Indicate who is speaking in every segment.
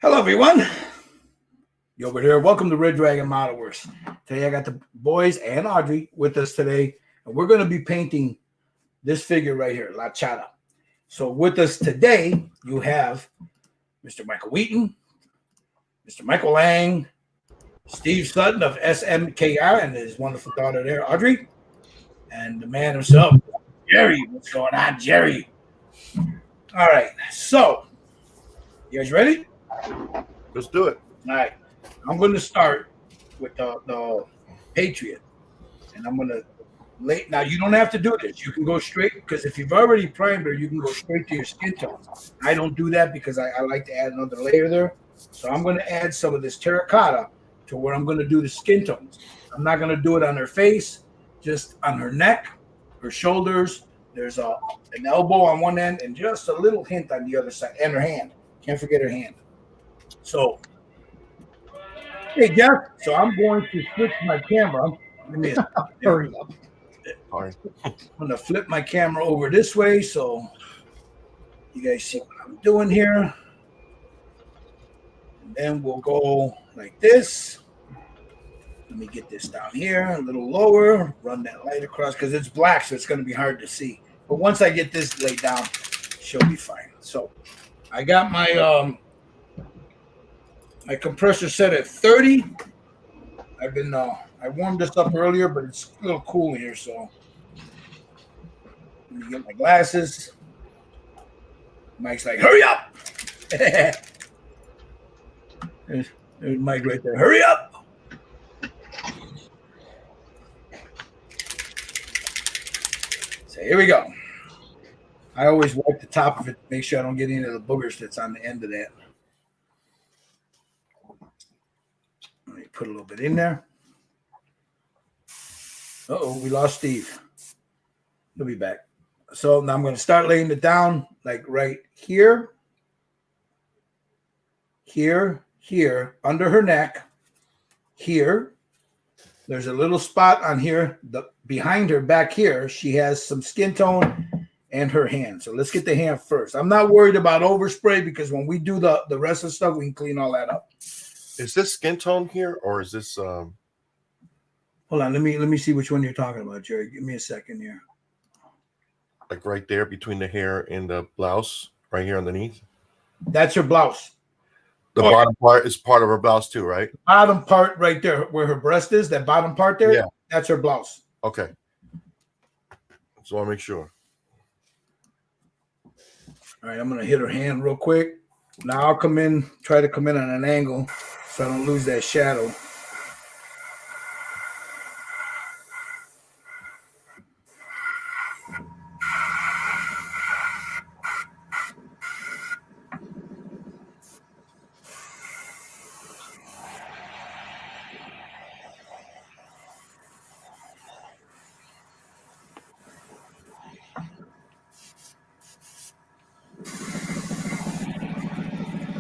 Speaker 1: Hello, everyone. You over here. Welcome to Red Dragon Model Works. Today, I got the boys and Audrey with us today, and we're going to be painting this figure right here, La Charra. So, with us today, you have Mr. Michael Wheaton, Mr. Michael Lang, Steve Sutton of SMKR, and his wonderful daughter there, Audrey, and the man himself, Jerry. What's going on, Jerry? All right. So, you guys ready?
Speaker 2: Let's do it.
Speaker 1: All right. I'm going to start with the Patriot. And I'm going to lay. Now, you don't have to do this. You can go straight, because if you've already primed her, you can go straight to your skin tone. I don't do that because I like to add another layer there. So I'm going to add some of this terracotta to where I'm going to do the skin tones. I'm not going to do it on her face, just on her neck, her shoulders. There's an elbow on one end and just a little hint on the other side, and her hand. Can't forget her hand. So, hey, Jeff. So I'm going to switch my camera. Let me hurry up.
Speaker 2: Sorry.
Speaker 1: I'm going to flip my camera over this way so you guys see what I'm doing here. And then we'll go like this. Let me get this down here a little lower. Run that light across because it's black, so it's going to be hard to see. But once I get this laid down, she'll be fine. So I got my my compressor set at 30. I've been I warmed this up earlier, but it's a little cool here, so let me get my glasses. Mike's like, hurry up! there's Mike right there. Hurry up! So here we go. I always wipe the top of it to make sure I don't get any of the boogers that's on the end of that. Let me put a little bit in there. Uh-oh, we lost Steve. He'll be back. So now I'm going to start laying it down like right here, here, here, under her neck, here. There's a little spot on here. Behind her, back here, she has some skin tone and her hand. So let's get the hand first. I'm not worried about overspray because when we do the rest of the stuff, we can clean all that up.
Speaker 2: Is this skin tone here, or is this?
Speaker 1: Hold on. Let me see which one you're talking about, Jerry. Give me a second here.
Speaker 2: Like right there between the hair and the blouse, right here underneath.
Speaker 1: That's her blouse.
Speaker 2: The bottom part is part of her blouse too, right?
Speaker 1: The bottom part right there, where her breast is, that bottom part there.
Speaker 2: Yeah,
Speaker 1: that's her blouse.
Speaker 2: Okay. So I'll make sure.
Speaker 1: All right, I'm gonna hit her hand real quick. Now I'll try to come in on an angle so I don't lose that shadow.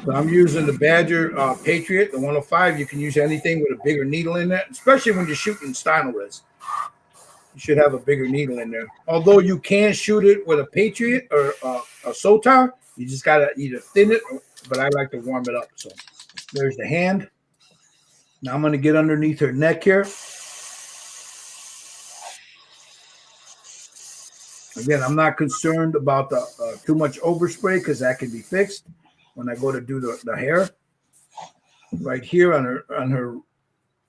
Speaker 1: So I'm using the Badger Patriot, the 105. You can use anything with a bigger needle in that, especially when you're shooting Stynylrez. Res. You should have a bigger needle in there. Although you can shoot it with a Patriot or a Sotar, you just got to either thin it, but I like to warm it up. So there's the hand. Now I'm going to get underneath her neck here. Again, I'm not concerned about the too much overspray because that can be fixed. When I go to do the hair, right here on her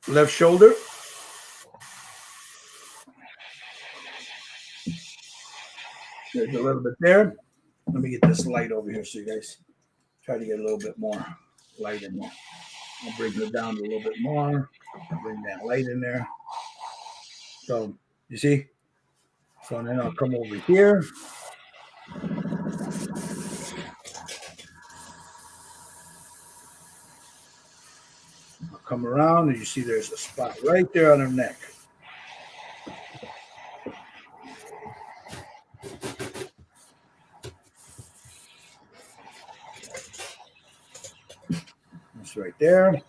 Speaker 1: left shoulder. There's a little bit there. Let me get this light over here so you guys try to get a little bit more light in there. I'll bring it down a little bit more. Bring that light in there. So, you see? So then I'll come over here. Come around and you see there's a spot right there on her neck. That's right there.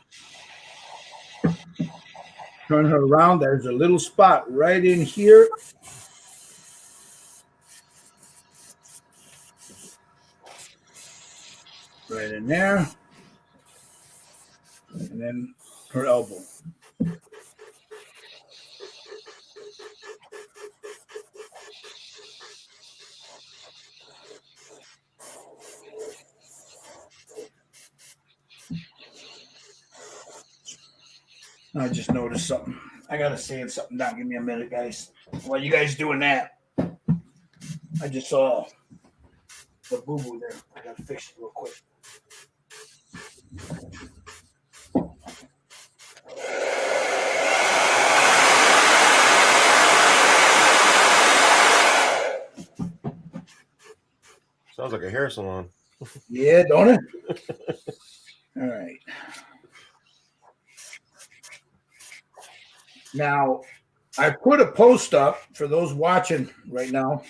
Speaker 1: Turn her around. There's a little spot right in here. Right in there. then her elbow. I just noticed something. I gotta sand something down. Give me a minute, guys. While you guys doing that, I just saw the boo-boo there. I gotta fix it real quick.
Speaker 2: Sounds like a hair salon.
Speaker 1: Yeah, don't it? All right. Now, I put a post up for those watching right now.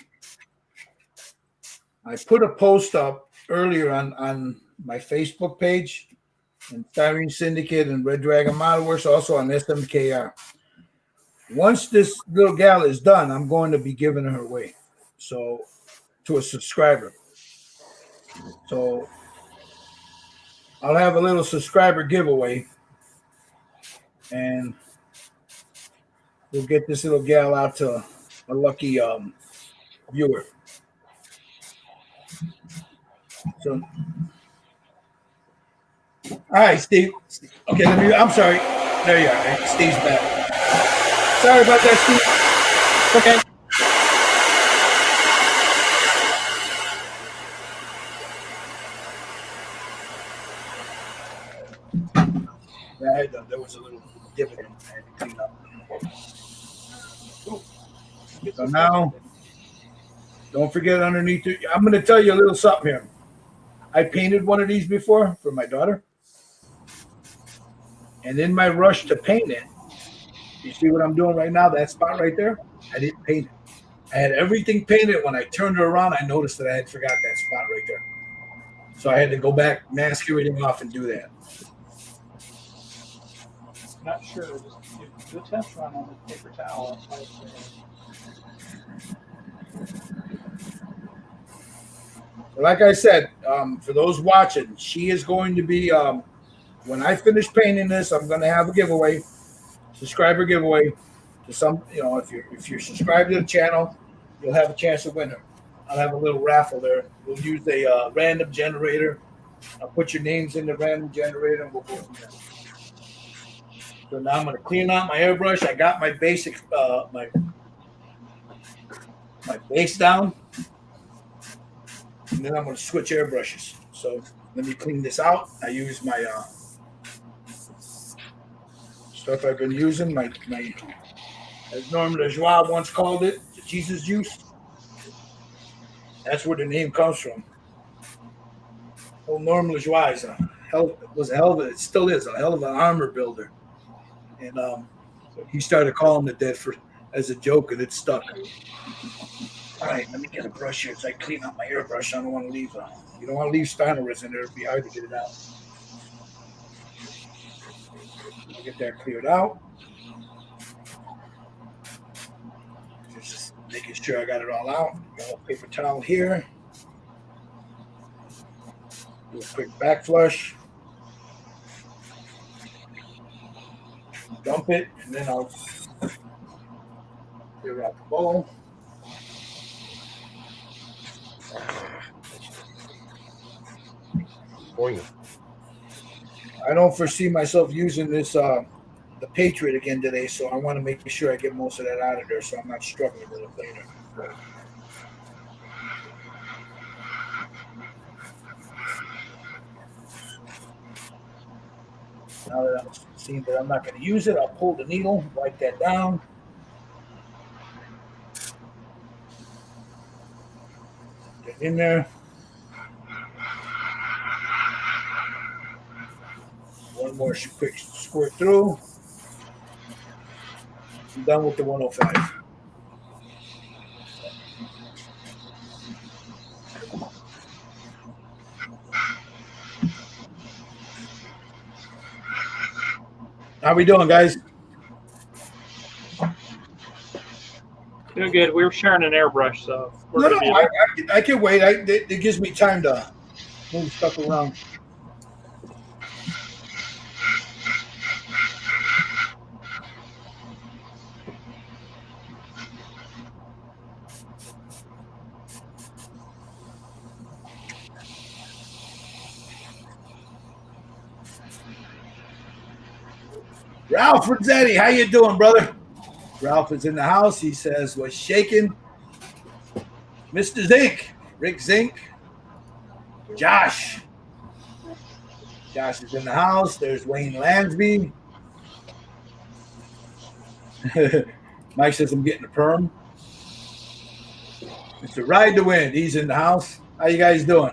Speaker 1: I put a post up earlier on my Facebook page and Styrene Syndicate and Red Dragon Model Works, also on SMKR. Once this little gal is done, I'm going to be giving her away. So, to a subscriber. So, I'll have a little subscriber giveaway. And we'll get this little gal out to a lucky viewer. So, all right, Steve. Okay, I'm sorry. There you are. Steve's back. Sorry about that, Steve. Okay. There was a little dividend I had to clean up. So now, don't forget underneath it. I'm going to tell you a little something here. I painted one of these before for my daughter. And in my rush to paint it, you see what I'm doing right now? That spot right there? I didn't paint it. I had everything painted. When I turned her around, I noticed that I had forgot that spot right there. So I had to go back, mask everything off, and do that.
Speaker 3: Not sure. Just do a test run on the paper towel.
Speaker 1: Like I said, for those watching, she is going to be, when I finish painting this, I'm going to have a giveaway, subscriber giveaway to some, if you're subscribed to the channel, you'll have a chance to win her. I'll have a little raffle there. We'll use a random generator. I'll put your names in the random generator and we'll go from there. So now I'm going to clean out my airbrush. I got my basic, my base down. And then I'm going to switch airbrushes. So let me clean this out. I use my stuff I've been using. My as Norman Lajoie once called it, the Jesus juice. That's where the name comes from. Old Norman Lajoie is it still is a hell of an armor builder. And he started calling it that as a joke, and it stuck. All right, let me get a brush here as I clean out my airbrush. I don't want to leave. You don't want to leave Steiner resin there. It'd be hard to get it out. I'll get that cleared out. Just making sure I got it all out. Got a paper towel here. Do a quick back flush. Dump it, and then I'll clear out the bowl. I don't foresee myself using this the Patriot again today, so I want to make sure I get most of that out of there so I'm not struggling with it later. Now that I'm seeing that I'm not going to use it, I'll pull the needle, wipe that down. Get in there. One more quick squirt through. I'm done with the 105. How we doing, guys?
Speaker 3: Doing good. We were sharing an airbrush, so
Speaker 1: No, I can wait. It gives me time to move stuff around. Ralph Rizzetti, how you doing, brother? Ralph is in the house. He says, "Was shaking." Mr. Zink, Rick Zink, Josh. Josh is in the house. There's Wayne Lansby. Mike says, "I'm getting a perm." Mr. Ride the Wind, he's in the house. How you guys doing?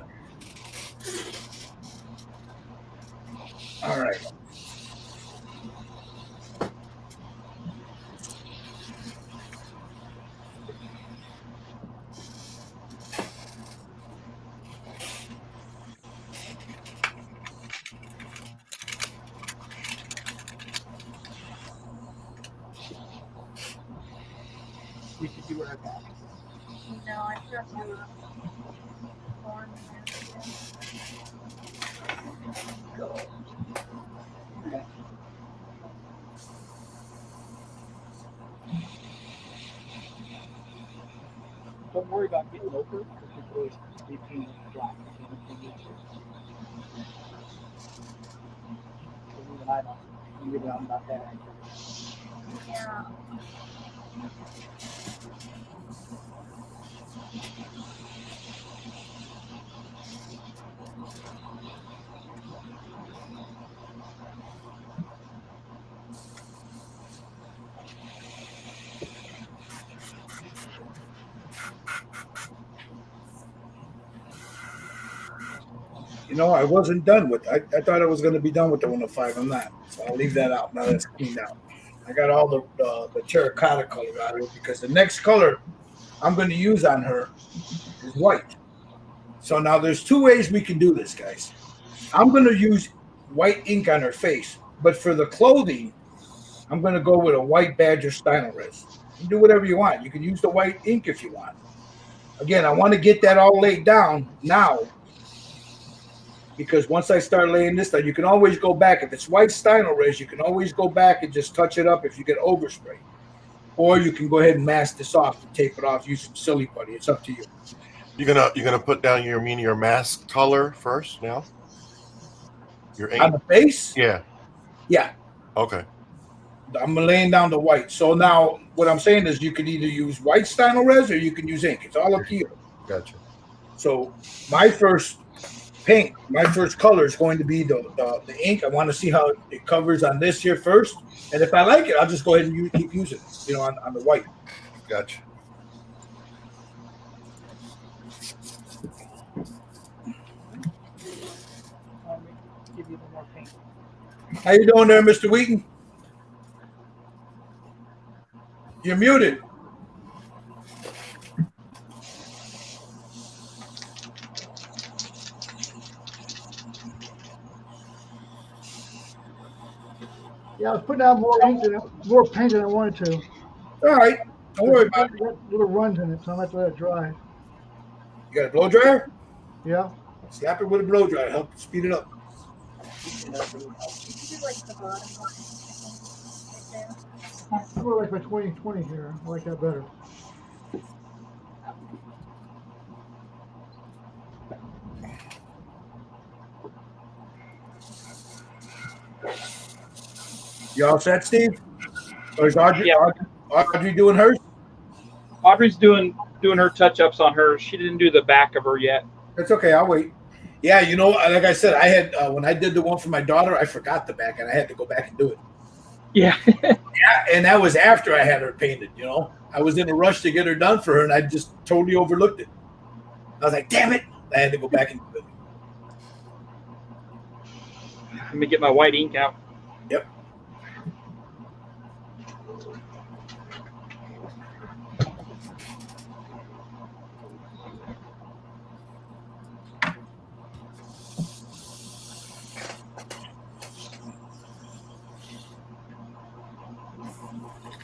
Speaker 1: All right.
Speaker 3: We could do our back.
Speaker 4: No, I forgot to do form.
Speaker 3: Go. Okay. Don't worry about getting over because you can always be painted black if you need to. So even I don't even I'm not that.
Speaker 4: Yeah.
Speaker 1: You know, I wasn't done with. I thought I was going to be done with the 105. I'm not, so I'll leave that out. Now that's cleaned out. I got all the terracotta color out of it because the next color I'm going to use on her is white. So now there's two ways we can do this, guys. I'm going to use white ink on her face, but for the clothing, I'm going to go with a white Badger Style Res. You can do whatever you want. You can use the white ink if you want. Again, I want to get that all laid down now. Because once I start laying this down, you can always go back. If it's white Style Res, you can always go back and just touch it up if you get overspray. Or you can go ahead and mask this off and tape it off, use some silly putty. It's up to you.
Speaker 2: You're gonna put down your mask color first now? Your ink?
Speaker 1: On the base?
Speaker 2: Yeah.
Speaker 1: Yeah.
Speaker 2: Okay.
Speaker 1: I'm laying down the white. So now what I'm saying is you can either use white Style Res or you can use ink. It's all up to you.
Speaker 2: Gotcha.
Speaker 1: So my first paint, my first color is going to be the ink. I want to see how it covers on this here first. And if I like it, I'll just go ahead and keep using it, you know, on the white.
Speaker 2: Gotcha.
Speaker 3: Give you the more paint.
Speaker 1: How you doing there, Mr. Wheaton? You're muted.
Speaker 5: Yeah, I was putting out more ink more paint than I wanted to.
Speaker 1: All right. Don't worry about it.
Speaker 5: It's got little runs in it, so I'm going to let it dry.
Speaker 1: You got a blow dryer?
Speaker 5: Yeah.
Speaker 1: Slap it with a blow dryer. Help speed it up.
Speaker 4: You could do like the bottom one. Right there.
Speaker 5: I really like my 2020 here. I like that better.
Speaker 1: You all set, Steve? Or is Audrey,
Speaker 3: Yeah.
Speaker 1: Audrey doing hers?
Speaker 3: Audrey's doing her touch-ups on her. She didn't do the back of her yet.
Speaker 1: That's okay. I'll wait. Yeah, you know, like I said, I had when I did the one for my daughter, I forgot the back, and I had to go back and do it.
Speaker 3: Yeah.
Speaker 1: Yeah, and that was after I had her painted. You know, I was in a rush to get her done for her, and I just totally overlooked it. I was like, "Damn it!" I had to go back and do it.
Speaker 3: Let me get my white ink out.
Speaker 1: Yep.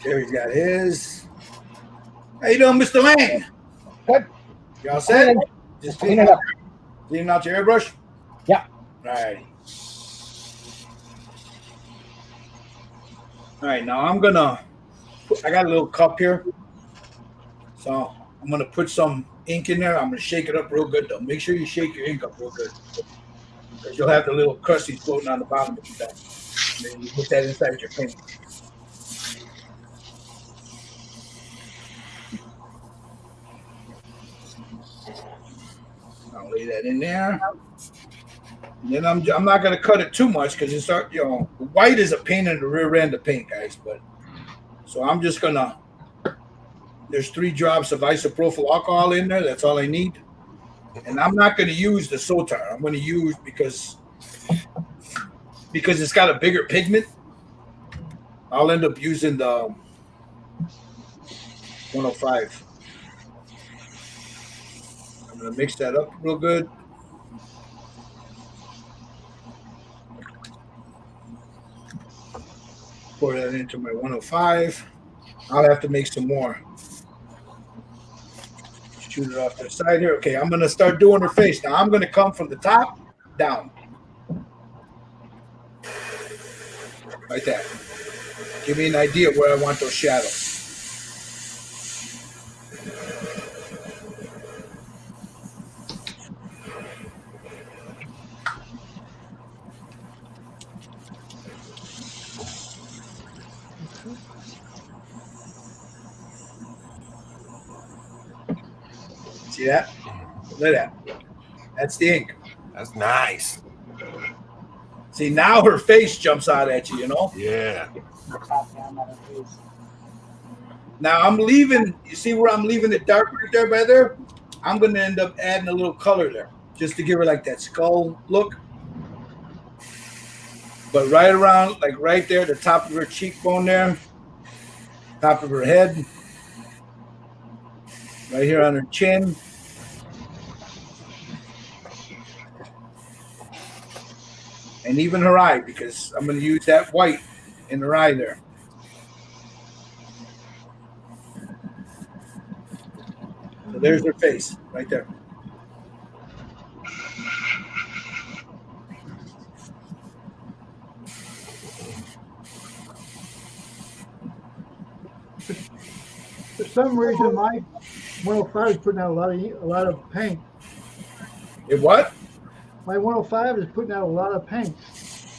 Speaker 1: Jerry's got his. How you doing, Mr. Lang?
Speaker 6: Good.
Speaker 1: Y'all set? Just cleaning
Speaker 6: Clean it up.
Speaker 1: Cleaning out your airbrush?
Speaker 6: Yeah.
Speaker 1: All right. All right, now I got a little cup here. So I'm going to put some ink in there. I'm going to shake it up real good, though. Make sure you shake your ink up real good. Because you'll have the little crusties floating on the bottom of your thing. Then you put that inside your paint. I'll lay that in there. And then I'm not gonna cut it too much because it's white is a pain in the rear end of paint, guys. But so I'm just gonna. There's 3 drops of isopropyl alcohol in there. That's all I need. And I'm not gonna use the Sotar. I'm gonna use because it's got a bigger pigment. I'll end up using the 105. I'm gonna mix that up real good. Pour that into my 105. I'll have to make some more. Shoot it off to the side here. Okay, I'm gonna start doing her face. Now I'm gonna come from the top down. Like that. Give me an idea where I want those shadows. See that? Look at that. That's the ink.
Speaker 2: That's nice.
Speaker 1: See, now her face jumps out at you, you know?
Speaker 2: Yeah.
Speaker 3: Top down on her face.
Speaker 1: Now I'm leaving, you see where I'm leaving it dark right there by there? I'm going to end up adding a little color there just to give her like that skull look. But right around, like right there, the top of her cheekbone there, top of her head, right here on her chin. And even her eye, because I'm going to use that white in her eye there. So there's her face right there.
Speaker 5: For some reason, my 105 is putting out a lot of paint.
Speaker 1: It what?
Speaker 5: My 105 is putting out a lot of paint.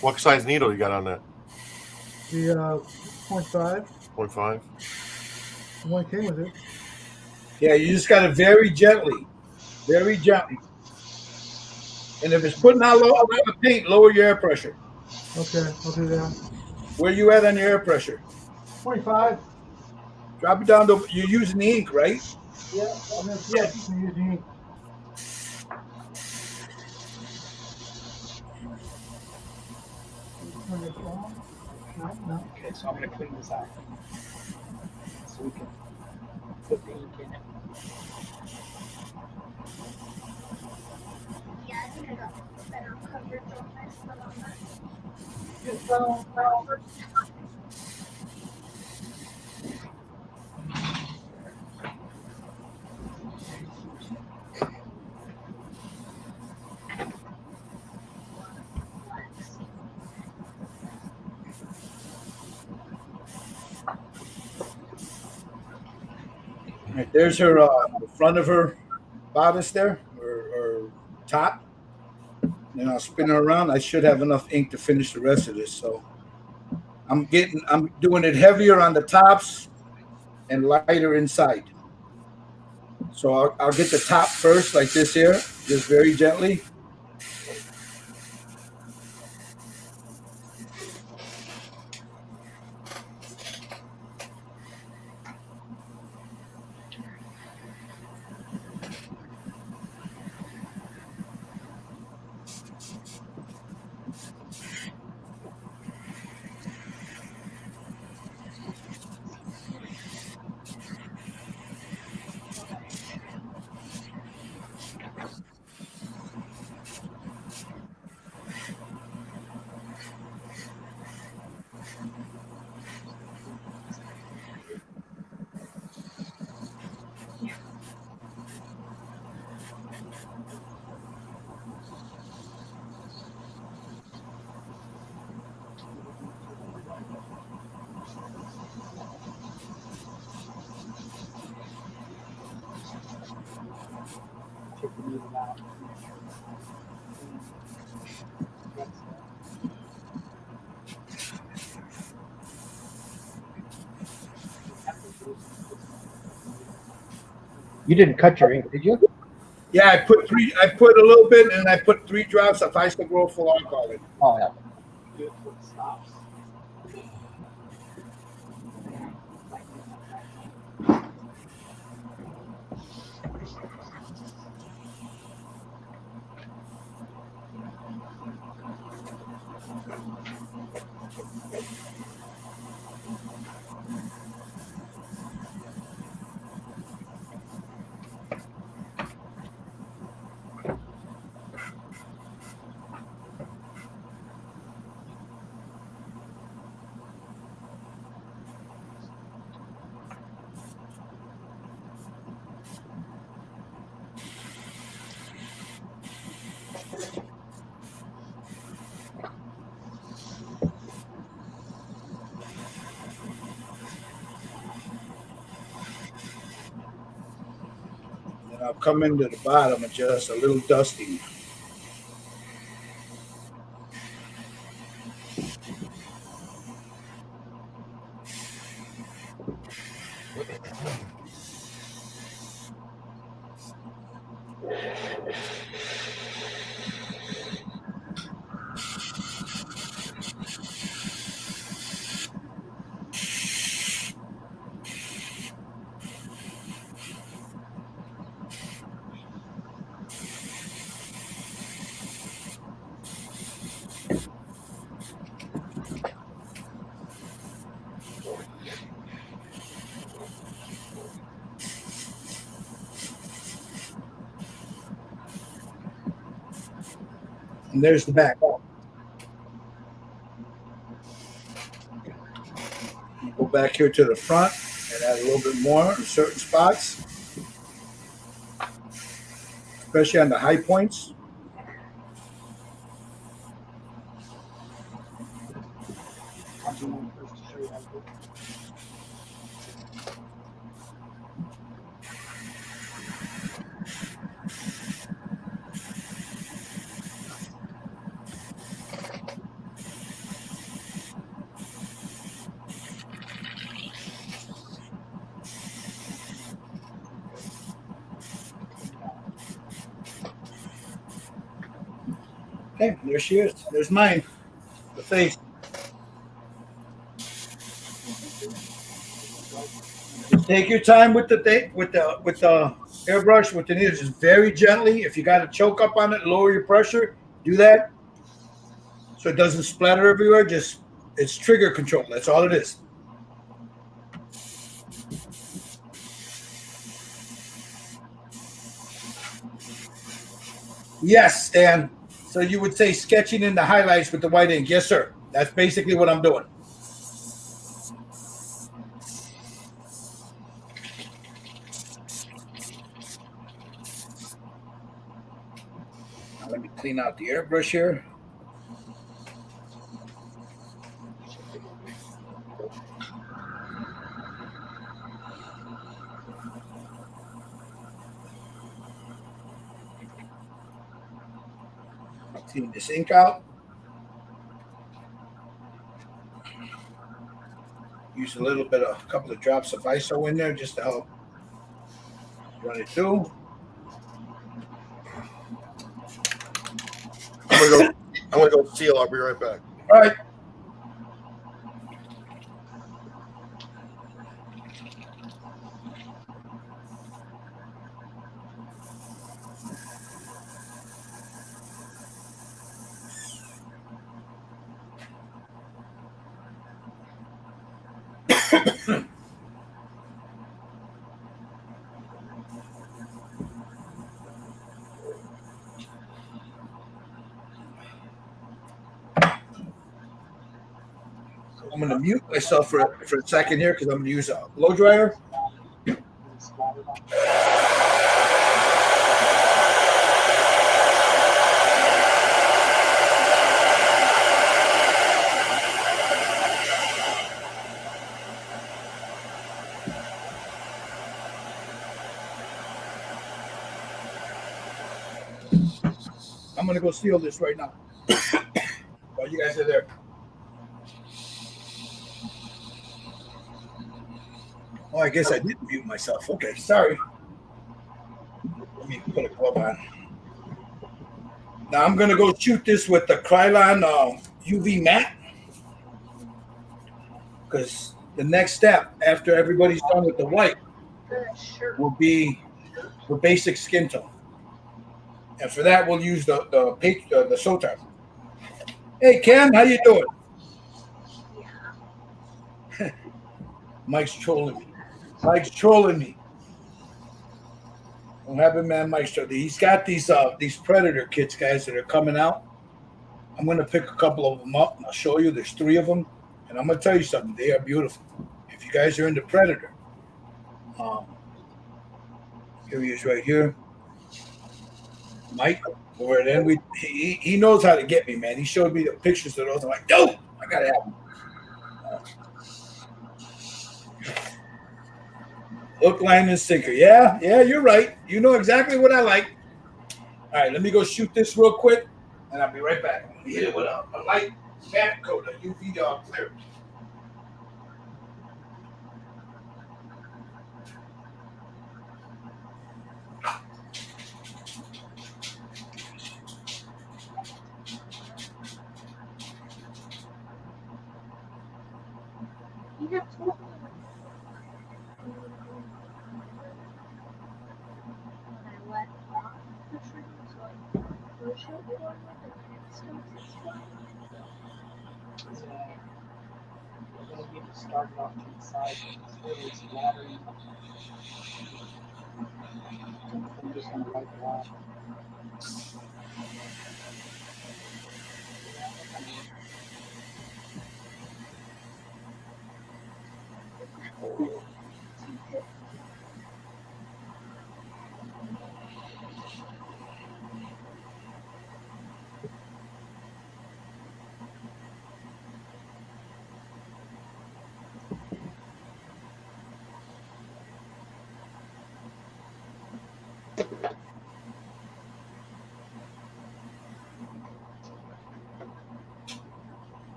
Speaker 2: What size needle you got on that?
Speaker 5: The 0.5,
Speaker 2: 0.5?
Speaker 5: the one came with it.
Speaker 1: Yeah, you just got to very gently. And if it's putting out a lot of paint, lower your air pressure.
Speaker 5: Okay, I'll do that.
Speaker 1: Where you at on your air pressure?
Speaker 5: 25.
Speaker 1: Drop it down to, you're using the ink, right?
Speaker 5: Yeah, I'm using ink. No.
Speaker 3: Okay, so I'm going to clean this out. So we can put the ink in it.
Speaker 4: Yeah, I think I got better coverage on this than on that.
Speaker 1: Right, there's her, the front of her bodice there, or top. And I'll spin her around. I should have enough ink to finish the rest of this. So I'm doing it heavier on the tops and lighter inside. So I'll get the top first, like this here, just very gently.
Speaker 3: Take the needle out. You didn't cut your ink, did you?
Speaker 1: Yeah, I put a little bit, and I put 3 drops of isopropyl alcohol in.
Speaker 3: Oh, yeah. Good for the stops.
Speaker 1: And I'll come into the bottom and just a little dusting. And there's the back. Go back here to the front and add a little bit more in certain spots, especially on the high points.
Speaker 3: I'll do one first to show you how to do it.
Speaker 1: Okay, there she is. There's mine. The face. Just take your time with the airbrush with the needle, just very gently. If you got to choke up on it, lower your pressure. Do that so it doesn't splatter everywhere. Just it's trigger control. That's all it is. Yes, Stan. So you would say sketching in the highlights with the white ink. Yes, sir. That's basically what I'm doing. Now let me clean out the airbrush here. Clean this ink out. Use a little bit of a couple of drops of ISO in there just to help run it through.
Speaker 2: I'm gonna go seal. I'll be right back.
Speaker 1: All right. I'm going to mute myself for a second here because I'm going to use a blow dryer.
Speaker 3: And splatter it on.
Speaker 1: I'm going to go seal this right now while you guys are there. Oh, I guess I didn't mute myself. Okay, sorry. Put a glove on. Now I'm gonna go shoot this with the Krylon UV matte, because the next step after everybody's done with the white
Speaker 4: Sure.
Speaker 1: will be the basic skin tone, and for that we'll use the Sotar. Hey Ken, how you doing?
Speaker 4: Yeah.
Speaker 1: Mike's trolling me. Mike's trolling me. Don't have him, man. Mike's trolling. He's got these Predator kits, guys, that are coming out. I'm gonna pick a couple of them up, and I'll show you. There's 3 of them, and I'm gonna tell you something. They are beautiful. If you guys are into Predator, here he is, right here. Mike, over then he knows how to get me, man. He showed me the pictures of those. I'm like, yo, I gotta have them. Hook, line, and sinker. Yeah, you're right. You know exactly what I like. All right, let me go shoot this real quick, and I'll be right back. I'm gonna hit it with a light matte coat, a UV clear.
Speaker 4: You have told me. When I let off the tree, so I push it forward and it starts to slide.
Speaker 3: So, we're going to get it started off to the side. It's really splattering. I'm just going to wipe it off.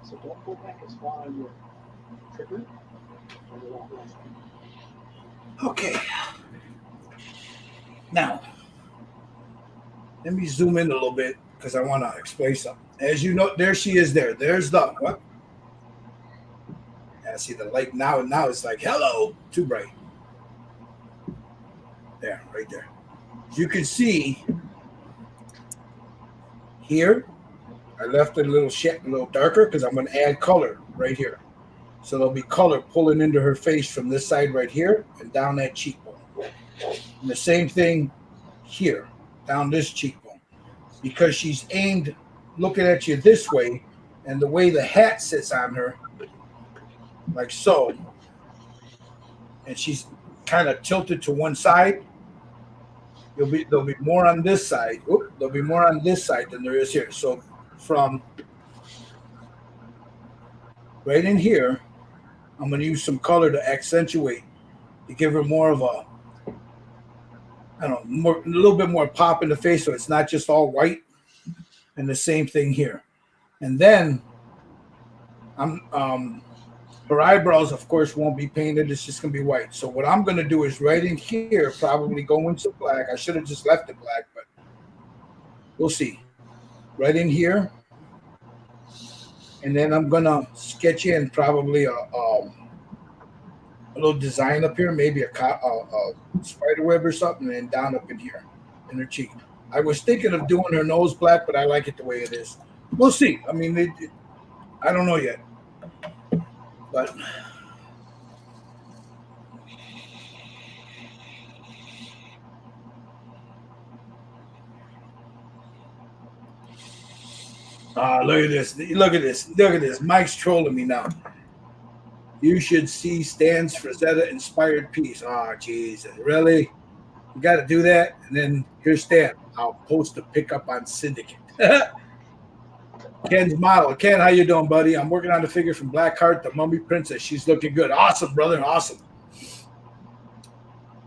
Speaker 3: So don't go back as far on your trigger.
Speaker 1: Okay. Now, let me zoom in a little bit because I want to explain something. As you know, there she is there. There's the what? Yeah, see the light now. Now it's like, hello, too bright. There, right there. As you can see here, I left it a little darker because I'm going to add color right here. So there'll be color pulling into her face from this side right here and down that cheekbone. And the same thing here, down this cheekbone. Because she's aimed looking at you this way, and the way the hat sits on her, like so, and she's kind of tilted to one side, there'll be more on this side. There'll be more on this side than there is here. So from right in here, I'm going to use some color to accentuate, to give her more of a, I don't know, a little bit more pop in the face, so it's not just all white. And the same thing here. And then her eyebrows, of course, won't be painted. It's just going to be white. So what I'm going to do is right in here, probably go into black. I should have just left it black, but we'll see. Right in here. And then I'm going to sketch in probably a little design up here, maybe a spider web or something, and then down up in here in her cheek. I was thinking of doing her nose black, but I like it the way it is. We'll see. I mean, I don't know yet. But look at this. Look at this. Look at this. Mike's trolling me now. You should see Stan's Frazetta inspired piece. Oh, Jesus. Really? You got to do that? And then here's Stan. I'll post a pickup on Syndicate. Ken's model. Ken, how you doing, buddy? I'm working on the figure from Blackheart, the Mummy Princess. She's looking good. Awesome, brother. Awesome.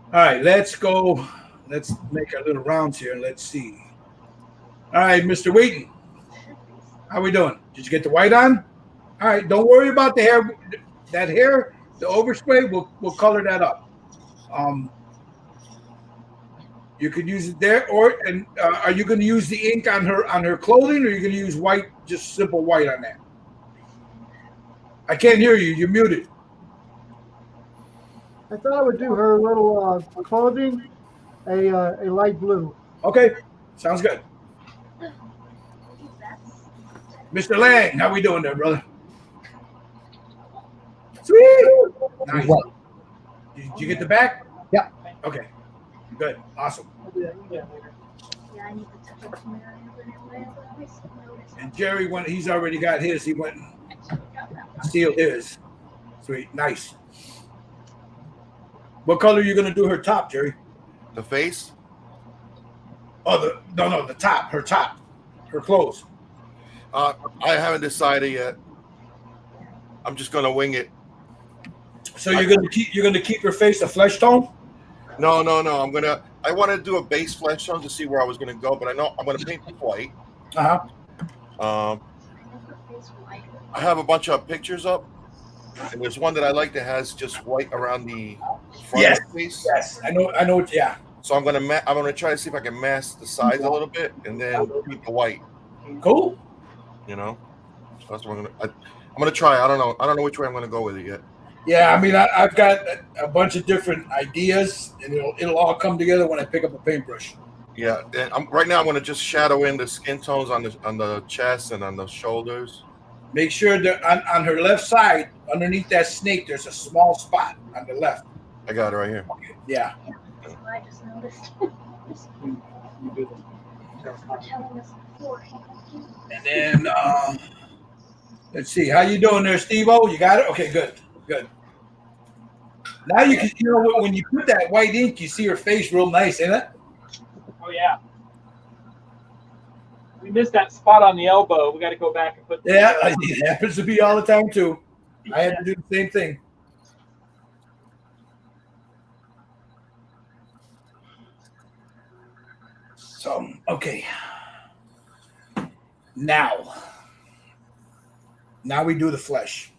Speaker 1: All right, let's go. Let's make our little rounds here. Let's see. All right, Mr. Wheaton. How we doing? Did you get the white on? All right, don't worry about the hair. That hair, the overspray, we'll color that up. You could use it there, and are you going to use the ink on her clothing, or are you going to use white, just simple white on that? I can't hear you. You're muted.
Speaker 5: I thought I would do her little clothing, a light blue.
Speaker 1: Okay, sounds good.
Speaker 4: That's
Speaker 6: Mr. Lang, how we doing there, brother?
Speaker 1: Sweet. Nice.
Speaker 7: What?
Speaker 1: Did you get the back?
Speaker 7: Yeah.
Speaker 1: Okay. Good. Awesome.
Speaker 3: I'll do that. You can get it later.
Speaker 4: yeah, I need to touch up some areas anyway. But I still notice.
Speaker 1: And Jerry went. He's already got his. He went and sealed his. Sweet. Nice. What color are you gonna do her top, Jerry?
Speaker 2: The face?
Speaker 1: Oh, the top. Her top. Her clothes.
Speaker 2: I haven't decided yet. I'm just gonna wing it.
Speaker 1: So you're gonna keep her face a flesh tone?
Speaker 2: No. I want to do a base flesh tone to see where I was gonna go, but I know I'm gonna paint it white.
Speaker 1: Uh-huh.
Speaker 2: I have a bunch of pictures up, and there's one that I like that has just white around the front
Speaker 1: Yes.
Speaker 2: of the face.
Speaker 1: Yes. I know. Yeah.
Speaker 2: So I'm gonna try to see if I can mask the sides a little bit, and then keep the white.
Speaker 1: Cool.
Speaker 2: You know, so that's what I'm gonna try. I don't know which way I'm gonna go with it yet.
Speaker 1: Yeah, I mean, I've got a bunch of different ideas, and it'll all come together when I pick up a paintbrush.
Speaker 2: Yeah, and right now I'm gonna just shadow in the skin tones on the chest and on the shoulders.
Speaker 1: Make sure that on her left side, underneath that snake, there's a small spot on the left.
Speaker 2: I got it right here.
Speaker 1: Yeah.
Speaker 4: That's what I just noticed.
Speaker 3: You do the
Speaker 4: We're telling us beforehand.
Speaker 1: And then let's see, how you doing there, Steve-O? You got it? Okay, good. Now you can, when you put that white ink, you see her face real nice, ain't it?
Speaker 3: Oh yeah. We missed that spot on the elbow. We got to go back and put.
Speaker 1: Yeah, it happens to be all the time too. I had to do the same thing. So, okay. Now we do the flesh.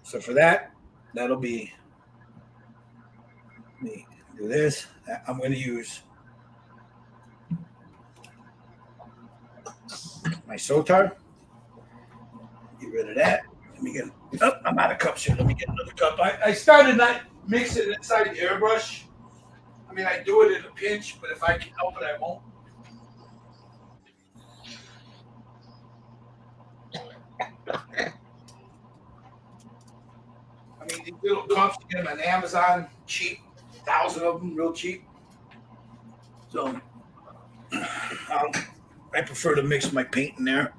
Speaker 1: So for that'll be me do this. I'm going to use my Sotar. Get rid of that. Let me get. Oh, I'm out of cups here. Let me get another cup. I started not mixing it inside the airbrush. I mean, I do it in a pinch, but if I can help it, I won't. I mean, these little cups, you get them on Amazon, cheap, 1,000 of them, real cheap. So I prefer to mix my paint in there.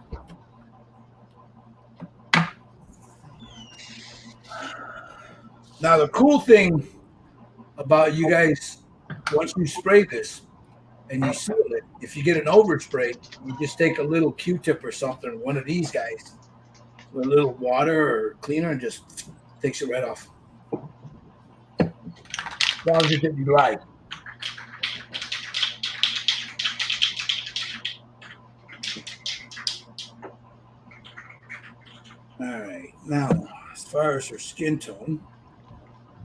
Speaker 1: Now, the cool thing about you guys, once you spray this and you seal it, if you get an overspray, you just take a little Q-tip or something, one of these guys, with a little water or cleaner, and just takes it right off. As long as it didn't dry. All right, now, as far as her skin tone,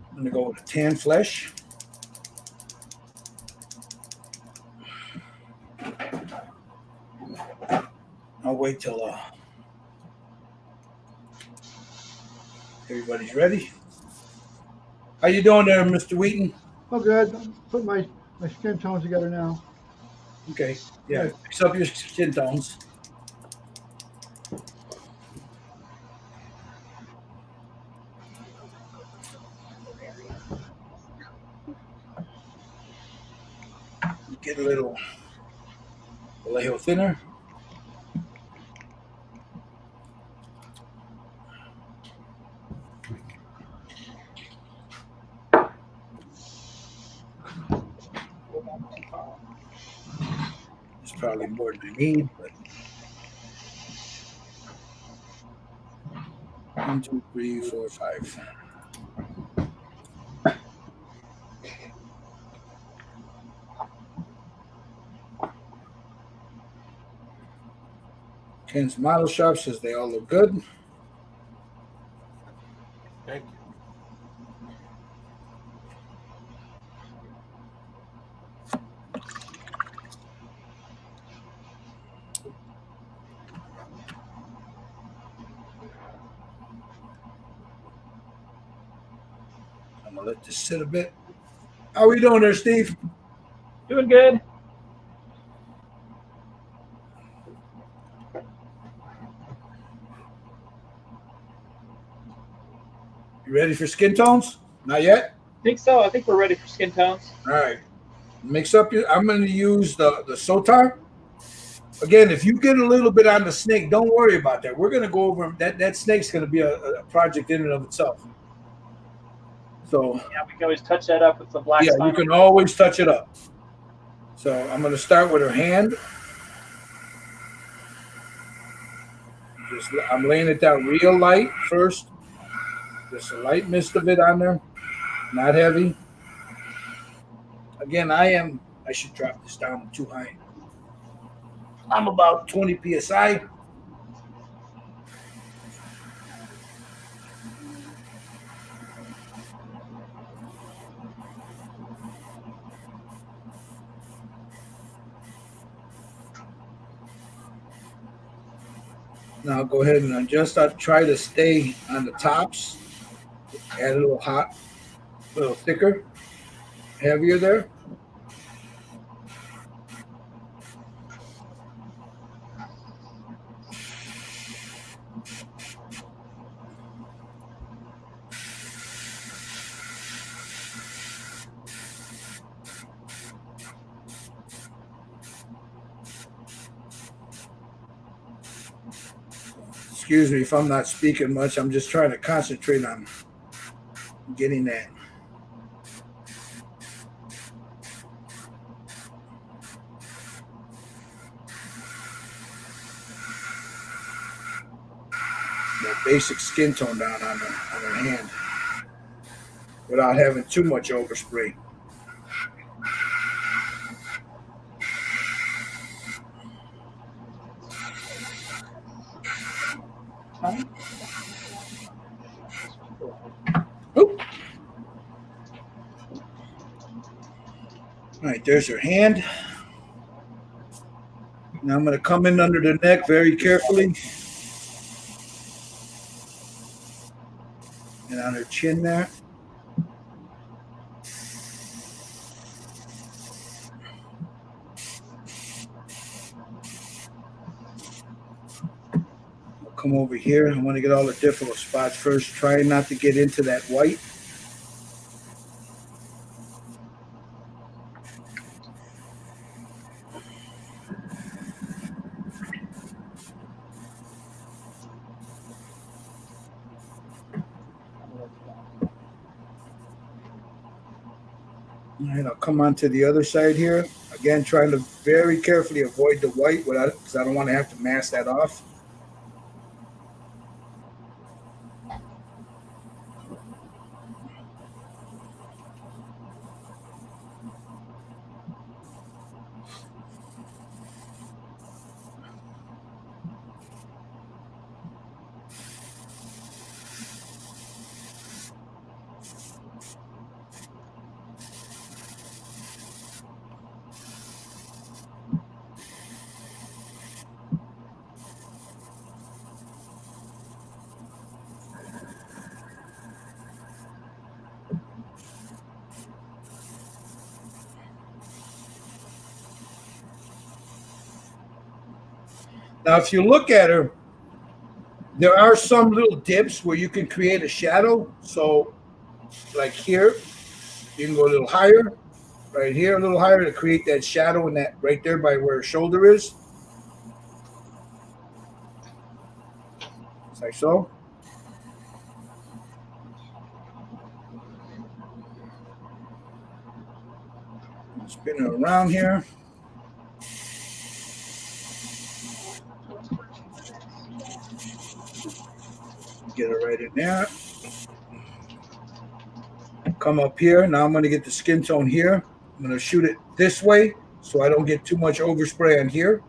Speaker 1: I'm going to go with a tan flesh. I'll wait till everybody's ready. How you doing there, Mr. Wheaton?
Speaker 5: Oh, good. Put my skin tones together now.
Speaker 1: Okay, yeah, mix up your skin tones. Get a little Vallejo thinner. It's probably more than I need, but 1, 2, 3, 4, 5. Ken's Model Shop says they all look good.
Speaker 2: Thank you.
Speaker 1: I'm gonna let this sit a bit. How we doing there, Steve?
Speaker 3: Doing good.
Speaker 1: You ready for skin tones? Not yet?
Speaker 3: I think so. I think we're ready for skin tones.
Speaker 1: All right. Mix up your, I'm going to use the Sotar. Again, if you get a little bit on the snake, don't worry about that. We're going to go over that. That snake's going to be a project in and of itself. So,
Speaker 3: Yeah, we can always touch that up with the black
Speaker 1: yeah, you
Speaker 3: spinal.
Speaker 1: can always touch it up. So I'm going to start with her hand. I'm laying it down real light first. Just a light mist of it on there. Not heavy. Again, I should drop this down too high. I'm about 20 psi. Now go ahead and adjust. I'll try to stay on the tops. Add a little hot, a little thicker, heavier there. Excuse me if I'm not speaking much. I'm just trying to concentrate on getting that. That basic skin tone down on her hand without having too much overspray. Oop. All right, there's her hand. Now I'm going to come in under the neck very carefully. And on her chin there. I'll come over here. I want to get all the difficult spots first. Try not to get into that white. All right, I'll come on to the other side here. Again, trying to very carefully avoid the white because I don't want to have to mask that off. Now, if you look at her, there are some little dips where you can create a shadow. So, like here, you can go a little higher. Right here, a little higher to create that shadow in that right there by where her shoulder is. Just like so. Spin it around here. Get it right in there. Come up here. Now I'm going to get the skin tone here. I'm going to shoot it this way so I don't get too much overspray on here.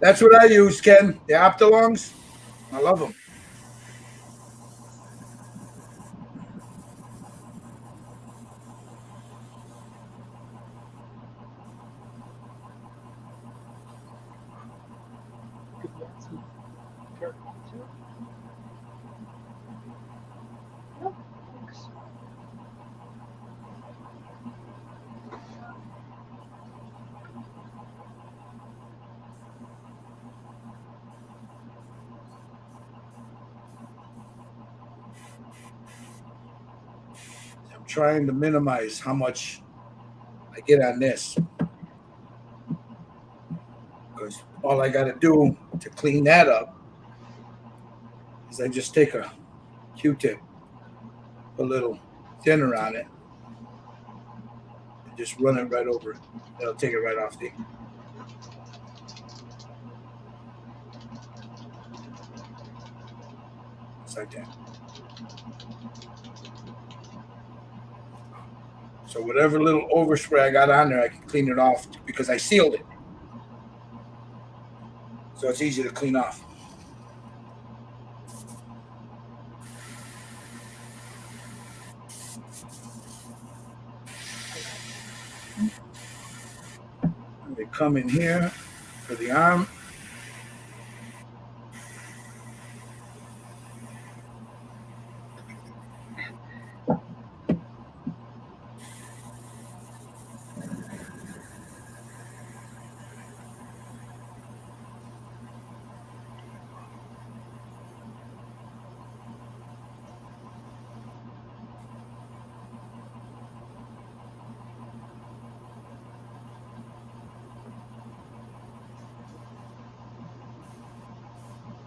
Speaker 1: That's what I use, Ken. The Optilongs. I love them. trying to minimize how much I get on this. Because all I got to do to clean that up is I just take a Q-tip, a little thinner on it, and just run it right over it. That'll take it right off the. Just like that. So whatever little overspray I got on there, I can clean it off because I sealed it. So it's easy to clean off. They come in here for the arm.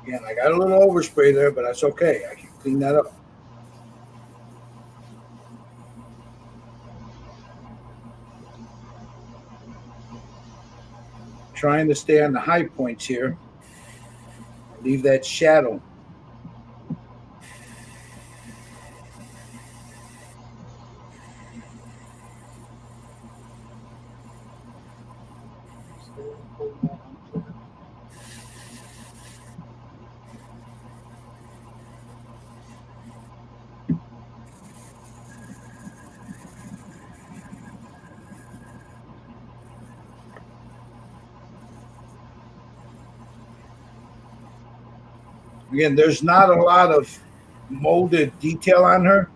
Speaker 1: Again, I got a little overspray there, but that's okay. I can clean that up. Trying to stay on the high points here. Leave that shadow. Again, there's not a lot of molded detail on her,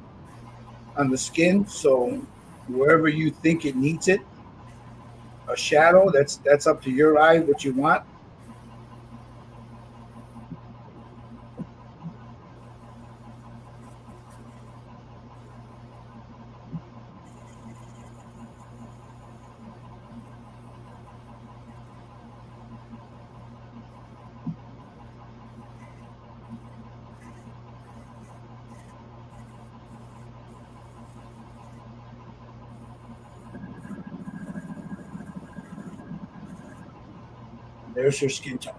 Speaker 1: on the skin. So wherever you think it needs it, a shadow, that's up to your eye, what you want. There's her skin tone.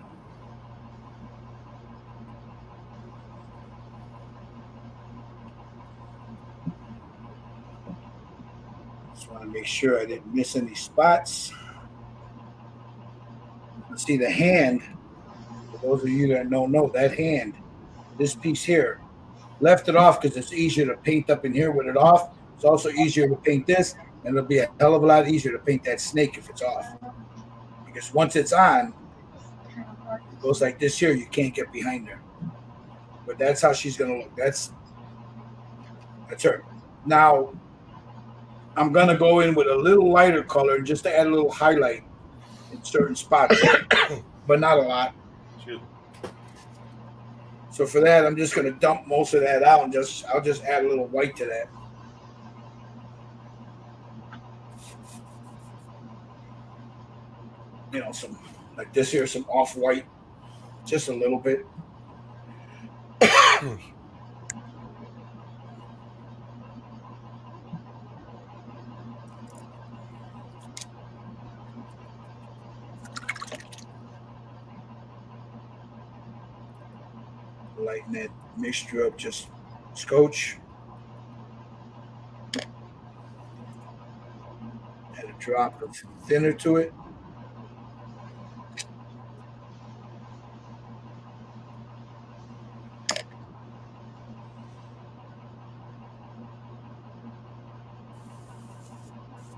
Speaker 1: Just want to make sure I didn't miss any spots. Let's see the hand. For those of you that don't know, that hand, this piece here, left it off because it's easier to paint up in here with it off. It's also easier to paint this, and it'll be a hell of a lot easier to paint that snake if it's off. Because once it's on, it goes like this here, you can't get behind her. But that's how she's gonna look. That's her. Now I'm gonna go in with a little lighter color just to add a little highlight in certain spots, but not a lot. So for that, I'm just gonna dump most of that out and I'll just add a little white to that. You know, some like this here, some off-white, just a little bit. Lighten that mixture up, just scotch. Add a drop of thinner to it.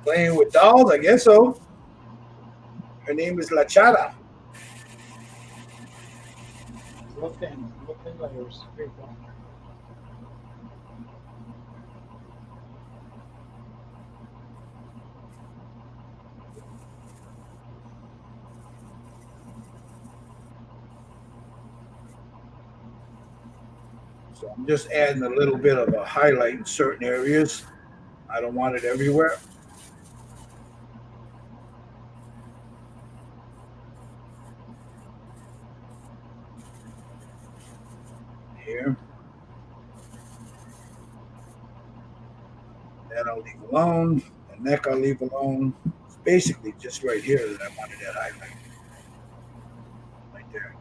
Speaker 1: Playing with dolls, I guess so. Her name is La Charra.
Speaker 3: Look in layers. Here you go.
Speaker 1: So I'm just adding a little bit of a highlight in certain areas. I don't want it everywhere. Here. That I'll leave alone. The neck I'll leave alone. It's basically just right here that I wanted that highlight. Right there.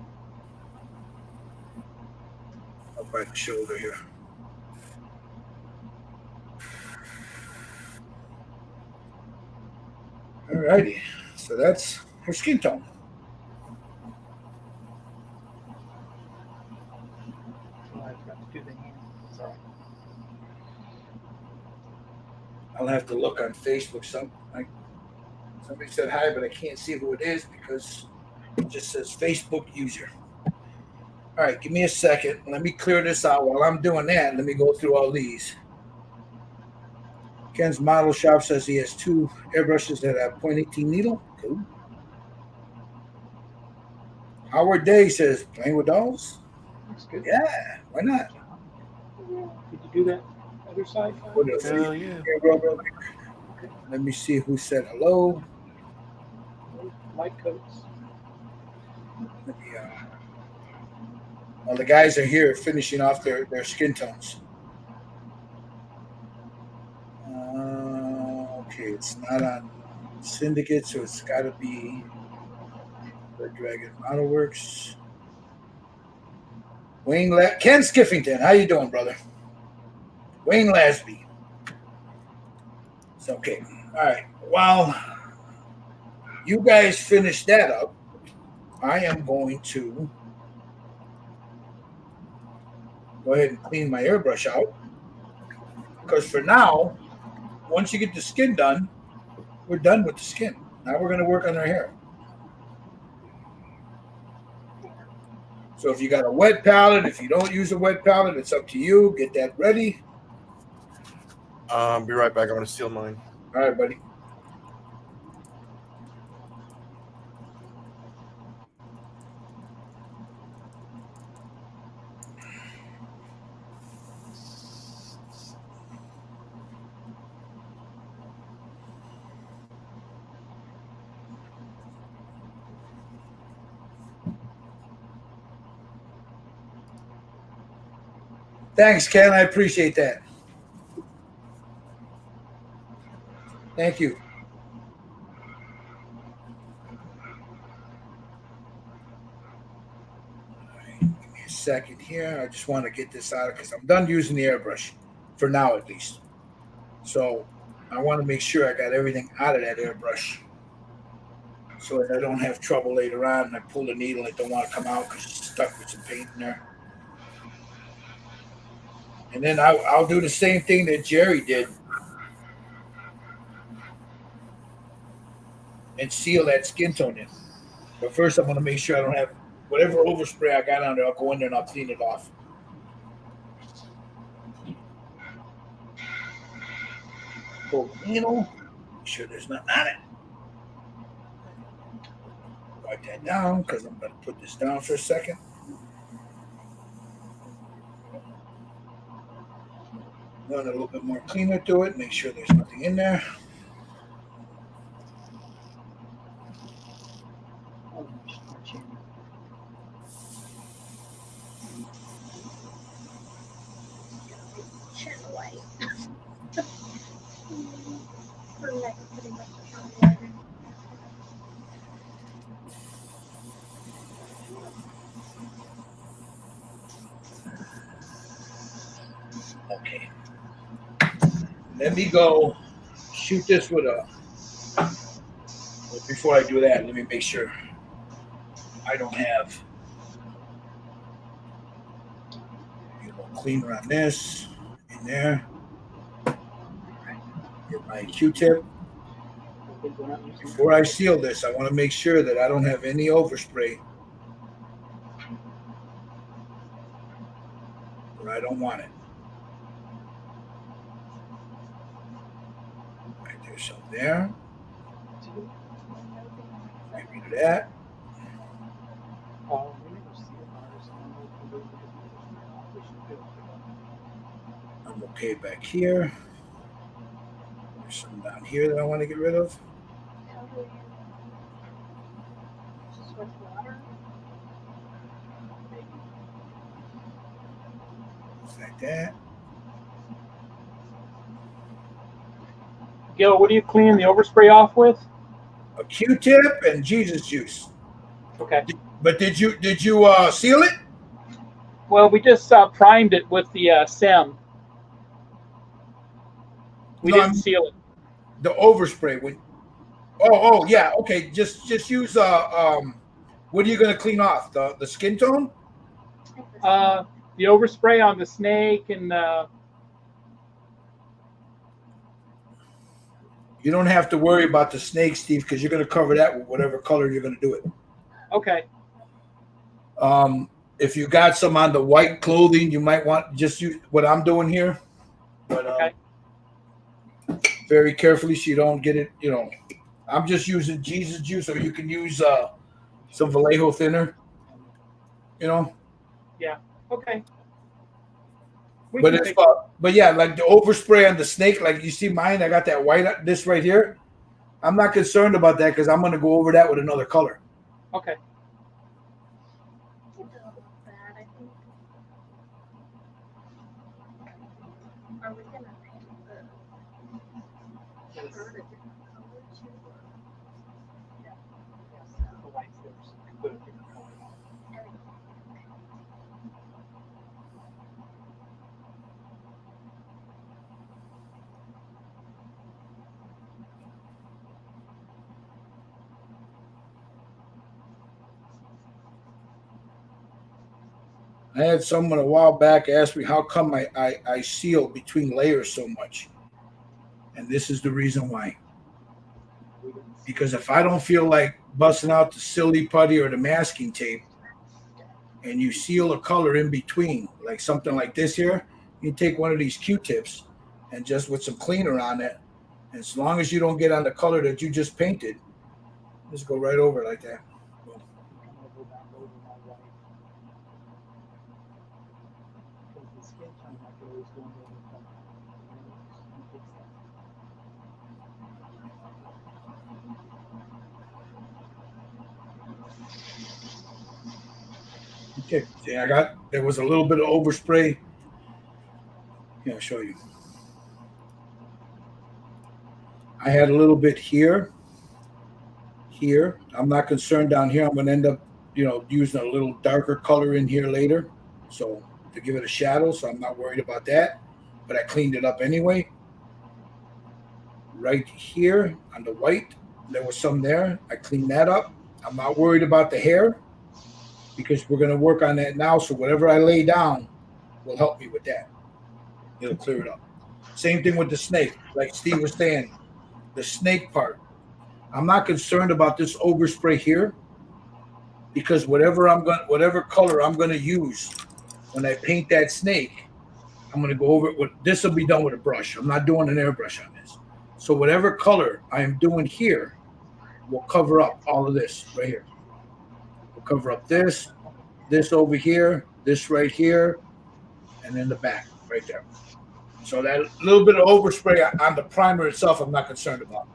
Speaker 1: Up by the shoulder here. Alrighty. So that's her skin tone.
Speaker 3: Oh, I forgot to do the hand. Sorry.
Speaker 1: I'll have to look on Facebook. Somebody said hi, but I can't see who it is because it just says Facebook user. All right, give me a second. Let me clear this out. While I'm doing that, let me go through all these. Ken's model shop says he has 2 airbrushes that have .18 needle. Cool. Howard Day says, playing with dolls?
Speaker 3: Looks good.
Speaker 1: Yeah, why not?
Speaker 3: Did you do that other side?
Speaker 1: What else?
Speaker 2: Hell yeah.
Speaker 1: Let me see who said hello.
Speaker 3: Light coats.
Speaker 1: Let me, well, the guys are here finishing off their skin tones. Okay, it's not on Syndicate, so it's got to be Red Dragon Model Works. Ken Skiffington, how you doing, brother? Wayne Lasby. It's okay. All right. While you guys finish that up, I am going to go ahead and clean my airbrush out. Because for now, once you get the skin done, we're done with the skin. Now we're going to work on our hair. So if you got a wet palette, if you don't use a wet palette, it's up to you. Get that ready.
Speaker 2: Be right back. I'm going to steal mine.
Speaker 1: All right, buddy. Thanks, Ken. I appreciate that. Thank you. All right, give me a second here. I just want to get this out because I'm done using the airbrush for now, at least. So I want to make sure I got everything out of that airbrush so that I don't have trouble later on and I pull the needle and it don't want to come out because it's stuck with some paint in there. And then I'll do the same thing that Jerry did and seal that skin tone in. But first, I'm going to make sure I don't have whatever overspray I got on there. I'll go in there and I'll clean it off. Pull the needle. Make sure there's nothing on it. Wipe that down because I'm going to put this down for a second. Run a little bit more cleaner to it. Make sure there's nothing in there.
Speaker 4: Chin white. For like pretty much the color.
Speaker 1: Okay. Let me go shoot this with a. But before I do that, let me make sure I don't have a little cleaner on this in there. Get my Q-tip. Before I seal this, I want to make sure that I don't have any overspray. Or I don't want it. Right, there's some there. Get rid of that. I'm okay back here. here that I want to get rid of.
Speaker 4: How do you just with water?
Speaker 1: Just like that.
Speaker 3: Gil, what do you clean the overspray off with?
Speaker 1: A Q-tip and Jesus juice.
Speaker 3: Okay.
Speaker 1: But did you seal it?
Speaker 3: Well, we just primed it with the SEM. We
Speaker 1: No,
Speaker 3: didn't
Speaker 1: I'm-
Speaker 3: seal it.
Speaker 1: The overspray. Oh yeah. Okay. Just use what are you gonna clean off? The skin tone?
Speaker 3: The overspray on the snake and
Speaker 1: You don't have to worry about the snake, Steve, because you're gonna cover that with whatever color you're gonna do it.
Speaker 3: okay.
Speaker 1: If you got some on the white clothing, you might want just use what I'm doing here. But
Speaker 3: Okay.
Speaker 1: very carefully so you don't get it, I'm just using Jesus juice, or you can use some Vallejo thinner,
Speaker 3: Okay. We
Speaker 1: But
Speaker 3: can
Speaker 1: it's
Speaker 3: fix
Speaker 1: but yeah, like the overspray on the snake, like you see mine, I got that white, this right here. I'm not concerned about that because I'm going to go over that with another color.
Speaker 3: Okay.
Speaker 4: It doesn't look bad, I think. Are we gonna paint the bird a different color too?
Speaker 3: The white strips. Put a different color on.
Speaker 1: I had someone a while back ask me how come I seal between layers so much. And this is the reason why. Because if I don't feel like busting out the silly putty or the masking tape, and you seal a color in between, like something like this here, you take one of these Q-tips and just with some cleaner on it, and as long as you don't get on the color that you just painted, just go right over it like that. Boom.
Speaker 3: I'm gonna go back over my white. Because the skin tone I could always go over the color. And fix that.
Speaker 1: Okay, see, there was a little bit of overspray. Yeah, I'll show you. I had a little bit here. I'm not concerned down here. I'm going to end up, using a little darker color in here later. So to give it a shadow, so I'm not worried about that. But I cleaned it up anyway. Right here on the white, there was some there. I cleaned that up. I'm not worried about the hair because we're going to work on that now. So whatever I lay down will help me with that. It'll clear it up. Same thing with the snake. Like Steve was saying, the snake part. I'm not concerned about this overspray here because whatever color I'm going to use when I paint that snake, I'm going to go over it with, this will be done with a brush. I'm not doing an airbrush on this. So whatever color I am doing here will cover up all of this right here. We'll cover up this over here, this right here, and then the back right there. So that little bit of overspray on the primer itself, I'm not concerned about.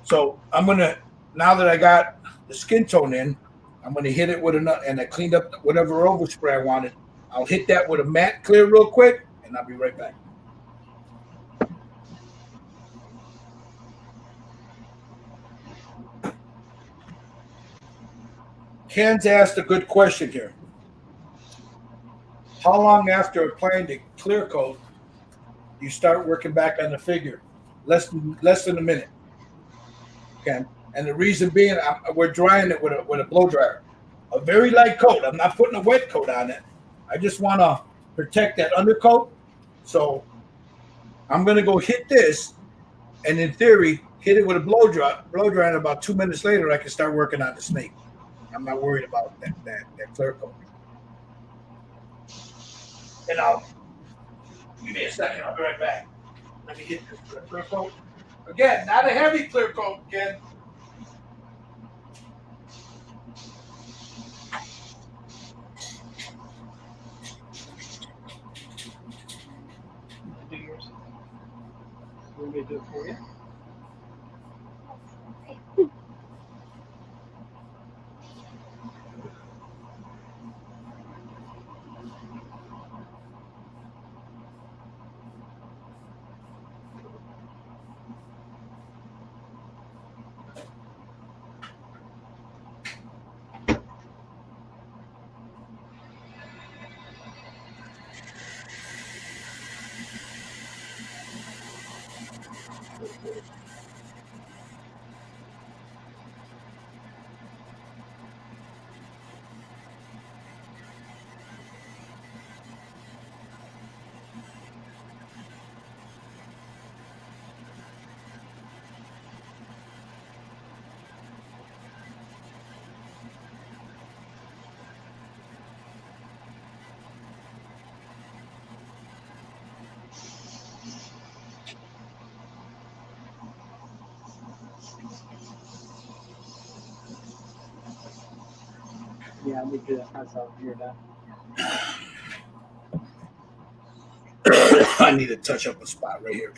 Speaker 1: So I'm gonna, now that I got the skin tone in, I'm gonna hit it with another, and I cleaned up whatever overspray I wanted. I'll hit that with a matte clear real quick, and I'll be right back. Ken's asked a good question here. How long after applying the clear coat you start working back on the figure? Less than a minute. Okay, and the reason being, we're drying it with a blow dryer, a very light coat. I'm not putting a wet coat on it. I just want to protect that undercoat. So I'm gonna go hit this, and in theory, hit it with a blow dryer, and about 2 minutes later, I can start working on the snake. I'm not worried about that clear coat. And give me a second. I'll be right back. Let me hit this clear coat. Again, not a heavy clear coat, Ken.
Speaker 3: Do yours. You want me to do it for you? Yeah, me too. That's how here now.
Speaker 1: I need to touch up a spot right here.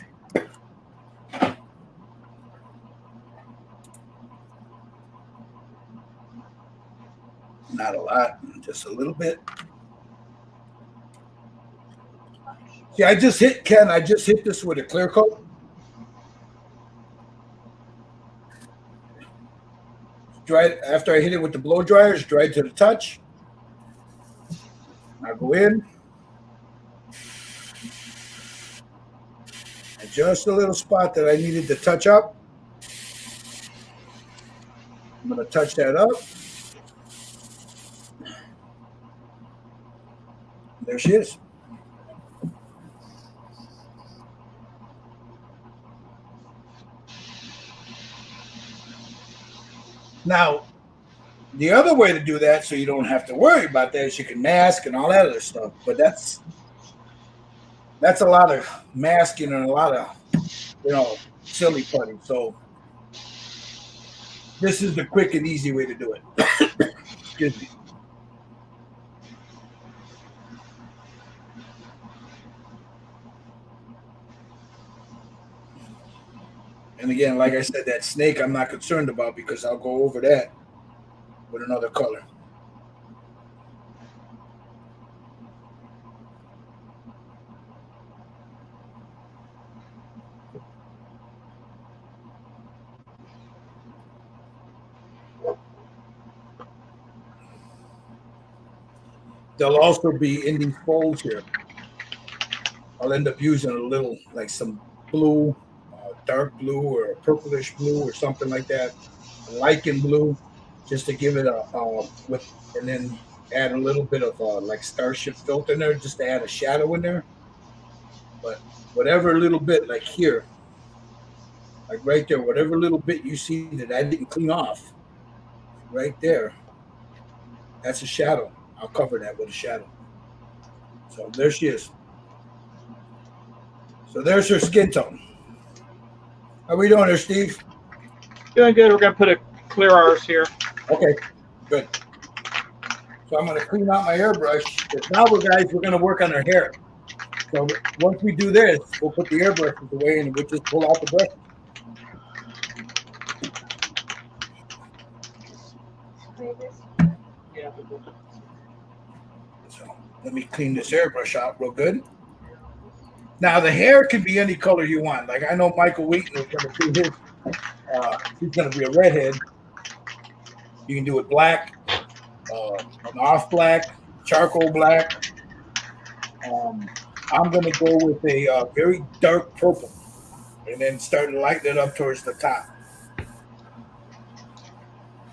Speaker 1: Not a lot, just a little bit. See, I just hit this with a clear coat. Dry after I hit it with the blow dryer, it's dried to the touch. I go in. And just a little spot that I needed to touch up. I'm going to touch that up. There she is. Now, the other way to do that, so you don't have to worry about that, is you can mask and all that other stuff. But that's a lot of masking and a lot of, silly putty. So this is the quick and easy way to do it. Excuse me. And again, like I said, that snake I'm not concerned about because I'll go over that with another color. They'll also be in these folds here. I'll end up using a little, like some blue, dark blue or a purplish blue or something like that, a lichen blue, just to give it and then add a little bit of like Starship filter in there, just to add a shadow in there. But whatever little bit, like here, like right there, whatever little bit you see that I didn't clean off, right there, that's a shadow. I'll cover that with a shadow. So there she is. So there's her skin tone. How we doing there, Steve?
Speaker 3: Doing good. We're gonna put a clear ours here.
Speaker 1: Okay, good. So I'm going to clean out my airbrush. Because now, we're going to work on her hair. So once we do this, we'll put the airbrushes away and we'll just pull out the brush.
Speaker 4: Spray this.
Speaker 3: Yeah.
Speaker 1: So let me clean this airbrush out real good. Now the hair can be any color you want. Like I know Michael Wheaton is going to do his. He's going to be a redhead. You can do it black, an off black, charcoal black. I'm going to go with a very dark purple, and then start to lighten it up towards the top.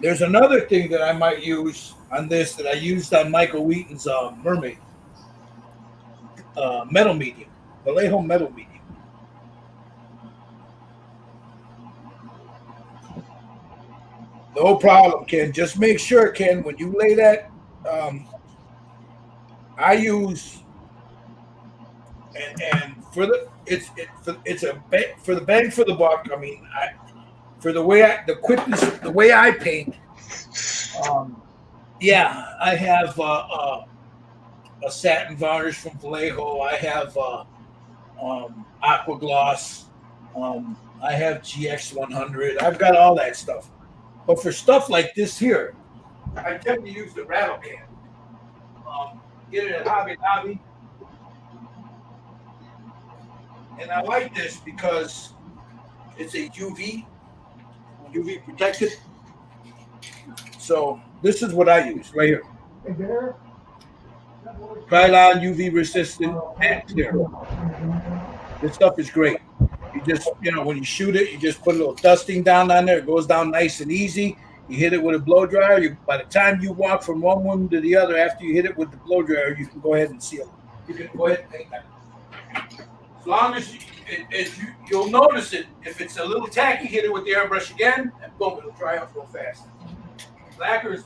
Speaker 1: There's another thing that I might use on this that I used on Michael Wheaton's mermaid metal medium. Vallejo metal medium. No problem, Ken. Just make sure, Ken, when you lay that, I use and for the for the bang for the buck. I mean, for the way the quickness, the way I paint. Yeah, I have a satin varnish from Vallejo. I have Aqua Gloss. I have GX100. I've got all that stuff. But for stuff like this here, I tend to use the rattle can. Get it at Hobby Lobby. And I like this because it's a UV protected. So this is what I use right here.
Speaker 5: Hey, there.
Speaker 1: Krylon UV resistant and clear. This stuff is great. You just, when you shoot it, you just put a little dusting down on there. It goes down nice and easy. You hit it with a blow dryer. By the time you walk from one room to the other, after you hit it with the blow dryer, you can go ahead and seal it. You can go ahead and paint that. As long as you'll notice it. If it's a little tacky, hit it with the airbrush again, and boom, it'll dry up real fast. Lacquer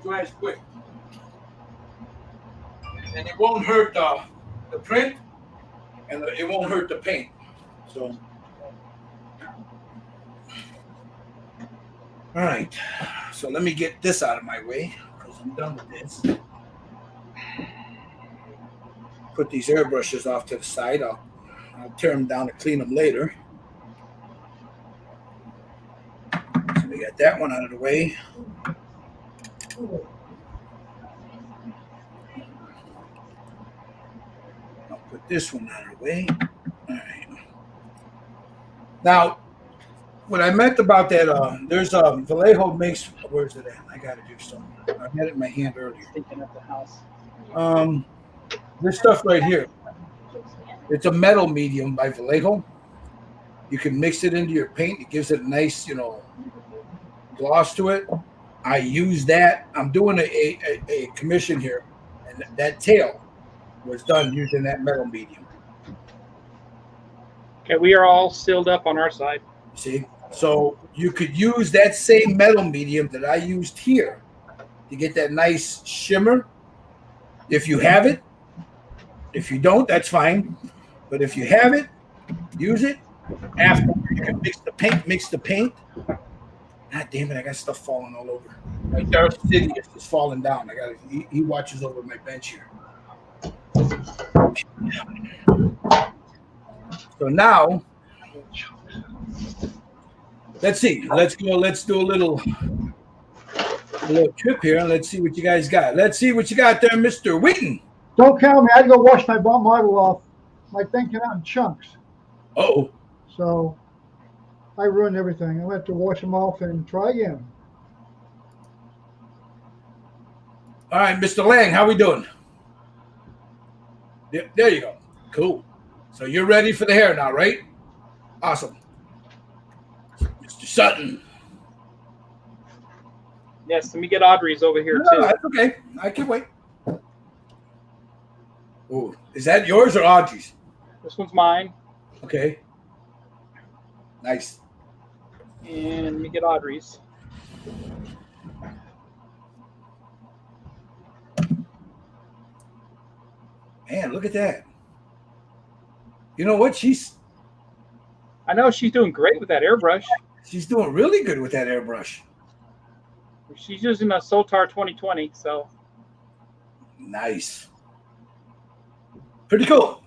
Speaker 1: dries quick. And it won't hurt the print, and it won't hurt the paint. So, all right. So let me get this out of my way because I'm done with this. Put these airbrushes off to the side. I'll tear them down to clean them later. So we got that one out of the way. I'll put this one out of the way. All right. Now, what I meant about that, there's Vallejo makes. Where's it at? I got to do something. I had it in my hand earlier.
Speaker 3: Thinking of the house.
Speaker 1: This stuff right here. It's a metal medium by Vallejo. You can mix it into your paint. It gives it a nice, gloss to it. I use that. I'm doing a commission here, and that tail was done using that metal medium.
Speaker 3: Okay, we are all sealed up on our side.
Speaker 1: See? So you could use that same metal medium that I used here to get that nice shimmer. If you have it. If you don't, that's fine. But if you have it, use it. After you can mix the paint. God damn it, I got stuff falling all over. My Darth Sidious is falling down. He watches over my bench here. So now, let's see. Let's go. Let's do a little trip here, and let's see what you guys got. Let's see what you got there, Mr. Wheaton.
Speaker 5: Don't count me. I had to go wash my marble off. My thing came out in chunks.
Speaker 1: Oh.
Speaker 5: So I ruined everything. I went to wash them off and try again.
Speaker 1: All right, Mr. Lang, how we doing? There you go. Cool. So you're ready for the hair now, right? Awesome. Mr. Sutton.
Speaker 3: Yes, let me get Audrey's over here
Speaker 1: No,
Speaker 3: too.
Speaker 1: that's okay. I can wait. Oh, is that yours or Audrey's?
Speaker 3: This one's mine.
Speaker 1: Okay. Nice.
Speaker 3: And let me get Audrey's.
Speaker 1: Man, look at that. You know what?
Speaker 3: I know she's doing great with that airbrush.
Speaker 1: She's doing really good with that airbrush.
Speaker 3: She's using a Soltar 2020, so.
Speaker 1: Nice. Pretty cool.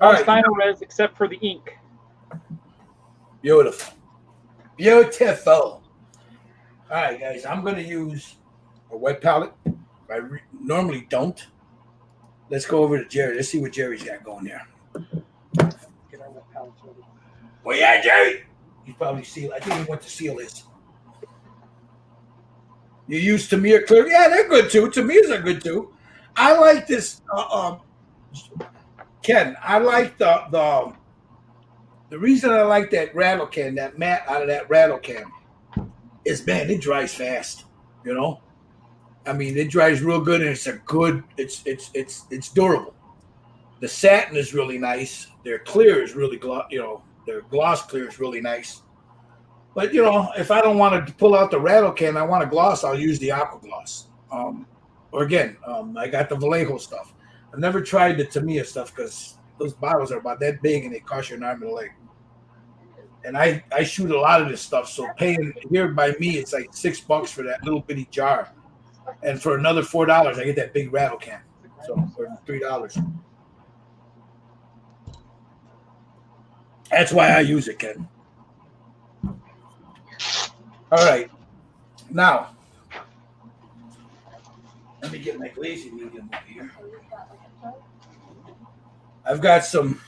Speaker 1: All right.
Speaker 3: Final res except for the ink.
Speaker 1: Beautiful. Beautiful. All right, guys. I'm going to use a wet palette. I normally don't. Let's go over to Jerry. Let's see what Jerry's got going there.
Speaker 3: Get our wet palettes ready.
Speaker 1: Well, yeah, Jerry. He's probably seal. I think he went to seal his. You use Tamiya clear. Yeah, they're good too. Tamiya's are good too. I like this. Ken, I like the reason I like that rattle can, that mat out of that rattle can, is man, it dries fast. I mean, it dries real good, and it's durable. The satin is really nice. Their clear is really their gloss clear is really nice. But if I don't want to pull out the rattle can, I want a gloss, I'll use the aqua gloss. I got the Vallejo stuff. I've never tried the Tamiya stuff because those bottles are about that big and they cost you an arm and a leg. And I shoot a lot of this stuff, so paying here by me, it's like $6 for that little bitty jar. And for another $4, I get that big rattle can. So for $3. That's why I use it, Ken. All right. Now, let me get my glazing medium over here. I've got some.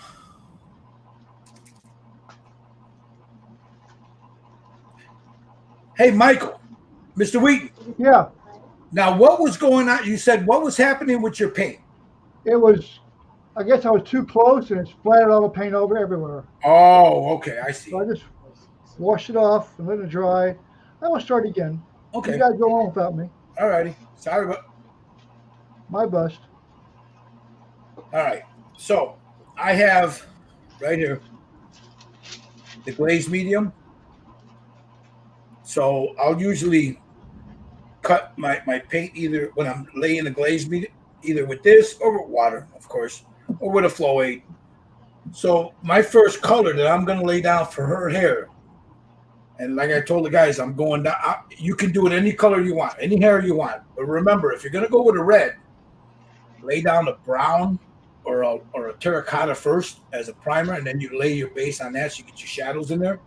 Speaker 1: Hey, Michael, Mr. Wheaton.
Speaker 5: Yeah,
Speaker 1: Now, what was going on? You said what was happening with your paint?
Speaker 5: it was, I guess I was too close and it splattered all the paint over everywhere.
Speaker 1: Oh, okay, I see.
Speaker 5: So I just washed it off and let it dry. I will start again.
Speaker 1: Okay,
Speaker 5: You guys go on without me.
Speaker 1: all righty. Sorry, but
Speaker 5: My bust.
Speaker 1: all right. So I have right here the glaze medium. So I'll usually cut my paint either when I'm laying the glaze medium, either with this or with water, of course, or with a flow aid. So my first color that I'm going to lay down for her hair, And like I told the guys, I'm going down. You can do it any color you want, any hair you want. But remember, if you're going to go with a red, lay down a brown or a terracotta first as a primer, and then you lay your base on that so you get your shadows in there.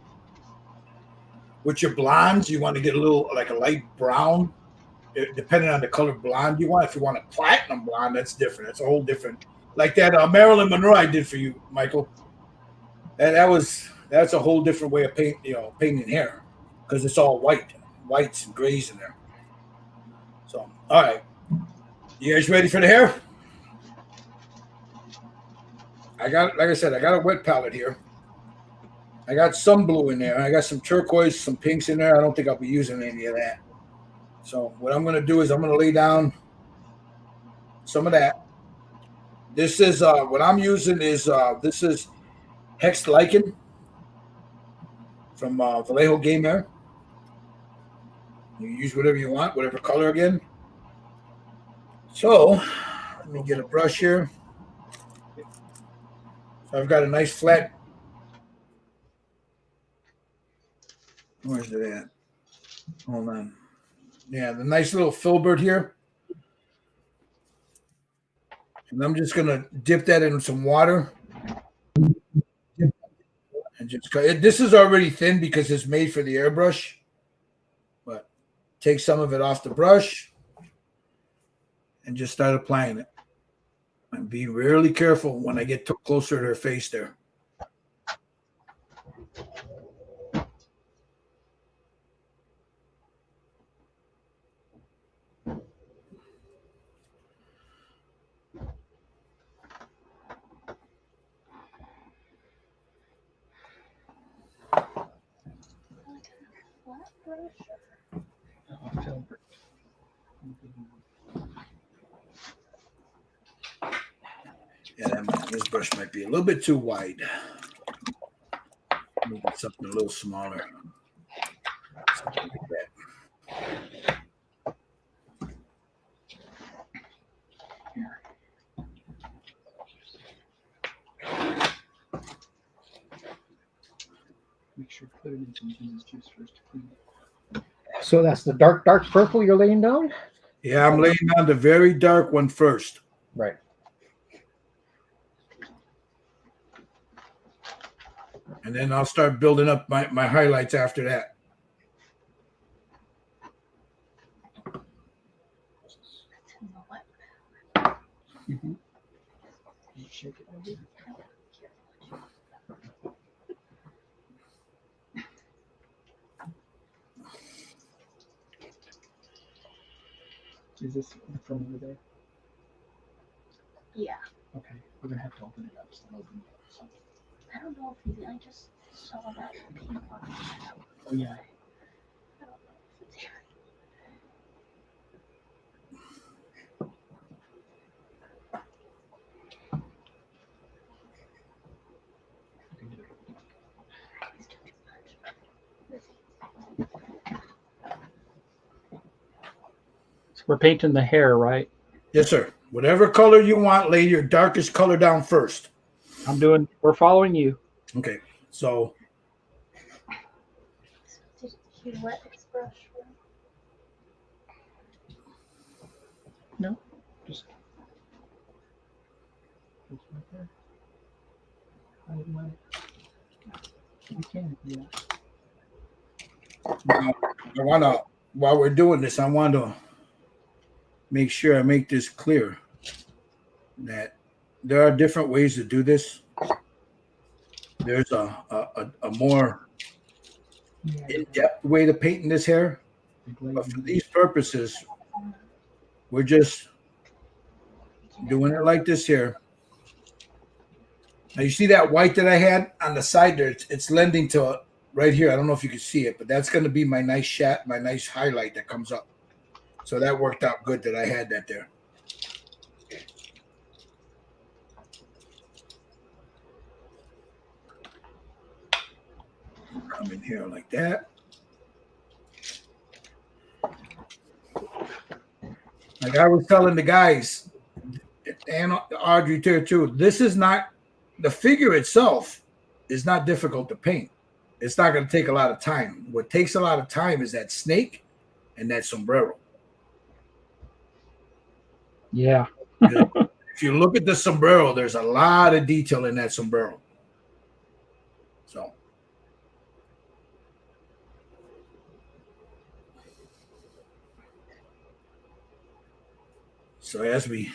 Speaker 1: With your blondes, you want to get a little like a light brown, depending on the color blonde you want. If you want a platinum blonde, that's different. That's a whole different. Like that Marilyn Monroe I did for you, Michael. That's a whole different way of painting hair, because it's all whites and grays in there. So, all right, you guys ready for the hair? Like I said, I got a wet palette here. I got some blue in there. I got some turquoise, some pinks in there. I don't think I'll be using any of that. So what I'm going to do is I'm going to lay down some of that. This is what I'm using is this is Hex Lichen from Vallejo Game Air. You use whatever you want, whatever color again. So let me get a brush here. So I've got a nice flat. Where's it at? Hold on. Yeah, the nice little filbert here. And I'm just going to dip that in some water. And just cut it. This is already thin because it's made for the airbrush. But take some of it off the brush and just start applying it. And be really careful when I get closer to her face there. Yeah, this brush might be a little bit too wide. Maybe something a little smaller. Something like that.
Speaker 3: Make sure to put it in some Jesus juice first to clean it.
Speaker 7: So that's the dark purple you're laying down?
Speaker 1: Yeah, I'm laying down the very dark one first.
Speaker 7: Right.
Speaker 1: And then I'll start building up my highlights after that.
Speaker 3: Mm-hmm. Shake it over. Is this from over there?
Speaker 4: Yeah.
Speaker 3: Okay, we're gonna have to open it up. So I'll open it up. So.
Speaker 4: I don't know if I just saw that pink one.
Speaker 3: Oh yeah.
Speaker 4: I don't know if it's here.
Speaker 3: So we're painting the hair, right?
Speaker 1: Yes, sir. Whatever color you want, lay your darkest color down first.
Speaker 3: We're following you.
Speaker 1: Okay, so
Speaker 4: Did you wet his brush?
Speaker 3: No, just. You can, yeah.
Speaker 1: now I want to, while we're doing this, I want to make sure I make this clear that there are different ways to do this. There's a more in-depth way to paint in this hair, but for these purposes, we're just doing it like this here. Now you see that white that I had on the side there? It's lending to right here. I don't know if you can see it, but that's going to be my nice my nice highlight that comes up. So that worked out good that I had that there. Come in here like that. Like I was telling the guys, and Audrey too, this is not, the figure itself is not difficult to paint. it's not going to take a lot of time. What takes a lot of time is that snake and that sombrero.
Speaker 3: Yeah.
Speaker 1: If you look at the sombrero, there's a lot of detail in that sombrero. So as we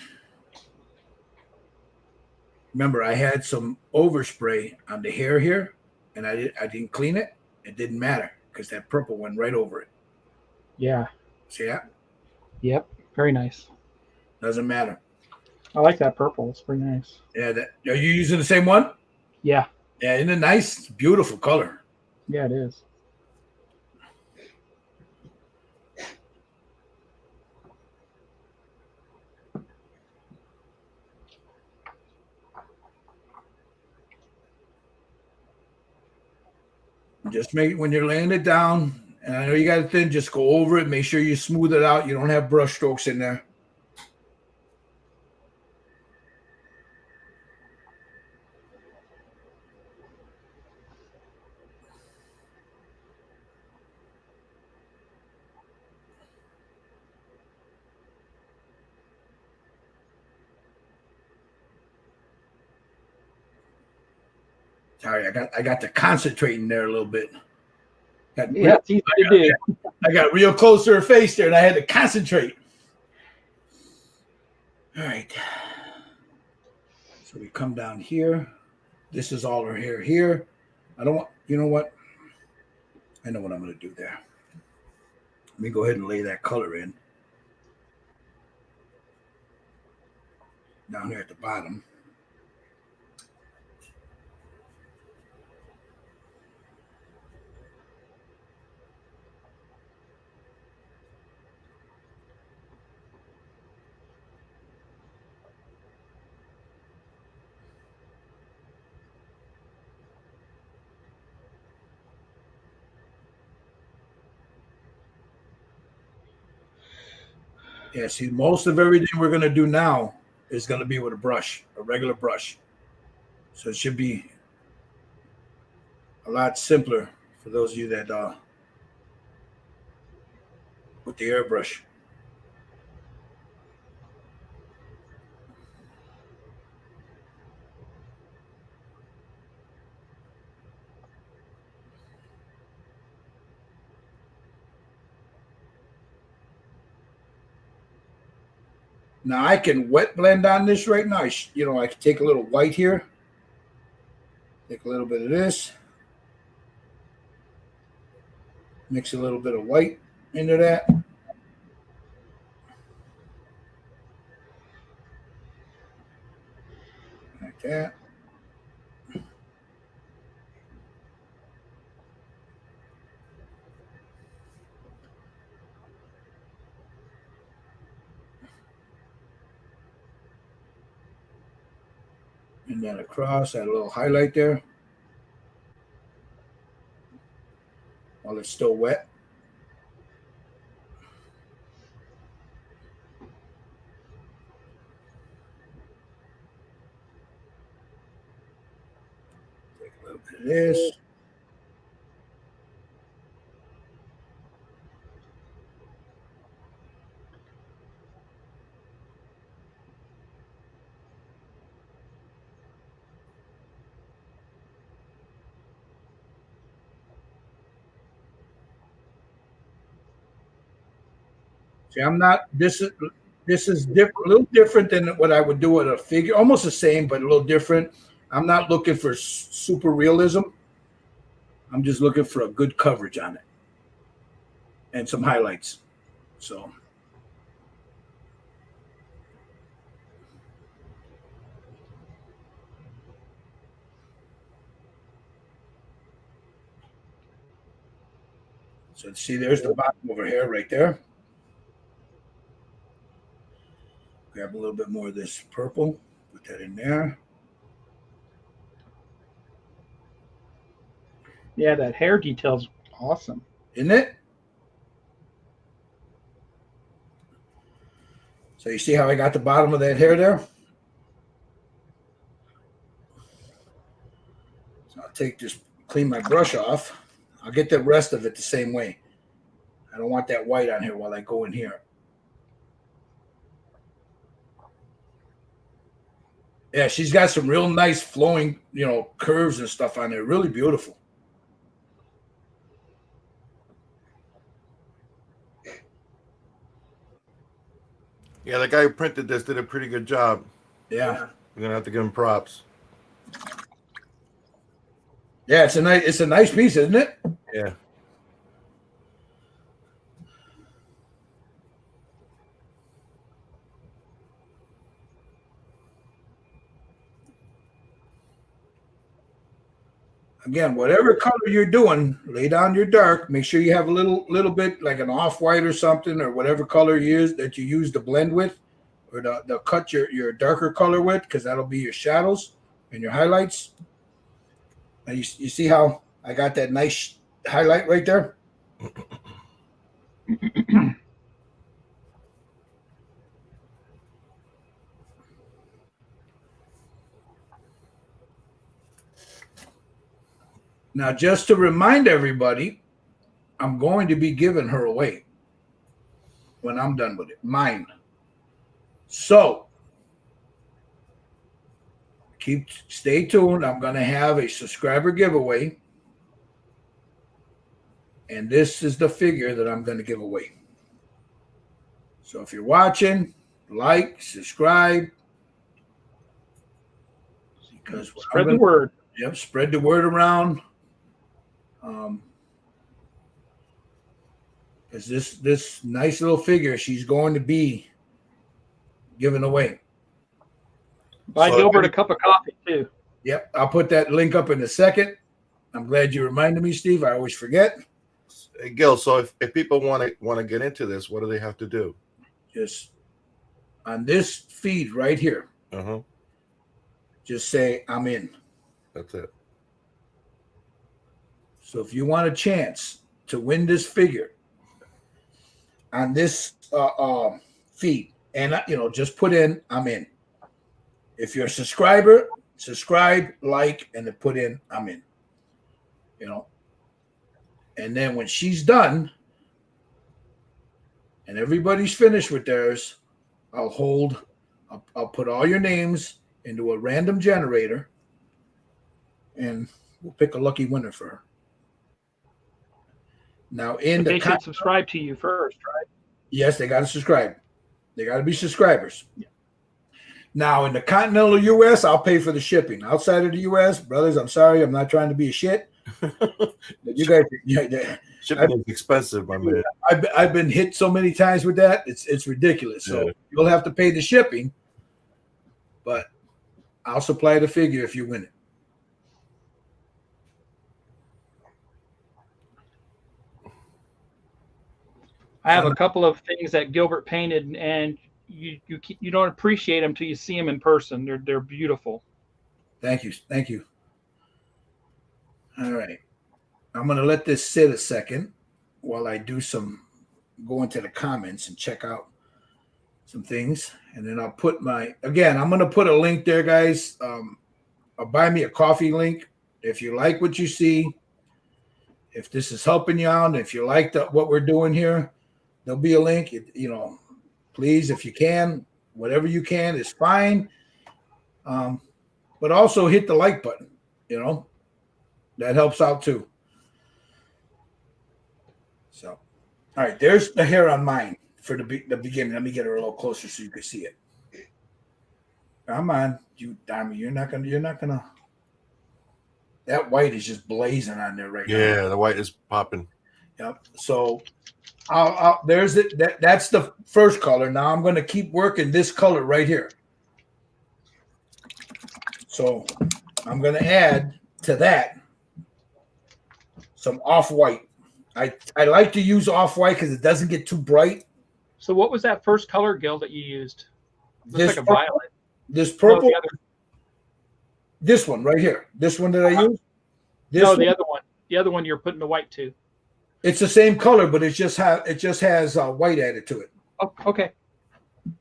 Speaker 1: remember, I had some overspray on the hair here, and I didn't clean it. It didn't matter because that purple went right over it.
Speaker 3: Yeah.
Speaker 1: See that?
Speaker 3: Yep. Very nice.
Speaker 1: Doesn't matter.
Speaker 3: I like that purple. It's pretty nice.
Speaker 1: Yeah. Are you using the same one?
Speaker 3: Yeah.
Speaker 1: Yeah. Isn't it nice? Beautiful color.
Speaker 3: Yeah, it is.
Speaker 1: Just make it when you're laying it down. And I know you got it thin. Just go over it. Make sure you smooth it out. You don't have brush strokes in there. Sorry, I got to concentrate in there a little bit.
Speaker 3: Yeah, it's easy to do.
Speaker 1: I got real close to her face there, and I had to concentrate. All right. So we come down here. This is all her hair here. I don't want, you know what? I know what I'm going to do there. Let me go ahead and lay that color in. Down here at the bottom. Yeah, see, most of everything we're going to do now is going to be with a brush, a regular brush. So it should be a lot simpler for those of you that with the airbrush. Now I can wet blend on this right now. I can take a little white here. Take a little bit of this. Mix a little bit of white into that. Like that. And then across, add a little highlight there while it's still wet. Take a little bit of this. See, I'm not. This is different, a little different than what I would do with a figure. Almost the same, but a little different. I'm not looking for super realism. I'm just looking for a good coverage on it and some highlights. So see, there's the bottom over here, right there. Grab a little bit more of this purple, put that in there.
Speaker 3: Yeah, that hair detail's awesome.
Speaker 1: Isn't it? So you see how I got the bottom of that hair there? So I'll take this clean my brush off. I'll get the rest of it the same way. I don't want that white on here while I go in here. Yeah, she's got some real nice flowing, curves and stuff on there. Really beautiful.
Speaker 2: Yeah, the guy who printed this did a pretty good job.
Speaker 1: Yeah.
Speaker 2: We're gonna have to give him props.
Speaker 1: Yeah, it's a nice piece, isn't it?
Speaker 2: Yeah.
Speaker 1: Again, whatever color you're doing, lay down your dark. Make sure you have a little bit like an off-white or something, or whatever color you use that you use to blend with, or to cut your darker color with, because that'll be your shadows and your highlights. Now you see how I got that nice highlight right there? Now, just to remind everybody, I'm going to be giving her away when I'm done with it. Mine. So, stay tuned. I'm going to have a subscriber giveaway. And this is the figure that I'm going to give away. So, if you're watching, like, subscribe. Because
Speaker 3: Spread the word.
Speaker 1: Yep, spread the word around. Because this nice little figure she's going to be given away.
Speaker 3: Buy Gilbert a cup of coffee too.
Speaker 1: Yep, I'll put that link up in a second. I'm glad you reminded me, Steve. I always forget.
Speaker 2: Hey, Gil, so if people want to get into this, what do they have to do?
Speaker 1: Just on this feed right here, just say I'm in.
Speaker 2: That's it.
Speaker 1: So if you want a chance to win this figure on this feed, and just put in I'm in. If you're a subscriber, subscribe, like, and then put in I'm in. And then when she's done and everybody's finished with theirs, I'll put all your names into a random generator, and we'll pick a lucky winner for her. Now,
Speaker 3: They should subscribe to you first, right?
Speaker 1: Yes, they got to subscribe. They got to be subscribers. Yeah. Now, in the continental U.S., I'll pay for the shipping. Outside of the U.S., brothers, I'm sorry, I'm not trying to be a shit. You guys,
Speaker 2: shipping is expensive, my man.
Speaker 1: I've been hit so many times with that. It's ridiculous. So you'll have to pay the shipping, but I'll supply the figure if you win it.
Speaker 3: I have a couple of things that Gilbert painted, and you don't appreciate them till you see them in person. They're beautiful.
Speaker 1: Thank you. All right, I'm gonna let this sit a second while I go into the comments and check out some things, and then I'll put I'm gonna put a link there, guys. A buy me a coffee link if you like what you see. If this is helping you out, if you like what we're doing here. There'll be a link, please, if you can, whatever you can is fine. But also hit the like button, that helps out too. So, all right, there's the hair on mine for the beginning. Let me get her a little closer so you can see it. Come on, you Diamond, you're not gonna. That white is just blazing on there right now.
Speaker 2: Yeah, the white is popping.
Speaker 1: Yep. So. There's it. That's the first color. Now I'm going to keep working this color right here. So I'm going to add to that some off-white. I like to use off-white because it doesn't get too bright.
Speaker 3: So what was that first color, Gil, that you used? Looks like a violet.
Speaker 1: This purple.
Speaker 3: No,
Speaker 1: this one right here. This one that I use.
Speaker 3: The other one. The other one you're putting the white to.
Speaker 1: It's the same color, but it just has white added to it.
Speaker 3: Oh, okay.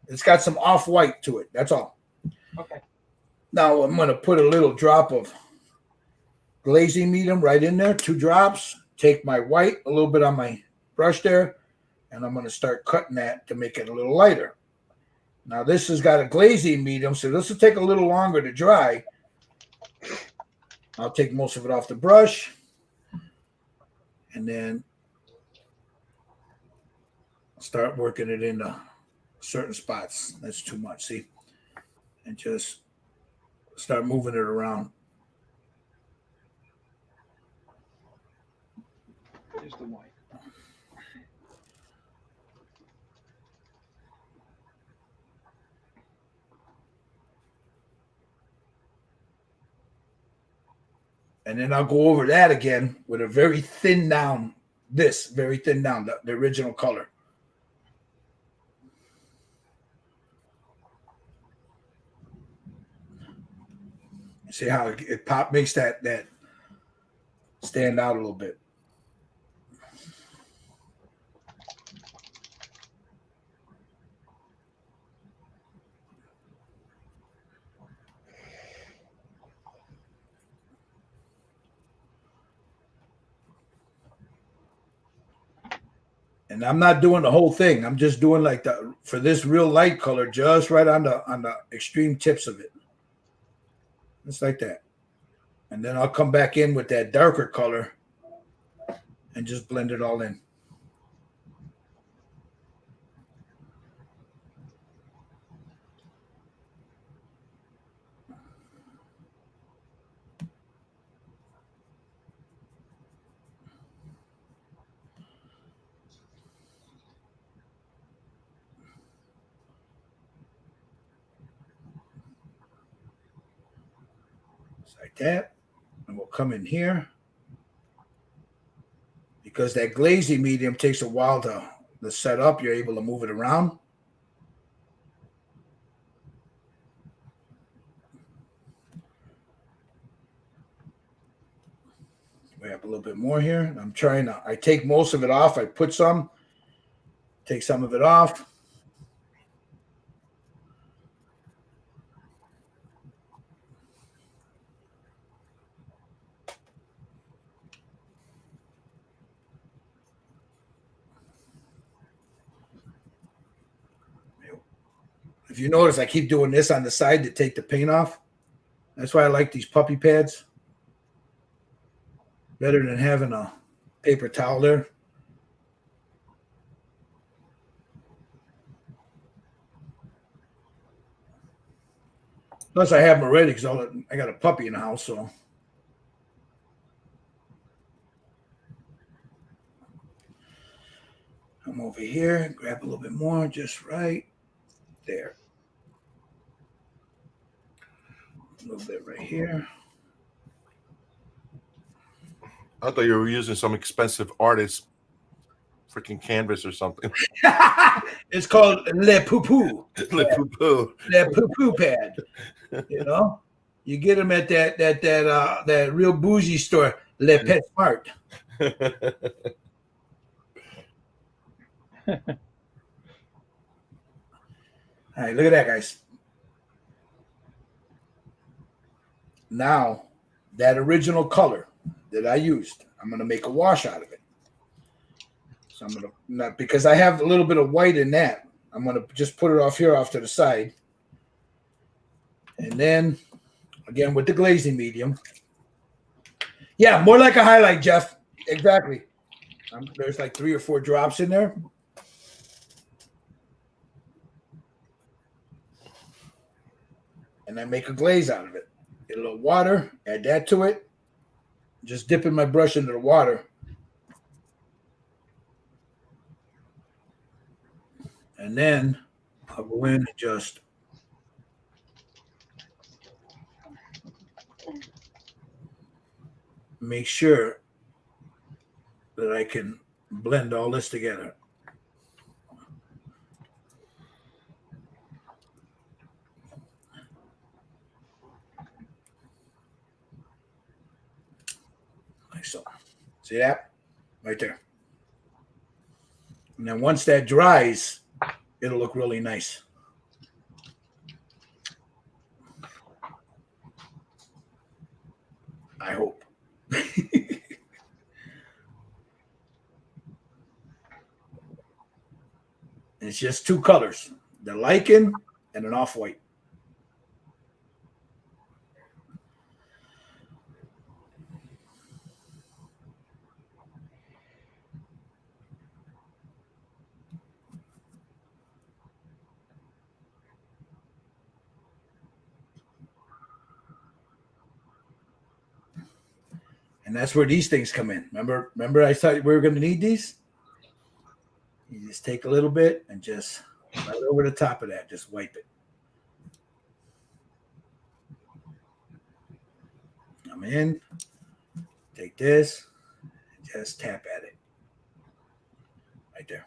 Speaker 1: It's got some off-white to it. That's all.
Speaker 3: Okay.
Speaker 1: Now I'm going to put a little drop of glazing medium right in there, 2 drops. Take my white, a little bit on my brush there, and I'm going to start cutting that to make it a little lighter. Now this has got a glazing medium, so this will take a little longer to dry. I'll take most of it off the brush, and then start working it into certain spots. That's too much, see? And just start moving it around.
Speaker 3: Just the white.
Speaker 1: And then I'll go over that again with a very thin down, very thin down, the original color. See how it pop makes that stand out a little bit. And I'm not doing the whole thing. I'm just doing like for this real light color, just right on the extreme tips of it. Just like that. And then I'll come back in with that darker color and just blend it all in. Like that, and we'll come in here because that glazing medium takes a while to set up. You're able to move it around. We have a little bit more here. I take most of it off. I put some, take some of it off. If you notice, I keep doing this on the side to take the paint off. That's why I like these puppy pads. Better than having a paper towel there. Plus, I have them already because I got a puppy in the house, so. Come over here, grab a little bit more, just right there. A little bit right here.
Speaker 2: I thought you were using some expensive artist freaking canvas or something.
Speaker 1: It's called Le Poo-Poo.
Speaker 2: Le Poo-Poo.
Speaker 1: Le Poo-Poo pad. You know, you get them at that real bougie store, Le Pet Smart. All right, look at that, guys. Now, that original color that I used, I'm going to make a wash out of it. So I'm going to, because I have a little bit of white in that, I'm going to just put it off here, off to the side. And then, again, with the glazing medium. Yeah, more like a highlight, Jeff. Exactly. There's like 3 or 4 drops in there. And I make a glaze out of it. Get a little water, add that to it. Just dipping my brush into the water. And then I'll go in and just make sure that I can blend all this together. Like so. See that? Right there. And then once that dries, it'll look really nice. I hope. it's just two colors: the lichen and an off-white. And that's where these things come in. Remember I thought we were going to need these? You just take a little bit and just right over the top of that, just wipe it. Come in, take this, just tap at it. Right there.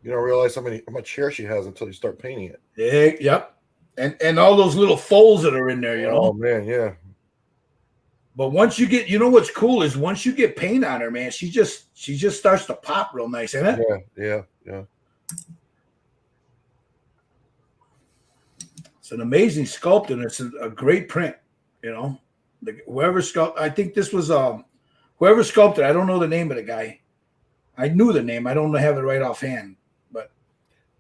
Speaker 2: You don't realize how much hair she has until you start painting it.
Speaker 1: Yeah, yep. And all those little folds that are in there, you know.
Speaker 2: Oh man, yeah.
Speaker 1: But once you get, you know what's cool is once you get paint on her, man, she just starts to pop real nice, isn't it?
Speaker 2: Yeah.
Speaker 1: It's an amazing sculpt and it's a great print, you know. Whoever sculpted, I think this was whoever sculpted. I don't know the name of the guy. I knew the name. I don't have it right offhand. But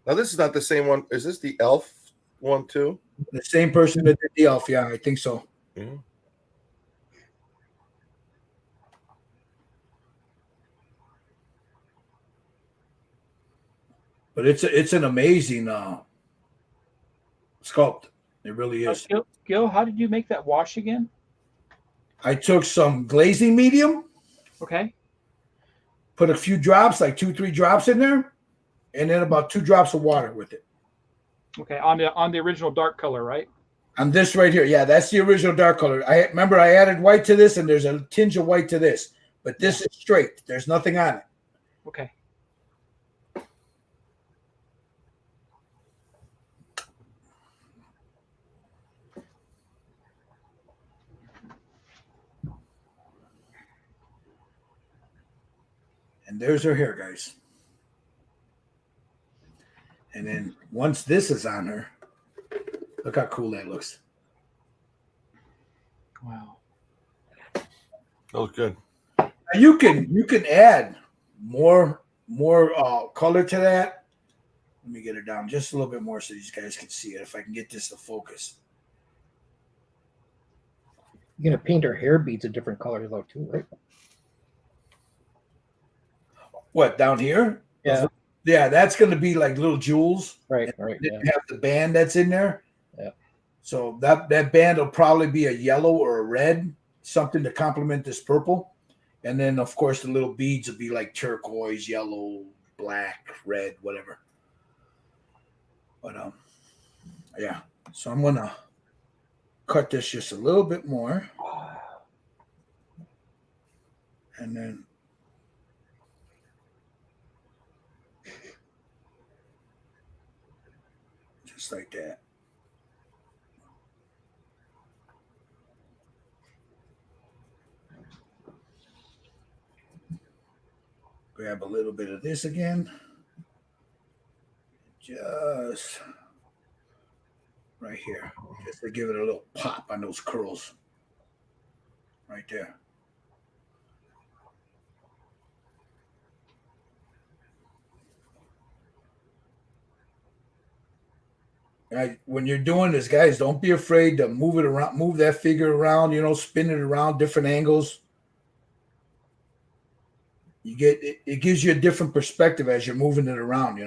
Speaker 2: Now this is not the same one. Is this the elf one too?
Speaker 1: the same person that did the elf, yeah, I think so.
Speaker 2: Yeah.
Speaker 1: But it's an amazing sculpt. It really is.
Speaker 3: Gil, how did you make that wash again?
Speaker 1: I took some glazing medium,
Speaker 3: Okay.
Speaker 1: put a few drops, like 2-3 drops in there, and then about 2 drops of water with it.
Speaker 3: Okay. On the original dark color, right?
Speaker 1: On this right here, yeah, that's the original dark color. I remember I added white to this, and there's a tinge of white to this, but this is straight. There's nothing on it.
Speaker 3: Okay.
Speaker 1: And there's her hair, guys. And then once this is on her, look how cool that looks.
Speaker 3: Wow.
Speaker 2: That was good.
Speaker 1: Now you can add more color to that. Let me get her down just a little bit more so these guys can see it. If I can get this to focus.
Speaker 7: You're gonna paint her hair beads a different color though too, right?
Speaker 1: What, down here?
Speaker 7: Yeah.
Speaker 1: Yeah, that's going to be like little jewels.
Speaker 7: Right.
Speaker 1: Then
Speaker 7: Yeah.
Speaker 1: you have the band that's in there.
Speaker 7: Yeah.
Speaker 1: So that band will probably be a yellow or a red, something to complement this purple. And then, of course, the little beads will be like turquoise, yellow, black, red, whatever. But yeah. So I'm gonna cut this just a little bit more, and then just like that. Grab a little bit of this again. Just right here. Just to give it a little pop on those curls. Right there. When you're doing this, guys, don't be afraid to move it around, move that figure around, spin it around different angles. You get it gives you a different perspective as you're moving it around,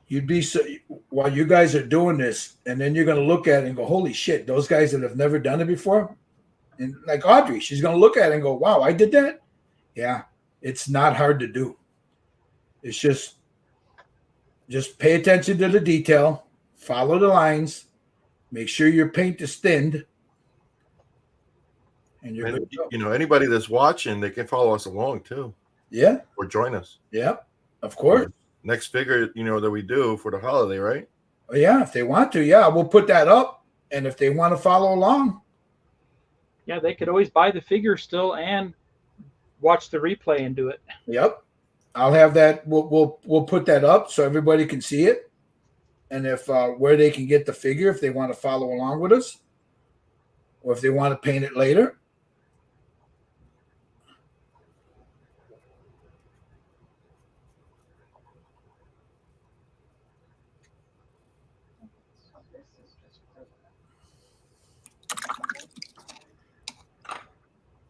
Speaker 1: you'd be so while you guys are doing this, and then you're gonna look at it and go, "Holy shit!" Those guys that have never done it before, and like Audrey, she's gonna look at it and go, "Wow, I did that." Yeah, it's not hard to do. It's just pay attention to the detail, follow the lines, make sure your paint is thinned, and you're good to go.
Speaker 2: You know, anybody that's watching, they can follow us along too,
Speaker 1: Yeah,
Speaker 2: or join us.
Speaker 1: yeah, of course.
Speaker 2: Next figure, you know, that we do for the holiday, right?
Speaker 1: Yeah, if they want to, yeah, we'll put that up, and if they want to follow along,
Speaker 3: Yeah, they could always buy the figure still and watch the replay and do it.
Speaker 1: yep, I'll have that. We'll put that up so everybody can see it, and if where they can get the figure if they want to follow along with us, or if they want to paint it later.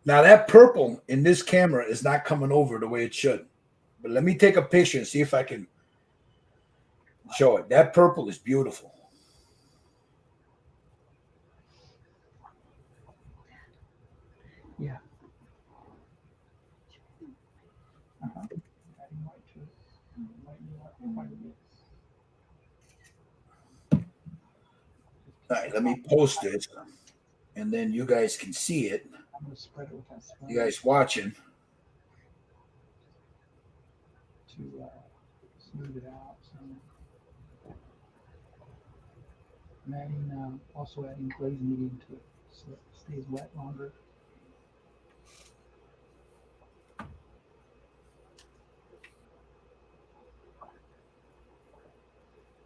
Speaker 1: Now that purple in this camera is not coming over the way it should. But let me take a picture and see if I can show it. That purple is beautiful.
Speaker 3: Yeah.
Speaker 1: All right, let me post it, and then you guys can see it.
Speaker 3: I'm going to spread it with that spread
Speaker 1: You guys watching.
Speaker 3: to smooth it out. So I'm adding, also adding glaze medium to it so it stays wet longer.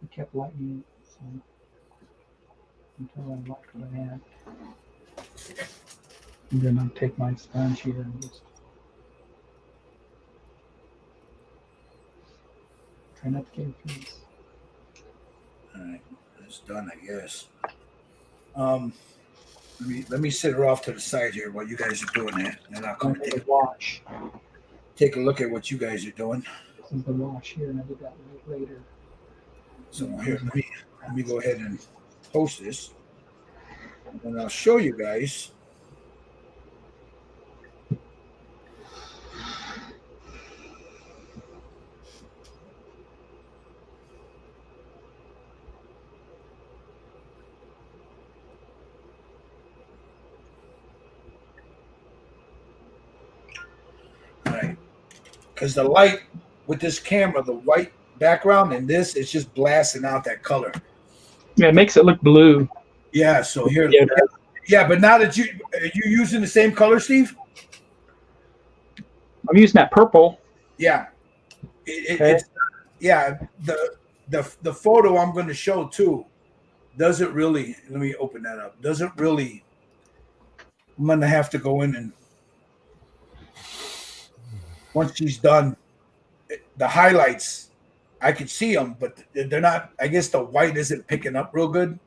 Speaker 3: I kept lightening it so until I liked what I had. And then I'll take my sponge here and just try not to get it through this.
Speaker 1: All right, it's done, I guess. Let me sit her off to the side here while you guys are doing that, and I'll come take a look at what you guys are doing.
Speaker 3: This is the wash here, and I did that later.
Speaker 1: So here, let me go ahead and post this, and I'll show you guys. All right, because the light with this camera, the white background and this, it's just blasting out that color.
Speaker 3: Yeah, it makes it look blue.
Speaker 1: Yeah, so here,
Speaker 3: Yeah.
Speaker 1: yeah, but now that you using the same color, Steve?
Speaker 3: I'm using that purple.
Speaker 1: Yeah,
Speaker 3: Okay.
Speaker 1: it's yeah. The photo I'm going to show too doesn't really. Let me open that up. Doesn't really. I'm going to have to go in and once she's done, the highlights I could see them, but they're not. I guess the white isn't picking up real good.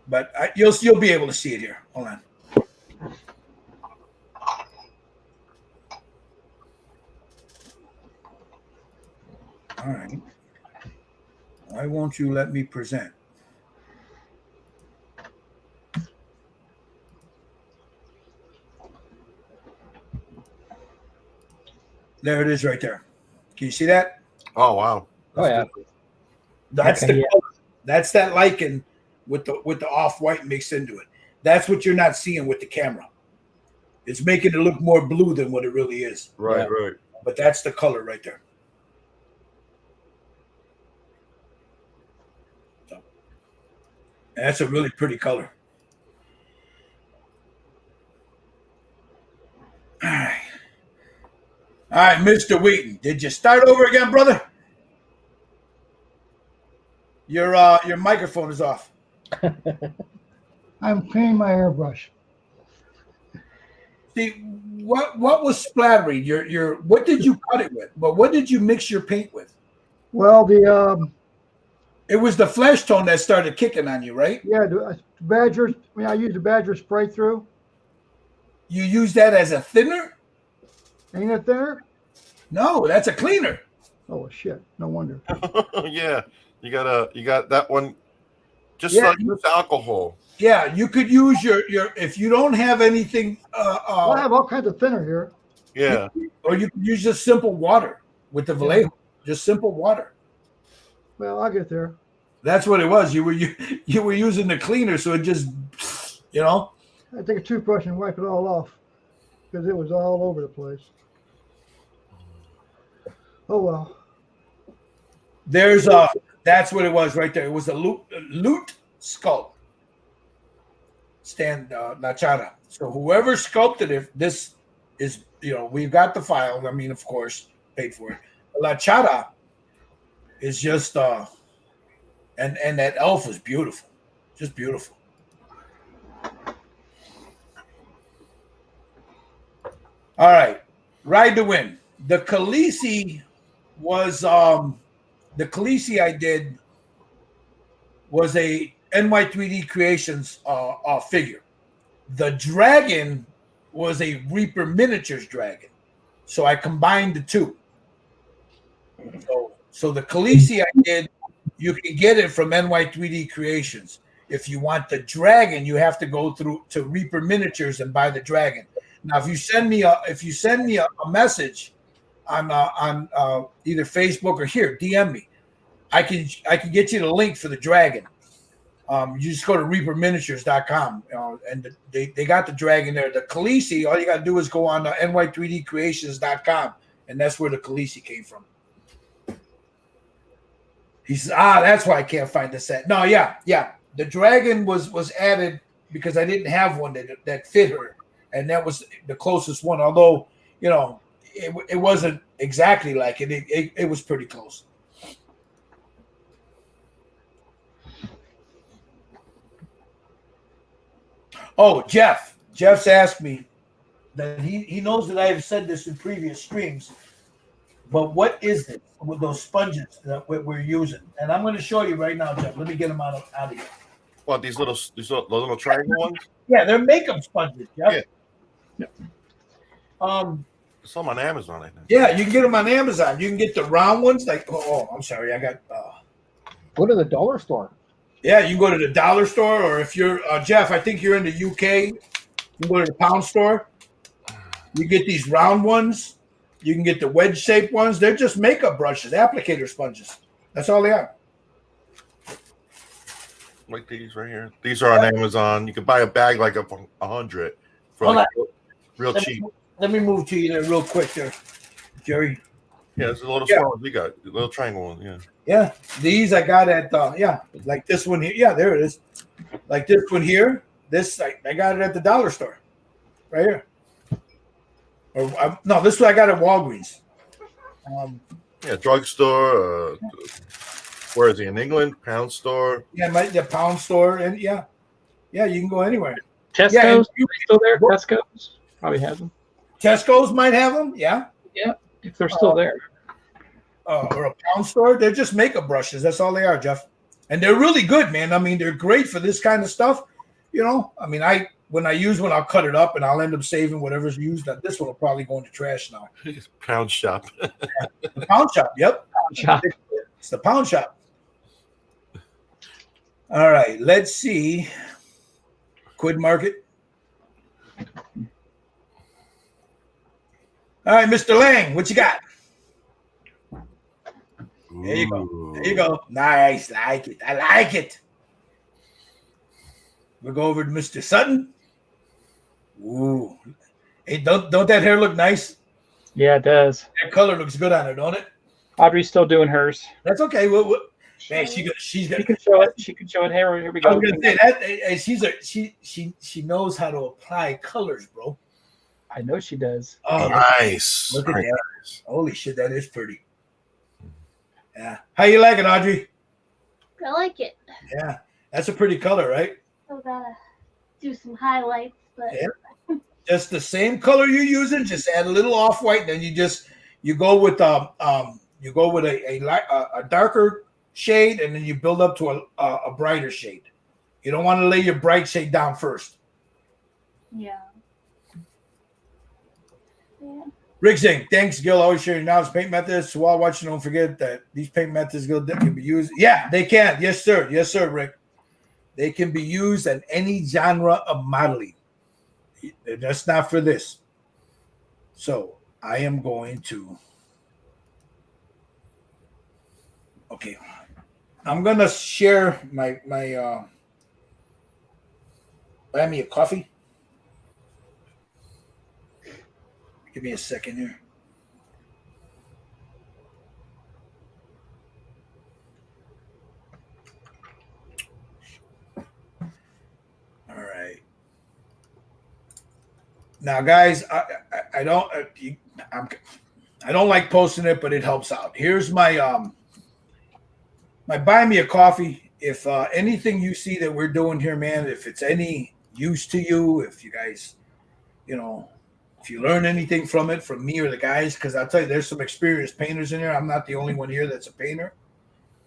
Speaker 1: But you'll be able to see it here. Hold on. All right. Why won't you let me present? There it is right there. Can you see that?
Speaker 2: Oh wow.
Speaker 7: Oh yeah.
Speaker 1: That's
Speaker 3: Okay,
Speaker 1: the
Speaker 3: yeah.
Speaker 1: color. That's that lichen with the off-white mixed into it. That's what you're not seeing with the camera. It's making it look more blue than what it really is.
Speaker 2: Right,
Speaker 7: Yeah.
Speaker 2: right.
Speaker 1: But that's the color right there. So, and that's a really pretty color. All right. All right, Mr. Wheaton, did you start over again, brother? Your microphone is off.
Speaker 5: I'm cleaning my airbrush.
Speaker 1: See, what was splattering? Your what did you cut it with? But what did you mix your paint with?
Speaker 5: Well,
Speaker 1: It was the flesh tone that started kicking on you, right?
Speaker 5: the Badger. I use the Badger spray through.
Speaker 1: You use that as a thinner?
Speaker 5: Ain't it thinner?
Speaker 1: No, that's a cleaner.
Speaker 5: Oh shit! No wonder.
Speaker 2: Yeah, you got that one. Just
Speaker 1: Yeah.
Speaker 2: use alcohol.
Speaker 1: Yeah, you could use your if you don't have anything,
Speaker 5: Well, I have all kinds of thinner here.
Speaker 2: Yeah,
Speaker 1: or you could use just simple water with the Vallejo, just simple water.
Speaker 5: Well, I'll get there.
Speaker 1: That's what it was. You were using the cleaner, so it just, you know.
Speaker 5: I take a toothbrush and wipe it all off because it was all over the place. Oh well.
Speaker 1: There's that's what it was right there. It was a lute sculpt. Stand La Charra. So whoever sculpted it, this is, we've got the file. I mean, of course, paid for it. La Charra is just and that elf was beautiful. Just beautiful. All right. Ride to Win. The Khaleesi was the Khaleesi I did was a NY3D Creations figure. The dragon was a Reaper Miniatures dragon. So I combined the two. So the Khaleesi I did, you can get it from NY3D Creations. If you want the dragon, you have to go through to Reaper Miniatures and buy the dragon. Now, if you send me a message on either Facebook or here, DM me, I can get you the link for the dragon. You just go to reaperminiatures.com, and they got the dragon there. The Khaleesi, all you got to do is go on ny3dcreations.com, and that's where the Khaleesi came from. He says, that's why I can't find the set. No, yeah. The dragon was added because I didn't have one that fit her, and that was the closest one. Although, it wasn't exactly like it. It was pretty close. Oh, Jeff's asked me that he knows that I have said this in previous streams, but what is it with those sponges that we're using? And I'm going to show you right now, Jeff. Let me get them out of here.
Speaker 2: What, these little triangle ones?
Speaker 1: Yeah, they're makeup sponges, Jeff.
Speaker 2: Yeah.
Speaker 1: There's
Speaker 2: some on Amazon, I think.
Speaker 1: Yeah, you can get them on Amazon. You can get the round ones. I'm sorry, I got.
Speaker 7: Go to the dollar store.
Speaker 1: Yeah, you can go to the dollar store, or if you're Jeff, I think you're in the UK. You can go to the pound store. You get these round ones. You can get the wedge-shaped ones. They're just makeup brushes, applicator sponges. That's all they are.
Speaker 2: Like these right here. These are on Amazon. You can buy a bag like of 100 for real cheap.
Speaker 1: Let me move to you there real quick there, Jerry.
Speaker 2: Yeah, it's a little small. We got a little triangle one. Yeah.
Speaker 1: Yeah, these I got at like this one here. Yeah, there it is. Like this one here. This I got it at the dollar store, right here. Or no, this one I got at Walgreens.
Speaker 2: Drugstore. Where is he, in England? Pound store.
Speaker 1: Yeah, the pound store, and yeah, you can go anywhere.
Speaker 3: Tesco's,
Speaker 1: yeah,
Speaker 3: still there? Tesco's probably has them.
Speaker 1: Tesco's might have them. Yeah,
Speaker 3: if they're still there.
Speaker 1: Or a pound store. They're just makeup brushes. That's all they are, Jeff. And they're really good, man. I mean, they're great for this kind of stuff. I mean, when I use one, I'll cut it up and I'll end up saving whatever's used. This one will probably go into trash now.
Speaker 2: Pound shop.
Speaker 1: The pound shop. Yep. It's the pound shop. All right. Let's see. Quid market. All right, Mr. Lang, what you got? There you go. There you go. Nice. I like it. We'll go over to Mr. Sutton. Ooh. Hey, don't that hair look nice?
Speaker 3: Yeah, it does.
Speaker 1: That color looks good on her, don't it?
Speaker 3: Audrey's still doing hers.
Speaker 1: That's okay. Man, she
Speaker 3: can show it. She can show it. Here we go.
Speaker 1: I was gonna say that she knows how to apply colors, bro.
Speaker 3: I know she does.
Speaker 2: Oh, nice.
Speaker 1: Look at that. Holy shit, that is pretty. Yeah. How you like it, Audrey?
Speaker 4: I like it.
Speaker 1: Yeah. That's a pretty color, right?
Speaker 4: I gotta do some highlights, but
Speaker 1: just the same color you're using, just add a little off-white, then you go with a darker shade, and then you build up to a brighter shade. You don't want to lay your bright shade down first.
Speaker 4: Yeah.
Speaker 1: Rick Zink, thanks, Gil. Always sharing knowledge paint methods. So while watching, don't forget that these paint methods, Gil, can be used. Yeah, they can. Yes, sir. Yes, sir, Rick. They can be used in any genre of modeling. That's not for this. So I am going to. Okay, I'm gonna share my buy me a coffee. Give me a second here. All right. Now, guys, I don't I don't like posting it, but it helps out. Here's my my buy me a coffee. If anything you see that we're doing here, man, if it's any use to you, if you guys, you know, if you learn anything from it, from me or the guys, because I'll tell you, there's some experienced painters in here. I'm not the only one here that's a painter.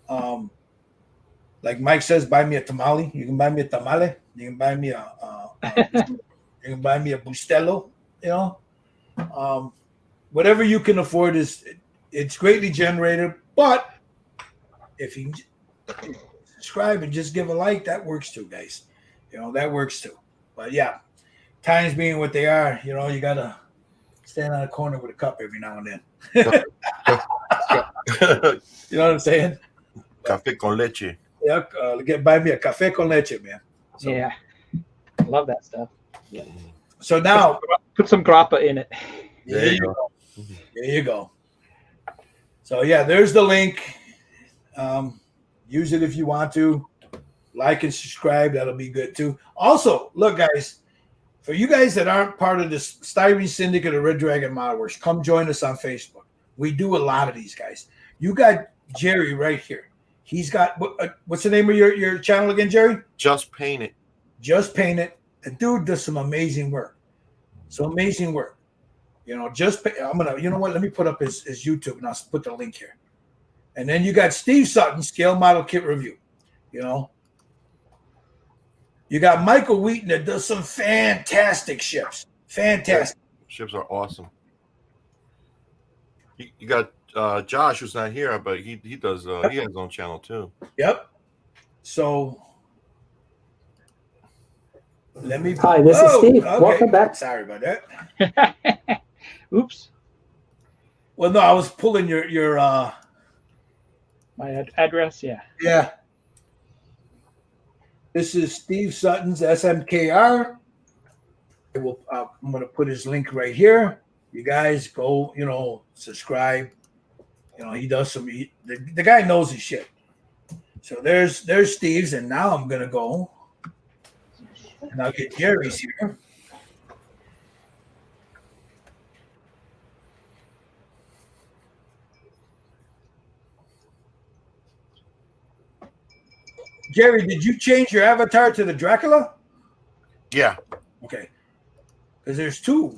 Speaker 1: Like Mike says, buy me a tamale. You can buy me a tamale. You can buy me you can buy me a bustelo. You know, whatever you can afford it's greatly generated. But if you subscribe and just give a like, that works too, guys. You know, that works too. But yeah, times being what they are, you know, you gotta stand on a corner with a cup every now and then. You know what I'm saying?
Speaker 2: Café con leche.
Speaker 1: Yeah, buy me a café con leche, man. So,
Speaker 3: Yeah, love that stuff.
Speaker 1: So now
Speaker 3: Put some grappa in it.
Speaker 1: there you go. There you go. So yeah, there's the link. Use it if you want to. Like and subscribe. That'll be good too. Also, look, guys, for you guys that aren't part of this Styrene Syndicate or Red Dragon Model Works, come join us on Facebook. We do a lot of these guys. You got Jerry right here. He's got what's the name of your channel again, Jerry?
Speaker 2: Just Paint It.
Speaker 1: Just Paint It. The dude does some amazing work. Some amazing work. You know, I'm gonna. You know what? Let me put up his YouTube, and I'll put the link here. And then you got Steve Sutton, Scale Model Kit Review. You know, you got Michael Wheaton that does some fantastic ships. Fantastic.
Speaker 2: Ships are awesome. You got Josh, who's not here, but he does. He has his own channel too.
Speaker 1: Yep. So let me.
Speaker 8: Hi, this is Steve.
Speaker 1: Okay.
Speaker 8: Welcome back.
Speaker 1: Sorry about that.
Speaker 3: Oops,
Speaker 1: Well, no, I was pulling your
Speaker 3: my address. Yeah.
Speaker 1: yeah. This is Steve Sutton's SMKR. I'm going to put his link right here. You guys go, you know, subscribe. You know, he does some. The guy knows his shit. So there's Steve's, and now I'm going to go and I'll get Jerry's here. Jerry, did you change your avatar to the Dracula?
Speaker 2: Yeah,
Speaker 1: Okay. Because there's two.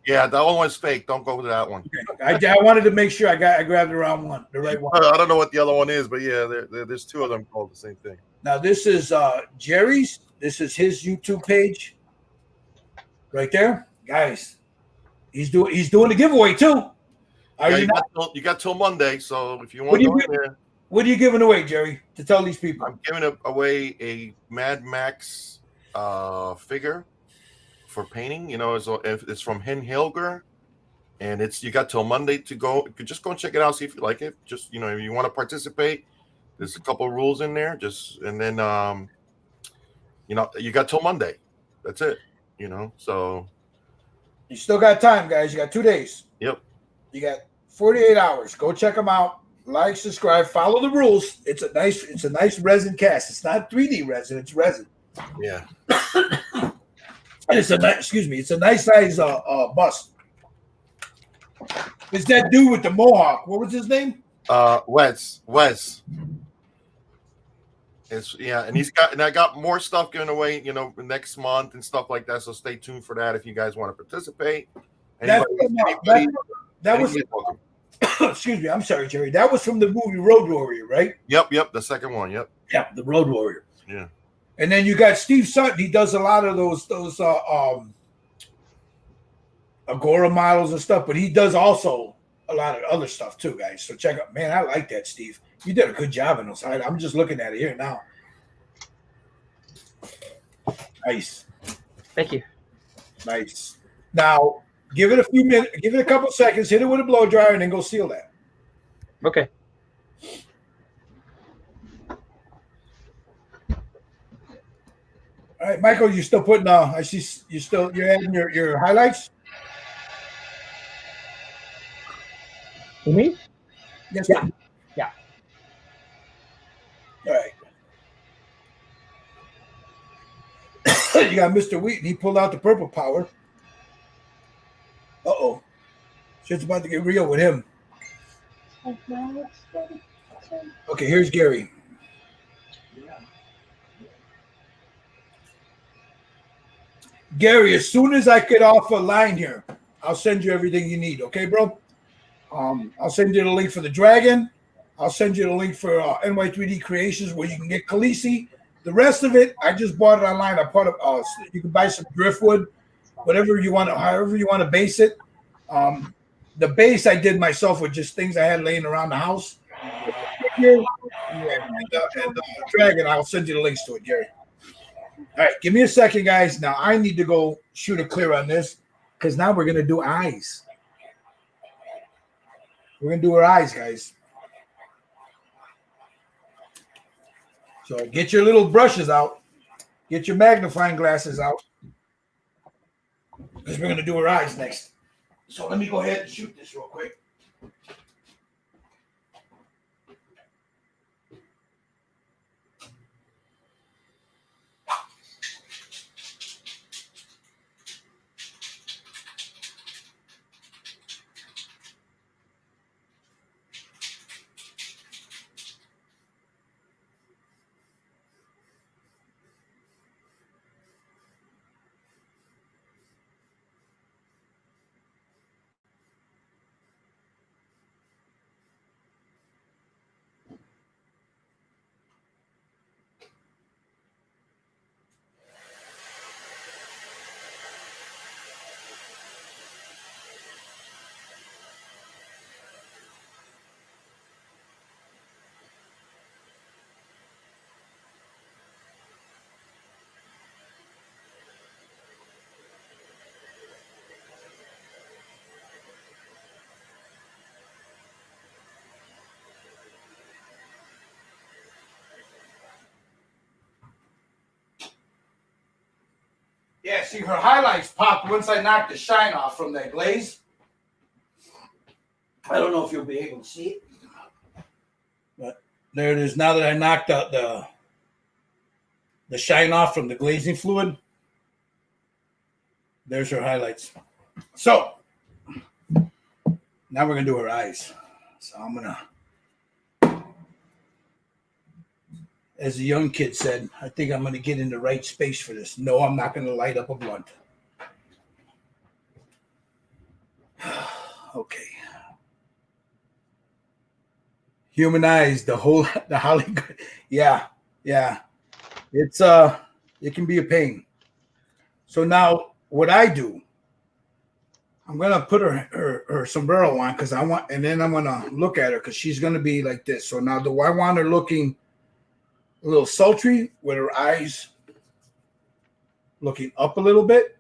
Speaker 2: yeah. That one was fake. Don't go to that one.
Speaker 1: Okay. I wanted to make sure I grabbed the wrong one, the right one.
Speaker 2: I don't know what the other one is, but yeah, there's two of them called the same thing.
Speaker 1: Now this is Jerry's. This is his YouTube page. Right there. Guys, he's doing the giveaway too. Are you not?
Speaker 2: You got till Monday, so if you want to go in there.
Speaker 1: What are you giving away, Jerry, to tell these people?
Speaker 2: I'm giving away a Mad Max figure for painting. You know, it's from Hen Hilger, and you got till Monday to go. You could just go and check it out, see if you like it. Just, you know, if you want to participate, there's a couple of rules in there. And then you know, you got till Monday. That's it. You know, so
Speaker 1: You still got time, guys. You got 2 days.
Speaker 2: Yep.
Speaker 1: You got 48 hours. Go check them out. Like, subscribe, follow the rules. It's a nice resin cast. It's not 3D resin, it's resin.
Speaker 2: Yeah.
Speaker 1: And it's a nice size bust. It's that dude with the mohawk. What was his name?
Speaker 2: Wes. It's and I got more stuff given away, you know, next month and stuff like that. So stay tuned for that if you guys want to participate.
Speaker 1: That was
Speaker 2: welcome.
Speaker 1: excuse me, I'm sorry, Jerry. That was from the movie Road Warrior, right?
Speaker 2: Yep, the second one. Yep.
Speaker 1: Yeah, the Road Warrior.
Speaker 2: Yeah.
Speaker 1: And then you got Steve Sutton. He does a lot of those Agora models and stuff, but he does also a lot of other stuff too, guys. So check out, man. I like that, Steve. You did a good job in those. I'm just looking at it here now. Nice.
Speaker 3: Thank you.
Speaker 1: Nice. Now, give it a few minutes, give it a couple seconds, hit it with a blow dryer, and then go seal that.
Speaker 3: Okay.
Speaker 1: All right, Michael, you still putting I see you're adding your highlights?
Speaker 7: For me?
Speaker 1: Yes,
Speaker 7: Yeah.
Speaker 1: sir.
Speaker 7: Yeah.
Speaker 1: All right. You got Mr. Wheaton. He pulled out the purple power. Uh-oh. Shit's about to get real with him. Okay, here's Gary. Gary, as soon as I get off a line here, I'll send you everything you need. Okay, bro? I'll send you the link for the dragon. I'll send you the link for NY3D Creations where you can get Khaleesi. The rest of it, I just bought it online. I bought it. You can buy some driftwood, whatever you want, however you want to base it. The base I did myself with just things I had laying around the house. And the dragon, I'll send you the links to it, Gary. All right, give me a second, guys. Now I need to go shoot a clear on this because now we're gonna do eyes. We're gonna do her eyes, guys. So get your little brushes out, get your magnifying glasses out, because we're gonna do her eyes next. So let me go ahead and shoot this real quick. Yeah, see, her highlights popped once I knocked the shine off from that glaze. I don't know if you'll be able to see it. But there it is. Now that I knocked out the shine off from the glazing fluid, there's her highlights. So, now we're going to do her eyes. So I'm going to, as a young kid said, I think I'm going to get in the right space for this. No, I'm not going to light up a blunt. Okay. Human eyes, the Holly. Yeah. It's it can be a pain. So now what I do, I'm gonna put her sombrero on because I want, and then I'm gonna look at her because she's gonna be like this. So now do I want her looking a little sultry with her eyes looking up a little bit?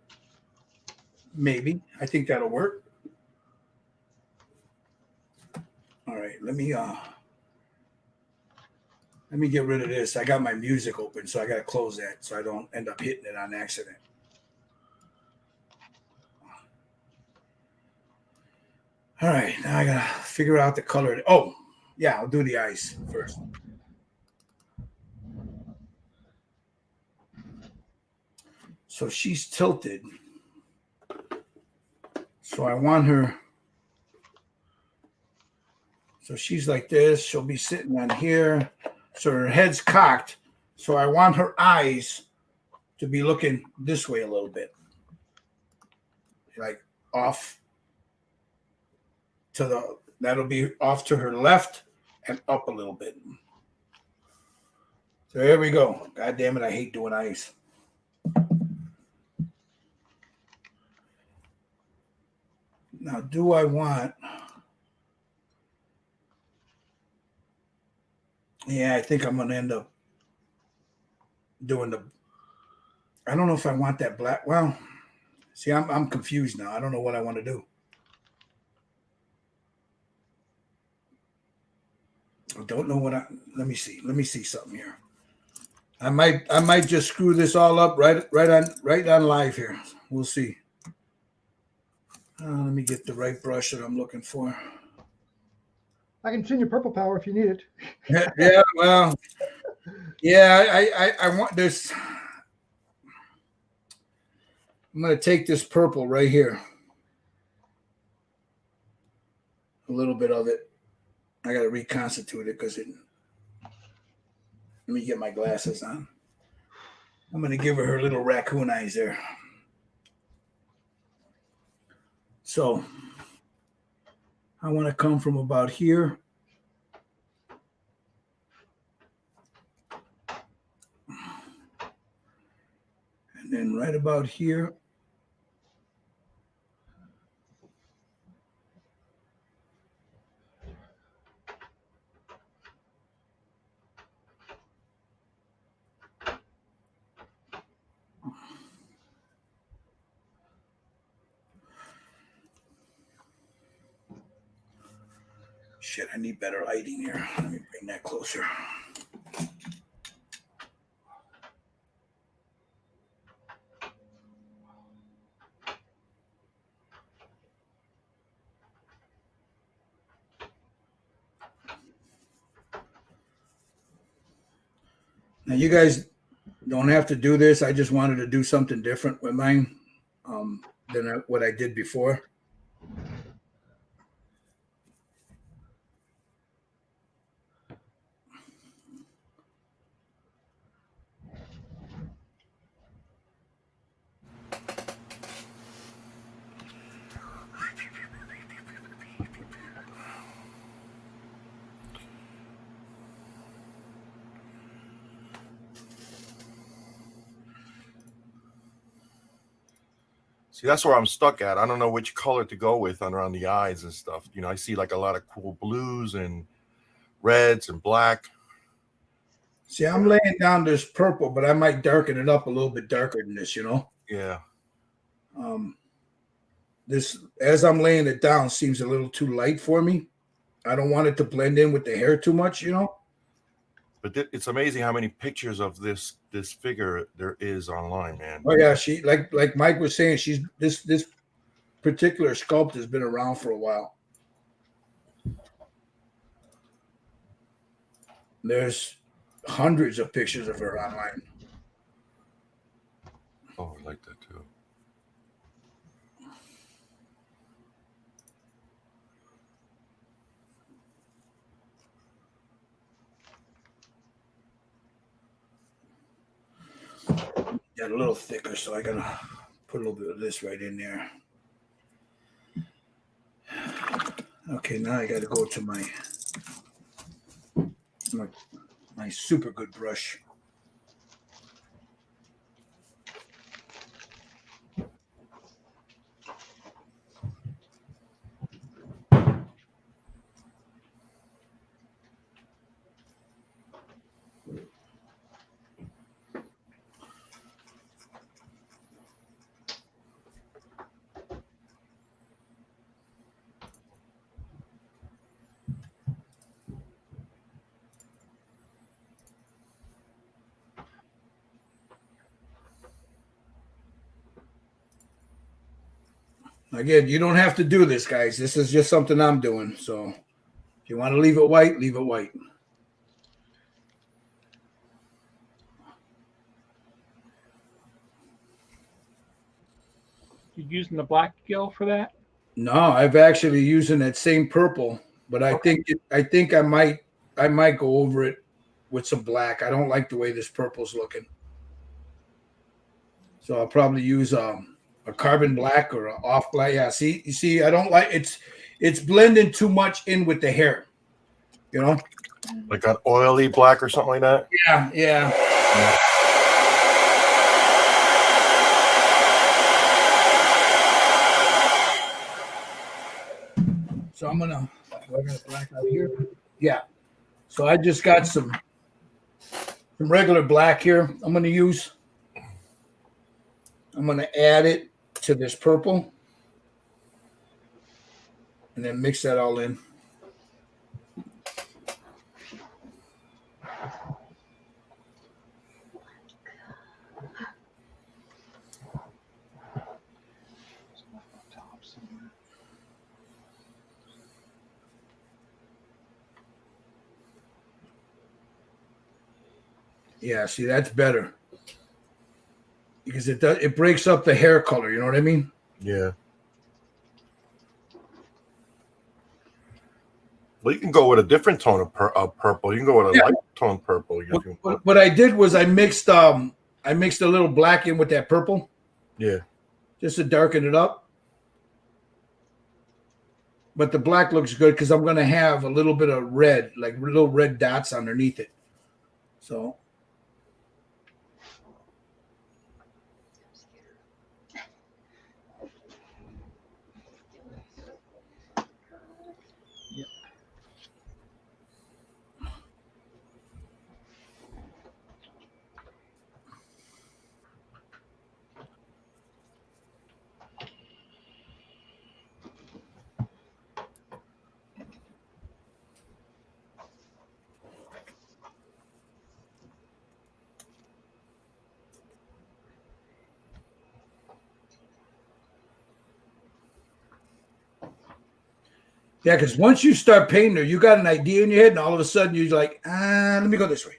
Speaker 1: Maybe. I think that'll work. All right, let me get rid of this. I got my music open, so I got to close that so I don't end up hitting it on accident. All right, now I got to figure out the color. Oh, yeah, I'll do the eyes first. So she's tilted. So I want her. So she's like this. She'll be sitting on here. So her head's cocked. So I want her eyes to be looking this way a little bit. Like off to the, that'll be off to her left and up a little bit. So here we go. God damn it, I hate doing eyes. Now, do I want? Yeah, I think I'm going to end up doing the. I don't know if I want that black. Well, see, I'm confused now. I don't know what I want to do. I don't know what I. Let me see. Let me see something here. I might just screw this all up right on live here. We'll see. Let me get the right brush that I'm looking for.
Speaker 5: I can send you purple power if you need it.
Speaker 1: Yeah, well, yeah, I want this. I'm going to take this purple right here. A little bit of it. I got to reconstitute it because it. Let me get my glasses on. I'm going to give her little raccoon eyes there. So I want to come from about here. And then right about here. Shit, I need better lighting here. Let me bring that closer. Now, you guys don't have to do this. I just wanted to do something different with mine than what I did before.
Speaker 2: See, that's where I'm stuck at. I don't know which color to go with around the eyes and stuff. You know, I see like a lot of cool blues and reds and black.
Speaker 1: See, I'm laying down this purple, but I might darken it up a little bit darker than this, you know?
Speaker 2: Yeah.
Speaker 1: This, as I'm laying it down, seems a little too light for me. I don't want it to blend in with the hair too much, you know?
Speaker 2: But it's amazing how many pictures of this figure there is online, man.
Speaker 1: Oh yeah, she like Mike was saying, she's this particular sculpt has been around for a while. There's hundreds of pictures of her online.
Speaker 2: Oh, I like that too.
Speaker 1: Got a little thicker, so I gotta put a little bit of this right in there. Okay, now I gotta go to my super good brush. Again, you don't have to do this, guys. This is just something I'm doing. So if you want to leave it white, leave it white.
Speaker 3: You using the black gel for that?
Speaker 1: No, I've actually using that same purple, but I think I might go over it with some black. I don't like the way this purple's looking. So I'll probably use a carbon black or a off black. Yeah, see, you see, I don't like it's blending too much in with the hair. You know?
Speaker 2: Like an oily black or something like that?
Speaker 1: Yeah. So I'm gonna black out here. Yeah. So I just got some regular black here. I'm gonna add it to this purple and then mix that all in. Yeah, see, that's better because it breaks up the hair color. You know what I mean?
Speaker 2: Yeah. Well, you can go with a different tone of purple. You can go with a light tone purple.
Speaker 1: What I did was I mixed a little black in with that purple.
Speaker 2: Yeah.
Speaker 1: Just to darken it up. But the black looks good because I'm going to have a little bit of red, like little red dots underneath it. So. Yeah, because once you start painting her, you got an idea in your head, and all of a sudden you're like, let me go this way.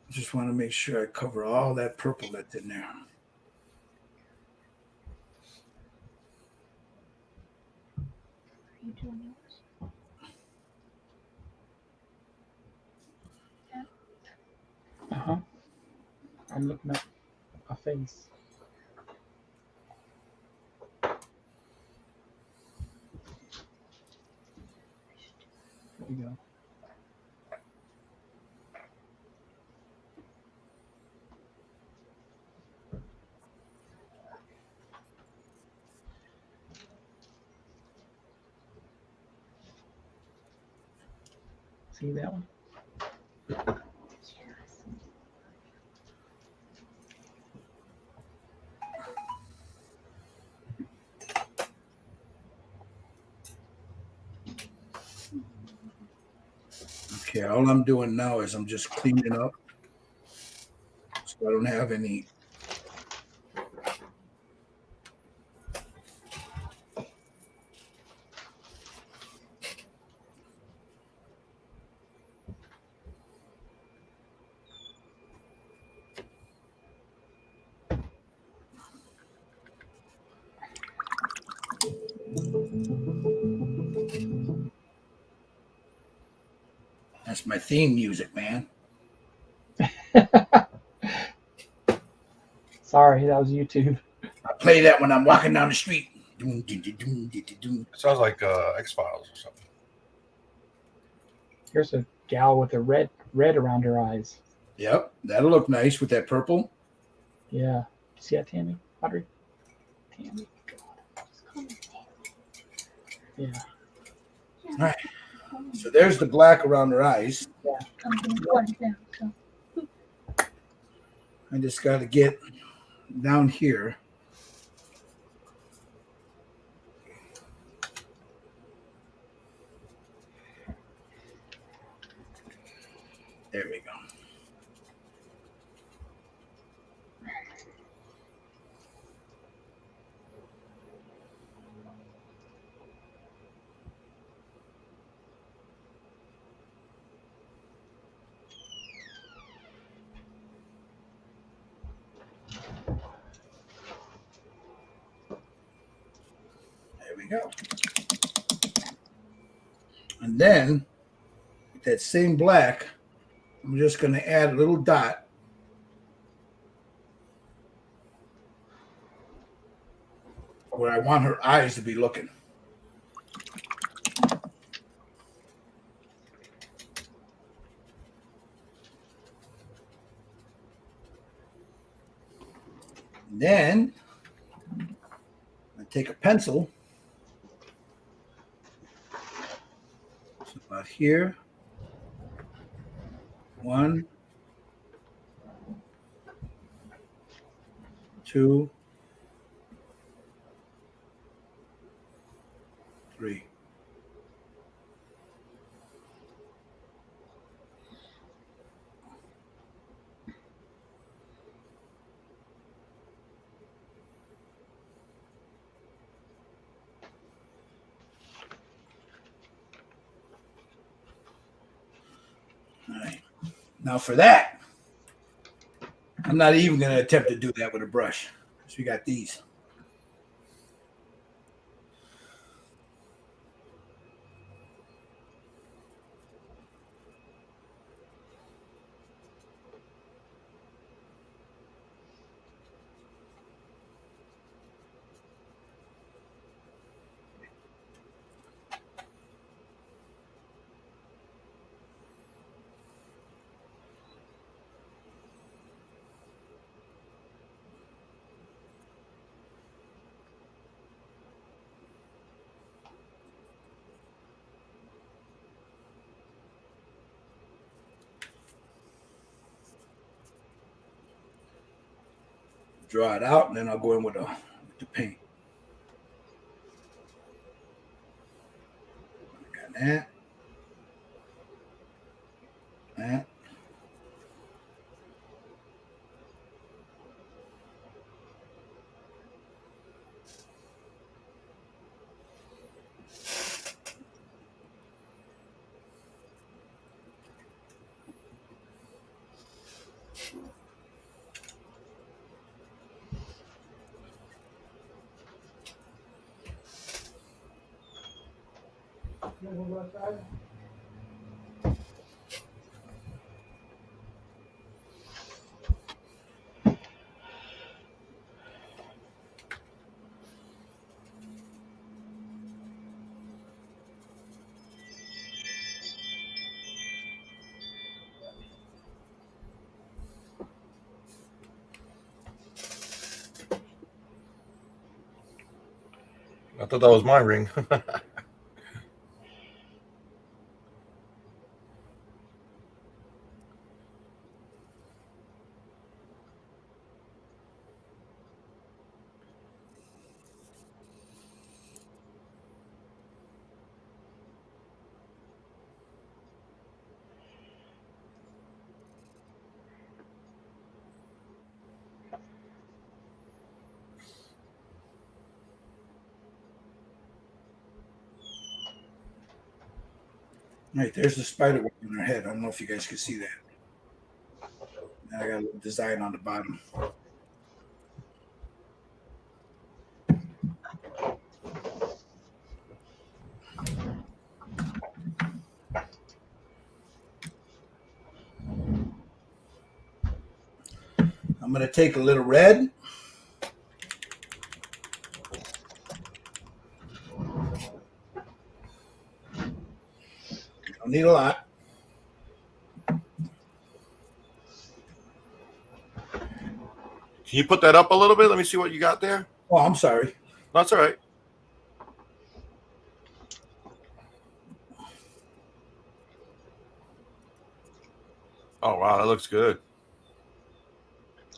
Speaker 1: Just want to make sure I cover all that purple that's in there.
Speaker 4: Are you doing yours?
Speaker 3: Uh-huh. I'm looking up a face. There you go. See that one?
Speaker 1: Okay, all I'm doing now is I'm just cleaning up so I don't have any. That's my theme music, man.
Speaker 3: Sorry, that was YouTube.
Speaker 1: I play that when I'm walking down the street.
Speaker 2: It sounds like X-Files or something.
Speaker 3: Here's a gal with a red around her eyes.
Speaker 1: Yep, that'll look nice with that purple.
Speaker 3: Yeah. See that, Tammy? Audrey? Tammy. Yeah.
Speaker 1: All right. So there's the black around her eyes.
Speaker 4: I'm doing one down, so.
Speaker 1: I just got to get down here. There we go. There we go. And then with that same black, I'm just going to add a little dot. Where I want her eyes to be looking. And then I take a pencil. So about here. 1, 2, 3. All right. Now for that, I'm not even going to attempt to do that with a brush. So we got these. Draw it out, and then I'll go in with the paint. Got that. That.
Speaker 2: I thought that was my ring.
Speaker 1: All right, there's the spider web on her head. I don't know if you guys can see that. And I got a little design on the bottom. I'm going to take a little red. Don't need a lot.
Speaker 2: Can you put that up a little bit? Let me see what you got there.
Speaker 1: Oh, I'm sorry.
Speaker 2: That's all right. Oh, wow. That looks good.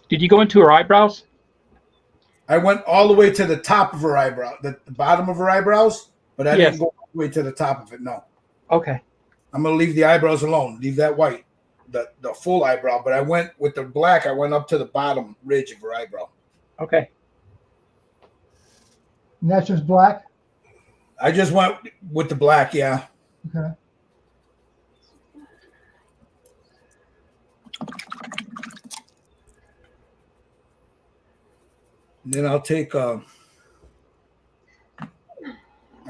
Speaker 3: Did you go into her eyebrows?
Speaker 1: I went all the way to the top of her eyebrow, the bottom of her eyebrows, but I
Speaker 3: Yes.
Speaker 1: didn't go all the way to the top of it. No.
Speaker 3: Okay.
Speaker 1: I'm going to leave the eyebrows alone. Leave that white, the full eyebrow. But I went with the black. I went up to the bottom ridge of her eyebrow.
Speaker 3: Okay.
Speaker 5: And that's just black?
Speaker 1: I just went with the black, yeah.
Speaker 5: Okay.
Speaker 1: And then I'll take I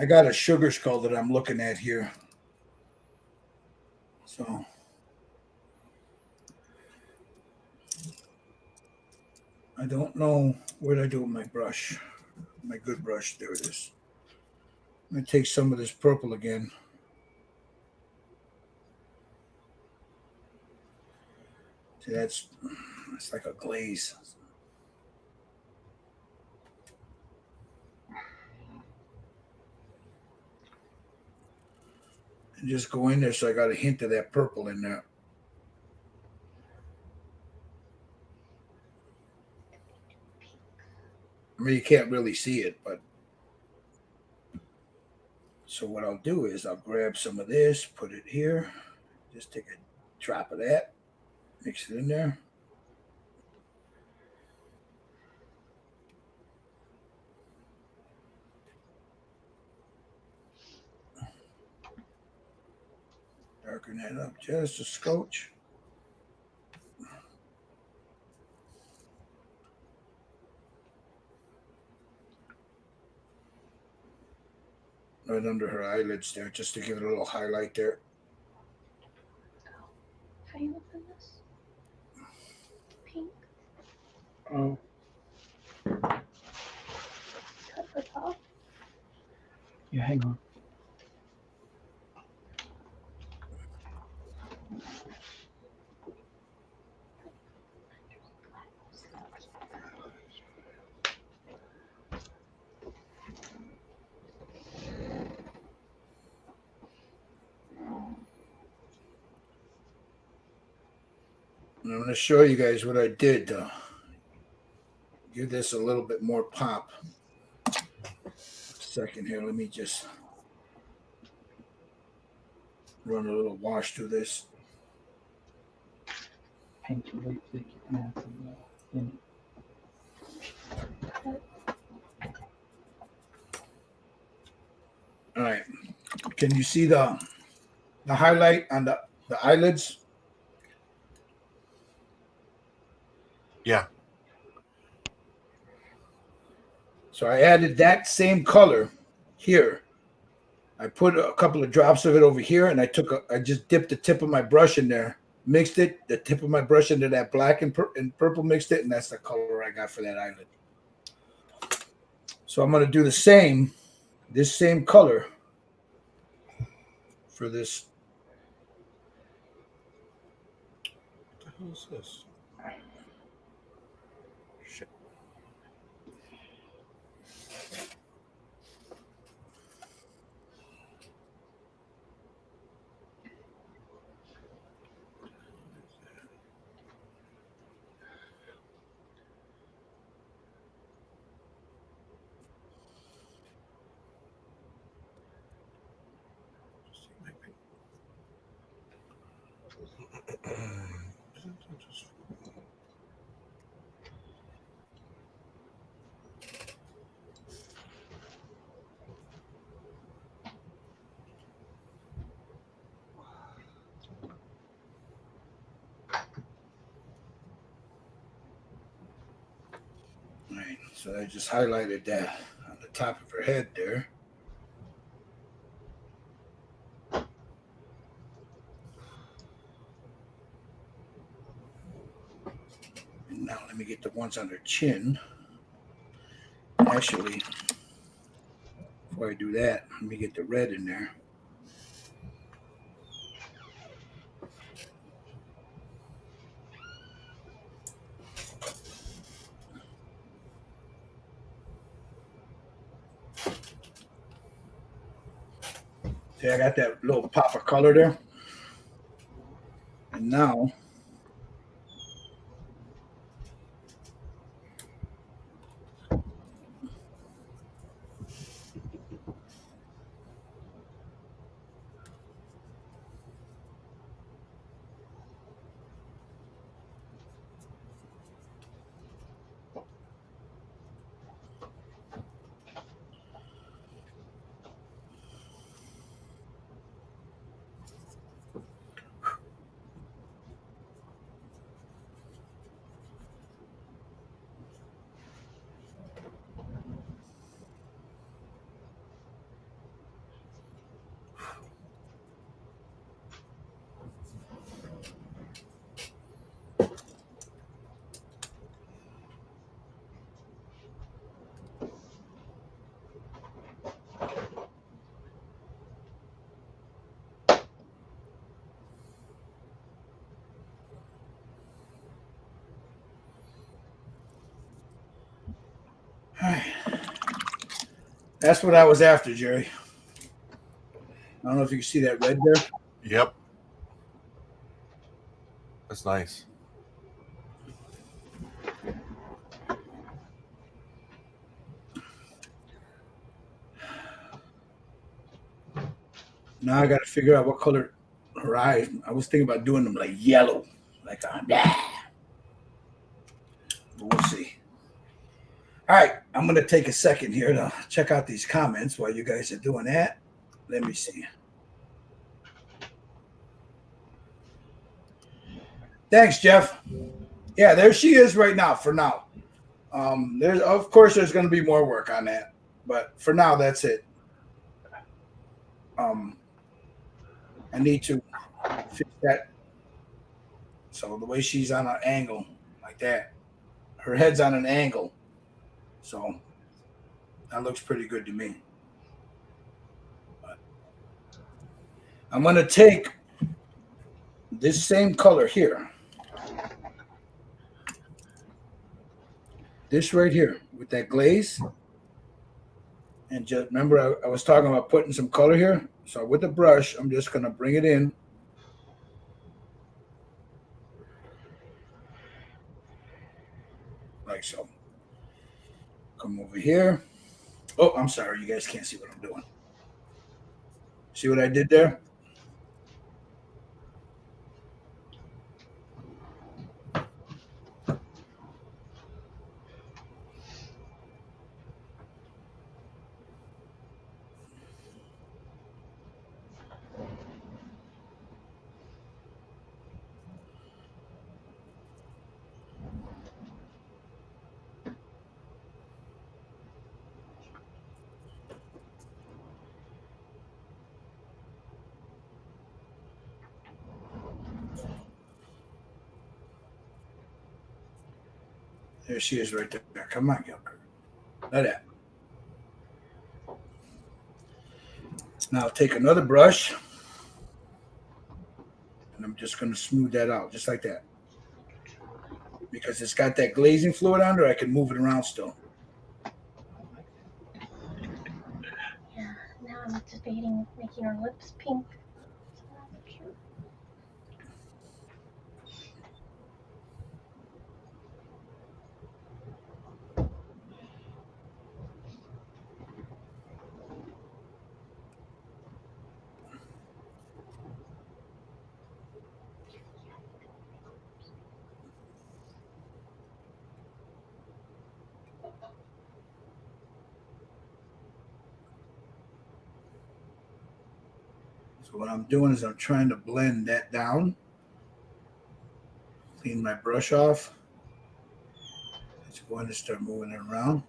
Speaker 1: got a sugar skull that I'm looking at here. So I don't know what I do with my brush. My good brush. There it is. I'm going to take some of this purple again. See, that's like a glaze. And just go in there so I got a hint of that purple in there. I mean, you can't really see it, but so what I'll do is I'll grab some of this, put it here, just take a drop of that, mix it in there. Darken that up just a scotch. Right under her eyelids there, just to give it a little highlight there.
Speaker 4: How you open this? Pink.
Speaker 3: Oh,
Speaker 4: Cut the top.
Speaker 3: yeah, hang on.
Speaker 1: And I'm going to show you guys what I did to give this a little bit more pop. Second here, let me just run a little wash through this.
Speaker 3: Paint your way thick in
Speaker 1: All right. Can you see the highlight on the eyelids?
Speaker 2: Yeah.
Speaker 1: So I added that same color here. I put a couple of drops of it over here, and I just dipped the tip of my brush in there, mixed it, the tip of my brush into that black and purple, mixed it, and that's the color I got for that eyelid. So I'm going to do the same, this same color for this.
Speaker 2: What the hell is this? Shit.
Speaker 1: All right, so I just highlighted that on the top of her head there. And now let me get the ones on her chin. Actually, before I do that, let me get the red in there. See, I got that little pop of color there. And now, that's what I was after, Jerry. I don't know if you can see that red there.
Speaker 2: Yep. That's nice.
Speaker 1: Now I got to figure out what color her eyes. I was thinking about doing them like yellow, like but we'll see. All right, I'm gonna take a second here to check out these comments while you guys are doing that. Let me see. Thanks, Jeff. Yeah, there she is right now. For now, there's of course there's going to be more work on that, but for now that's it. I need to fix that. So the way she's on an angle like that, her head's on an angle, so that looks pretty good to me. But I'm going to take this same color here. This right here with that glaze. And just remember, I was talking about putting some color here. So with the brush, I'm just going to bring it in. Like so. Come over here. Oh, I'm sorry. You guys can't see what I'm doing. See what I did there? There she is right there. Come on, Gilbert. Like that. Now I'll take another brush. And I'm just going to smooth that out, just like that. Because it's got that glazing fluid under, I can move it around still.
Speaker 4: Yeah, now I'm debating making her lips pink. So that's cute.
Speaker 1: So what I'm doing is I'm trying to blend that down. Clean my brush off. It's going to start moving it around.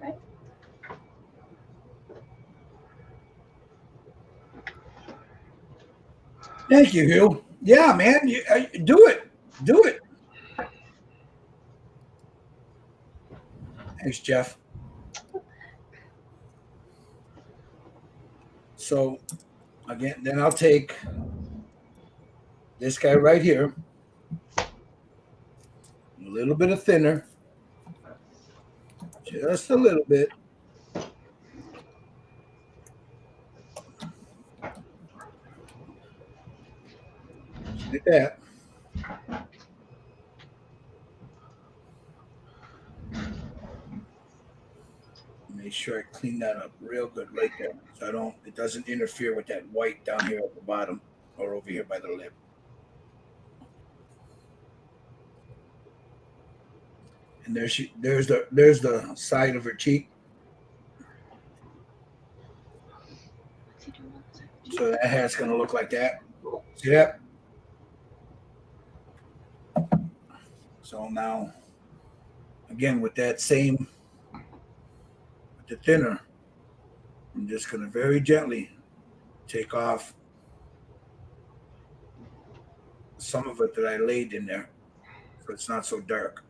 Speaker 4: Right?
Speaker 1: Thank you, Hugh. Yeah, man. Do it. Do it. Thanks, Jeff. So, again, then I'll take this guy right here. A little bit of thinner. Just a little bit. Just like that. Make sure I clean that up real good right there, so it doesn't interfere with that white down here at the bottom or over here by the lip. And there's the side of her cheek.
Speaker 4: What's he doing on the side?
Speaker 1: So that hat's gonna look like that. See that? So now, again, with that same, with the thinner, I'm just gonna very gently take off some of it that I laid in there, so it's not so dark.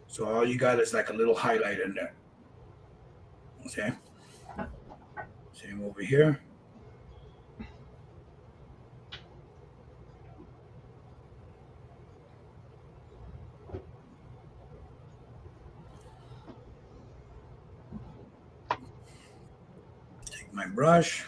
Speaker 1: So all you got is like a little highlight in there. Okay. Same over here. Take my brush.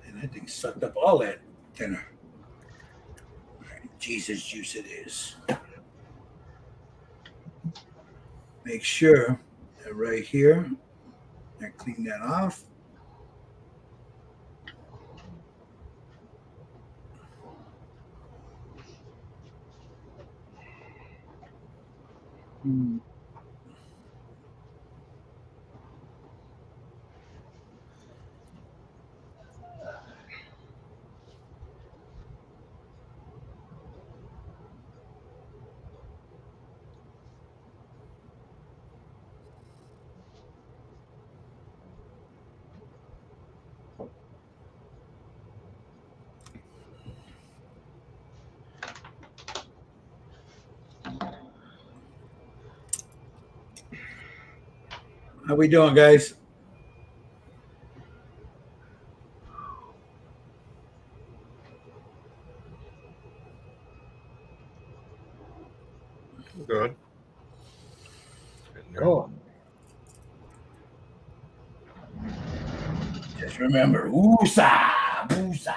Speaker 1: And that thing sucked up all that thinner. All right, Jesus juice it is. Make sure that right here, I clean that off.
Speaker 3: Hmm.
Speaker 1: How we doing, guys?
Speaker 2: Good.
Speaker 7: Cool.
Speaker 1: Just remember, woosah, woosah.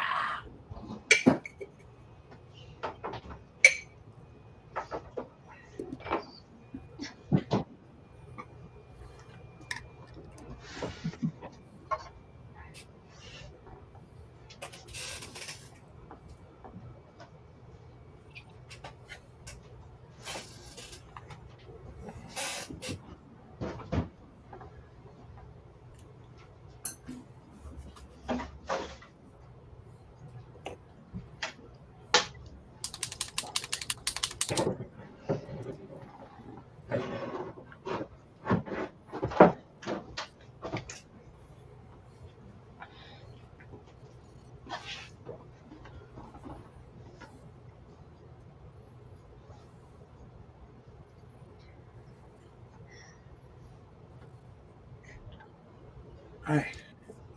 Speaker 1: All right.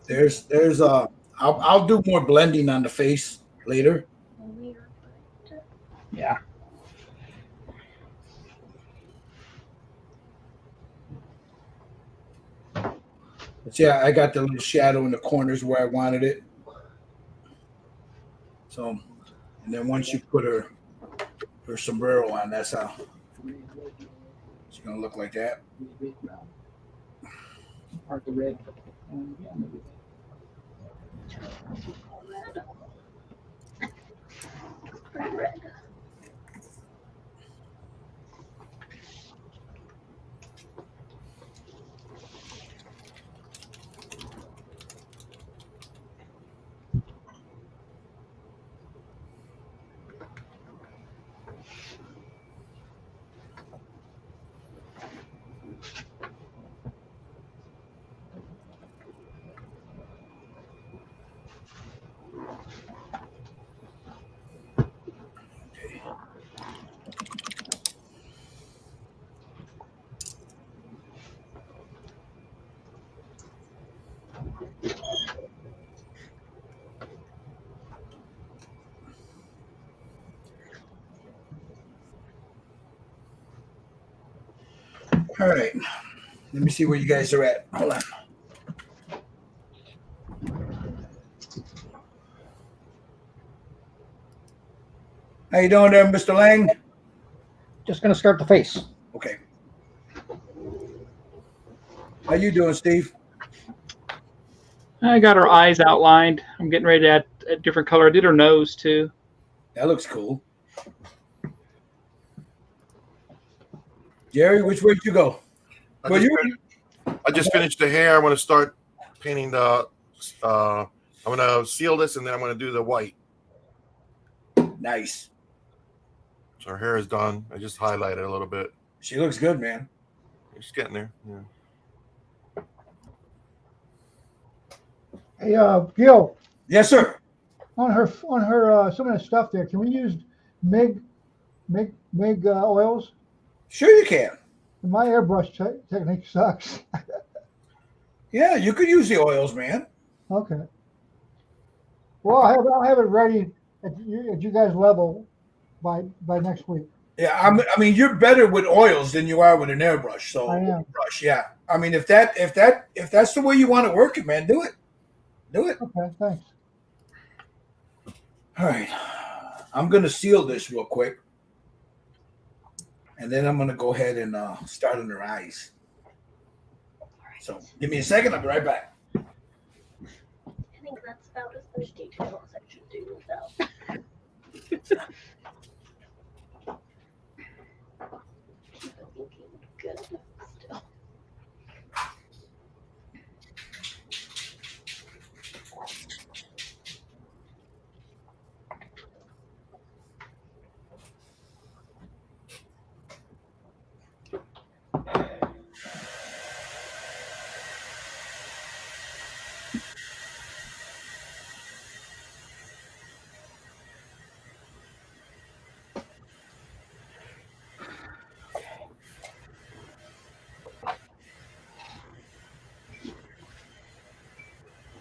Speaker 1: There's I'll do more blending on the face later.
Speaker 3: Yeah.
Speaker 1: But yeah, I got the little shadow in the corners where I wanted it. So, and then once you put her sombrero on, that's how she's gonna look like that.
Speaker 3: Part the red.
Speaker 4: Red.
Speaker 1: All right. Let me see where you guys are at. Hold on. How you doing there, Mr. Lang?
Speaker 7: Just gonna start the face.
Speaker 1: Okay. How you doing, Steve?
Speaker 3: I got her eyes outlined. I'm getting ready to add a different color. I did her nose too.
Speaker 1: That looks cool. Jerry, which way did you go?
Speaker 2: I just finished the hair. I want to start painting the. I I'm gonna seal this and then I'm gonna do the white.
Speaker 1: Nice.
Speaker 2: So her hair is done. I just highlighted a little bit.
Speaker 1: She looks good, man.
Speaker 2: She's getting there. Yeah.
Speaker 5: Hey, Gil,
Speaker 1: Yes, sir.
Speaker 5: on her some of the stuff there, can we use MIG oils?
Speaker 1: Sure you can.
Speaker 5: My airbrush technique sucks.
Speaker 1: Yeah, you could use the oils, man.
Speaker 5: Okay. Well, I'll have it ready at you guys' level by next week.
Speaker 1: Yeah, I mean, you're better with oils than you are with an airbrush. So,
Speaker 5: I am.
Speaker 1: brush, yeah. I mean, if that's the way you want to work it, man, do it. Do it.
Speaker 5: Okay, thanks.
Speaker 1: All right. I'm gonna seal this real quick, and then I'm gonna go ahead and start on her eyes. So, give me a second. I'll be right back.
Speaker 4: I think that's about as much detail as I should do without. Keep it looking good still.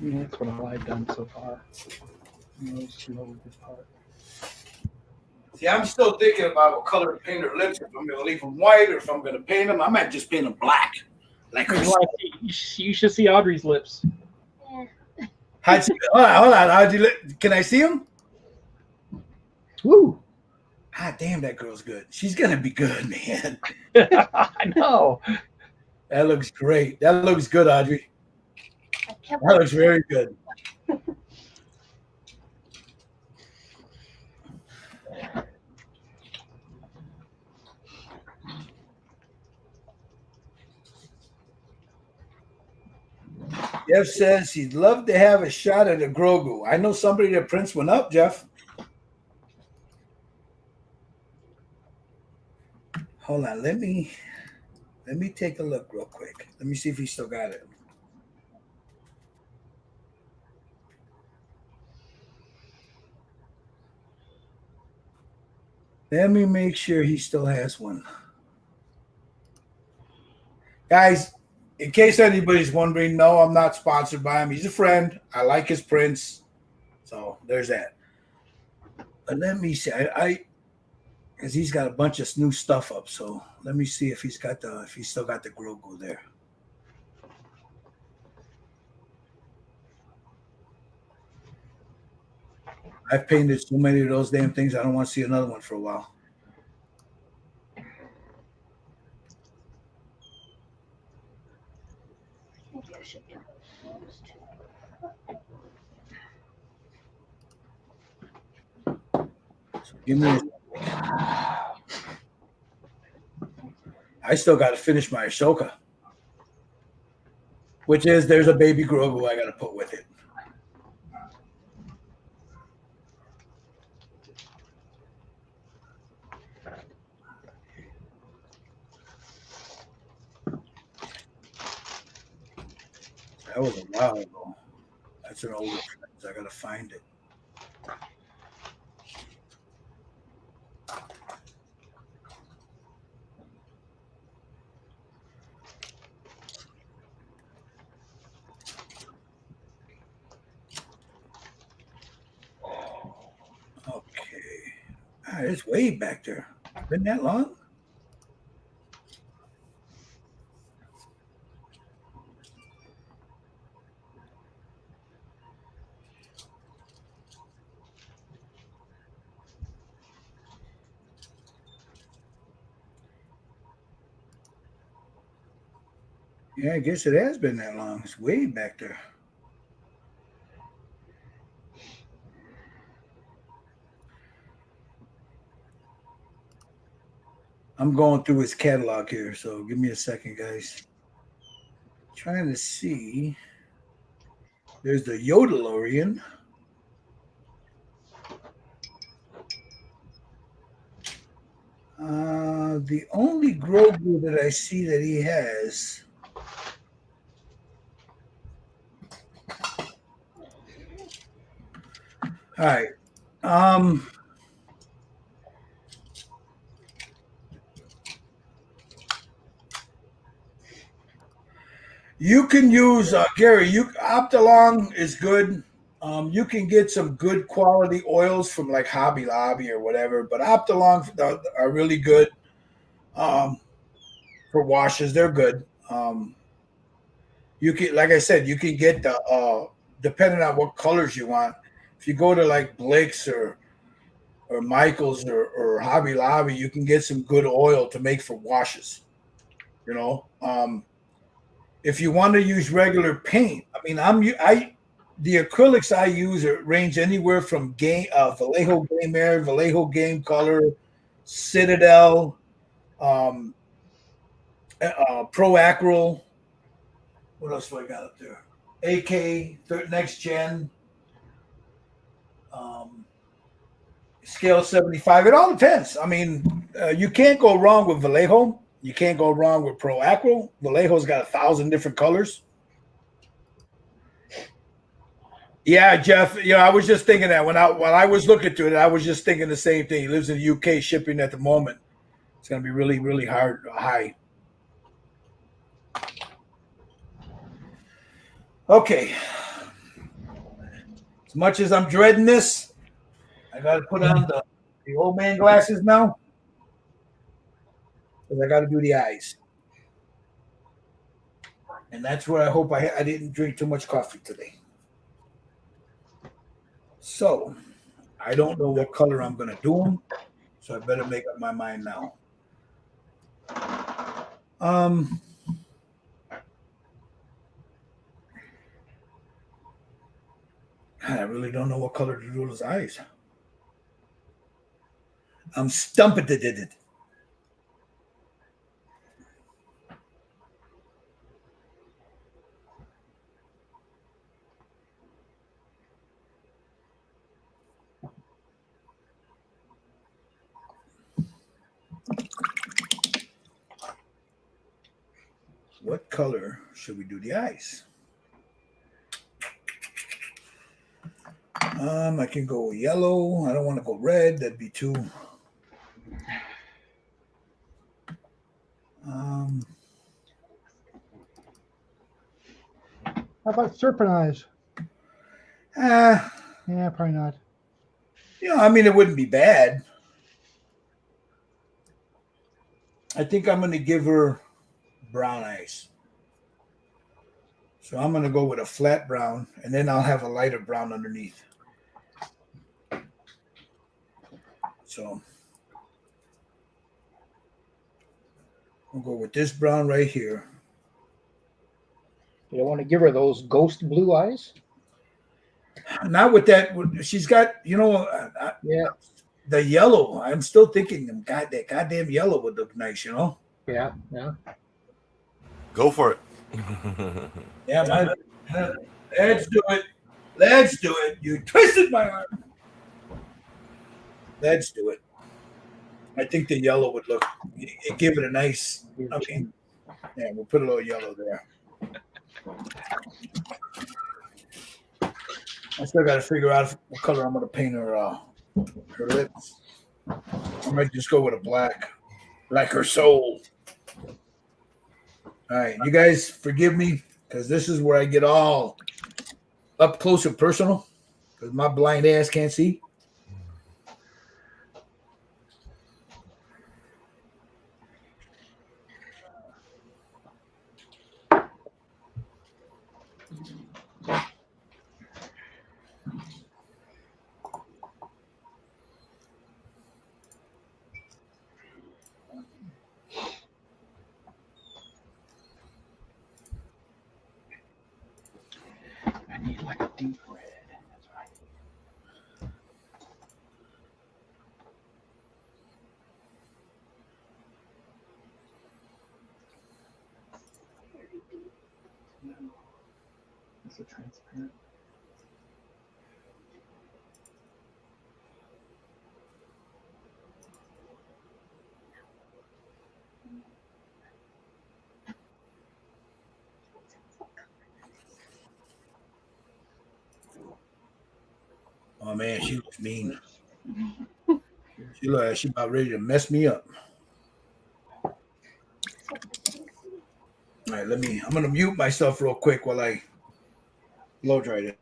Speaker 3: Yeah, that's what I've done so far. Those two over this part.
Speaker 1: See, I'm still thinking about what color to paint her lips. If I'm gonna leave them white or if I'm gonna paint them, I might just paint them black. Like her.
Speaker 3: You should see Audrey's lips.
Speaker 4: Yeah.
Speaker 1: Hold on. Can I see them?
Speaker 7: Woo!
Speaker 1: Ah, damn, that girl's good. She's gonna be good, man.
Speaker 3: I know.
Speaker 1: That looks great. That looks good, Audrey.
Speaker 4: I kept
Speaker 1: That looks very good. Jeff says he'd love to have a shot at a Grogu. I know somebody that prints one up, Jeff. Hold on, let me take a look real quick. Let me see if he still got it. Let me make sure he still has one. Guys, in case anybody's wondering, no, I'm not sponsored by him. He's a friend. I like his prints. So there's that. But let me see. Because he's got a bunch of new stuff up. So let me see if he's still got the Grogu there. I've painted so many of those damn things. I don't want to see another one for a while.
Speaker 4: Maybe I should get those two.
Speaker 1: So give me I still got to finish my Ahsoka, which is there's a baby Grogu I got to put with it. That was a while ago. That's an older print. I got to find it. Okay. It's way back there. Been that long? Yeah, I guess it has been that long. It's way back there. I'm going through his catalog here, so give me a second, guys. Trying to see. There's the Yodelorian. The only Grogu that I see that he has. All right. You can use Gary. Optalong is good. You can get some good quality oils from like Hobby Lobby or whatever, but Optalong are really good for washes. They're good. You can, like I said, you can get the depending on what colors you want. If you go to like Blake's or Michael's or Hobby Lobby, you can get some good oil to make for washes. You know, if you want to use regular paint, I mean, the acrylics I use range anywhere from Vallejo Game Air, Vallejo Game Color, Citadel, Pro Acryl. What else do I got up there? AK Next Gen, Scale 75. It all depends. I mean, you can't go wrong with Vallejo. You can't go wrong with Pro Acryl. Vallejo's got 1,000 different colors. Yeah, Jeff. I was just thinking that while I was looking through it, I was just thinking the same thing. He lives in the UK. Shipping at the moment, it's going to be really, really high. Okay. As much as I'm dreading this, I got to put on the old man glasses now because I got to do the eyes. And that's where I hope I didn't drink too much coffee today. So I don't know what color I'm going to do them, so I better make up my mind now. I really don't know what color to do those eyes. I'm stumped at it. What color should we do the eyes? I can go yellow. I don't want to go red. That'd be too.
Speaker 5: How about serpent eyes? Yeah, probably not.
Speaker 1: I mean, it wouldn't be bad. I think I'm going to give her brown eyes. So I'm going to go with a flat brown, and then I'll have a lighter brown underneath. So I'll go with this brown right here.
Speaker 7: You don't want to give her those ghost blue eyes?
Speaker 1: Not with that. She's got,
Speaker 7: Yeah.
Speaker 1: The yellow. I'm still thinking that goddamn yellow would look nice,
Speaker 7: Yeah.
Speaker 2: Go for it.
Speaker 1: Yeah, let's do it. Let's do it. You twisted my arm. Let's do it. I think the yellow would give it a nice. Okay. Yeah, we'll put a little yellow there. I still got to figure out what color I'm going to paint her lips. I might just go with a black, like her soul. All right, you guys forgive me because this is where I get all up close and personal because my blind ass can't see.
Speaker 3: I need like a deep red. That's right. This the transparent.
Speaker 1: Oh man, she looks mean. She look like she about ready to mess me up. All right, I'm gonna mute myself real quick while I blow dry it.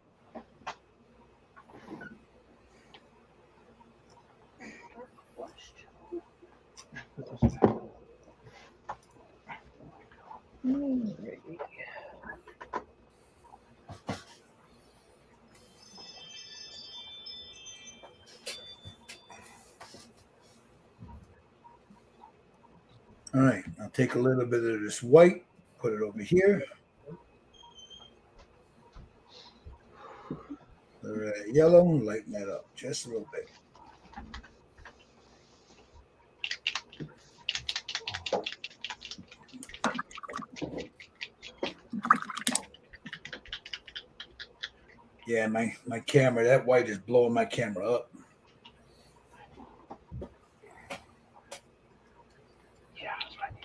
Speaker 1: All right, I'll take a little bit of this white, put it over here. Yellow, lighten that up just a little bit. Yeah, my camera, that white is blowing my camera up.
Speaker 3: Yeah, that's what I need.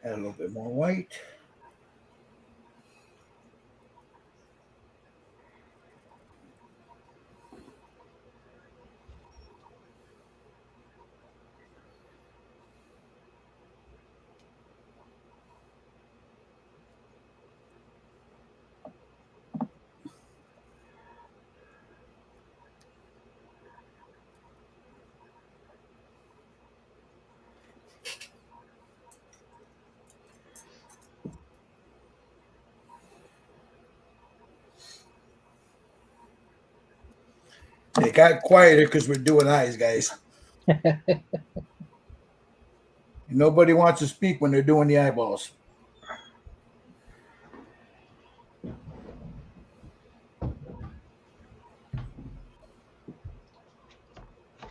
Speaker 1: Add a little bit more white. It got quieter because we're doing eyes, guys. Nobody wants to speak when they're doing the eyeballs.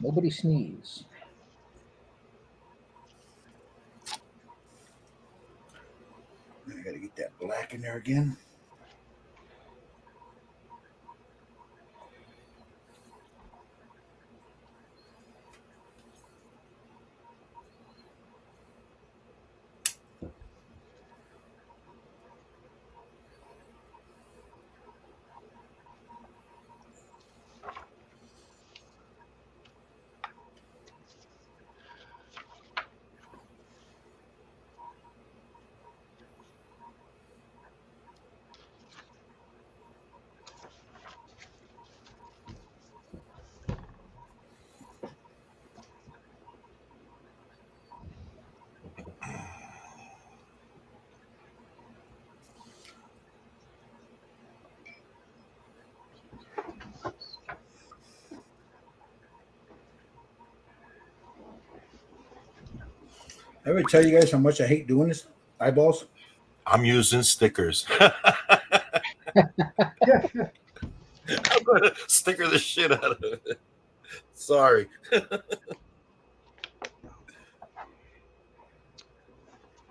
Speaker 7: Nobody sneeze.
Speaker 1: I gotta get that black in there again. I ever tell you guys how much I hate doing this? Eyeballs?
Speaker 2: I'm using stickers.
Speaker 5: Yeah.
Speaker 2: I'm gonna sticker the shit out of it. Sorry.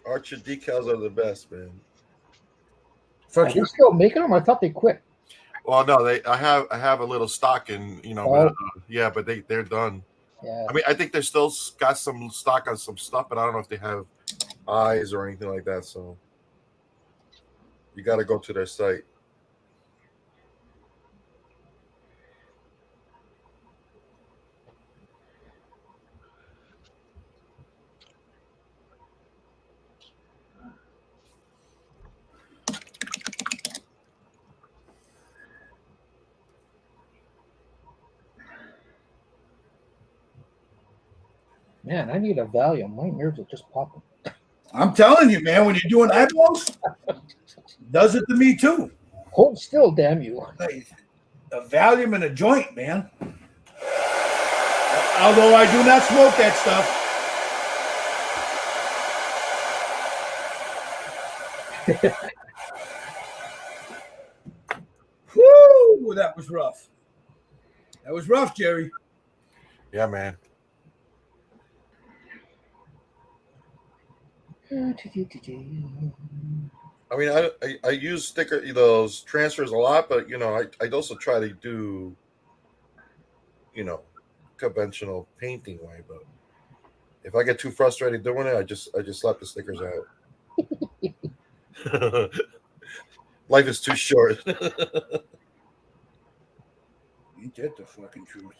Speaker 2: Archer decals are the best, man.
Speaker 7: Are
Speaker 1: Fuck
Speaker 7: they
Speaker 1: you.
Speaker 7: still making them? I thought they quit.
Speaker 2: Well, no, I have a little stock in,
Speaker 7: Oh.
Speaker 2: but, yeah, but they're done.
Speaker 7: Yeah.
Speaker 2: I mean, I think they're still got some stock on some stuff, but I don't know if they have eyes or anything like that. So you got to go to their site.
Speaker 7: Man, I need a Valium. My nerves are just popping.
Speaker 1: I'm telling you, man, when you're doing eyeballs, does it to me too.
Speaker 7: Hold still, damn you.
Speaker 1: Like, a Valium and a joint, man. Although I do not smoke that stuff. Whoo, that was rough. That was rough, Jerry.
Speaker 2: Yeah, man. I mean, I use those transfers a lot, but I also try to do conventional painting way. But if I get too frustrated doing it, I just slap the stickers out. Life is too short.
Speaker 1: Ain't that the fucking truth?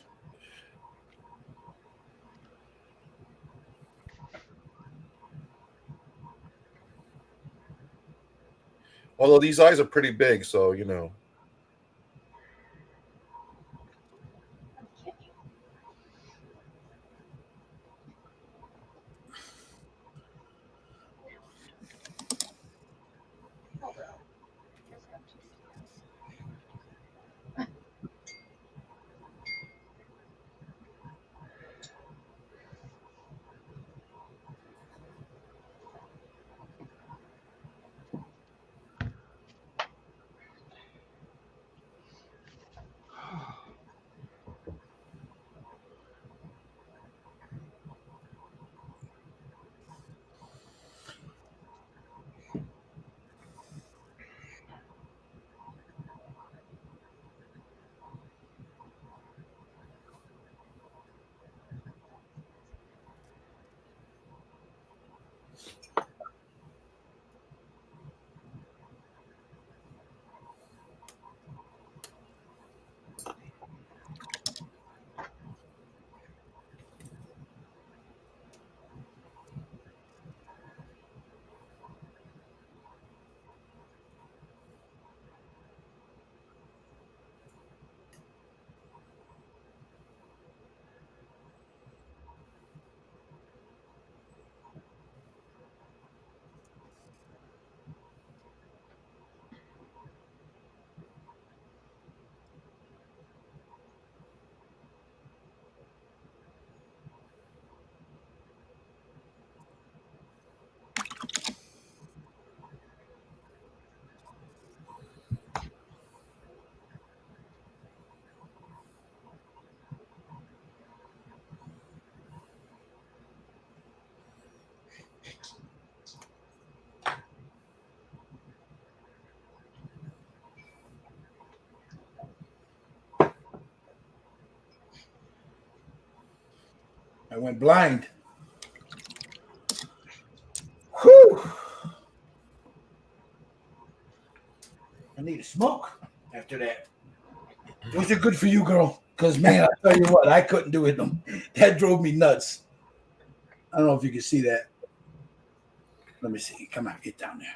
Speaker 2: Although these eyes are pretty big, so
Speaker 1: I went blind. Whew. I need a smoke after that. Was it good for you, girl? Because, man, I'll tell you what, I couldn't do it. That drove me nuts. I don't know if you can see that. Let me see. Come on, get down there.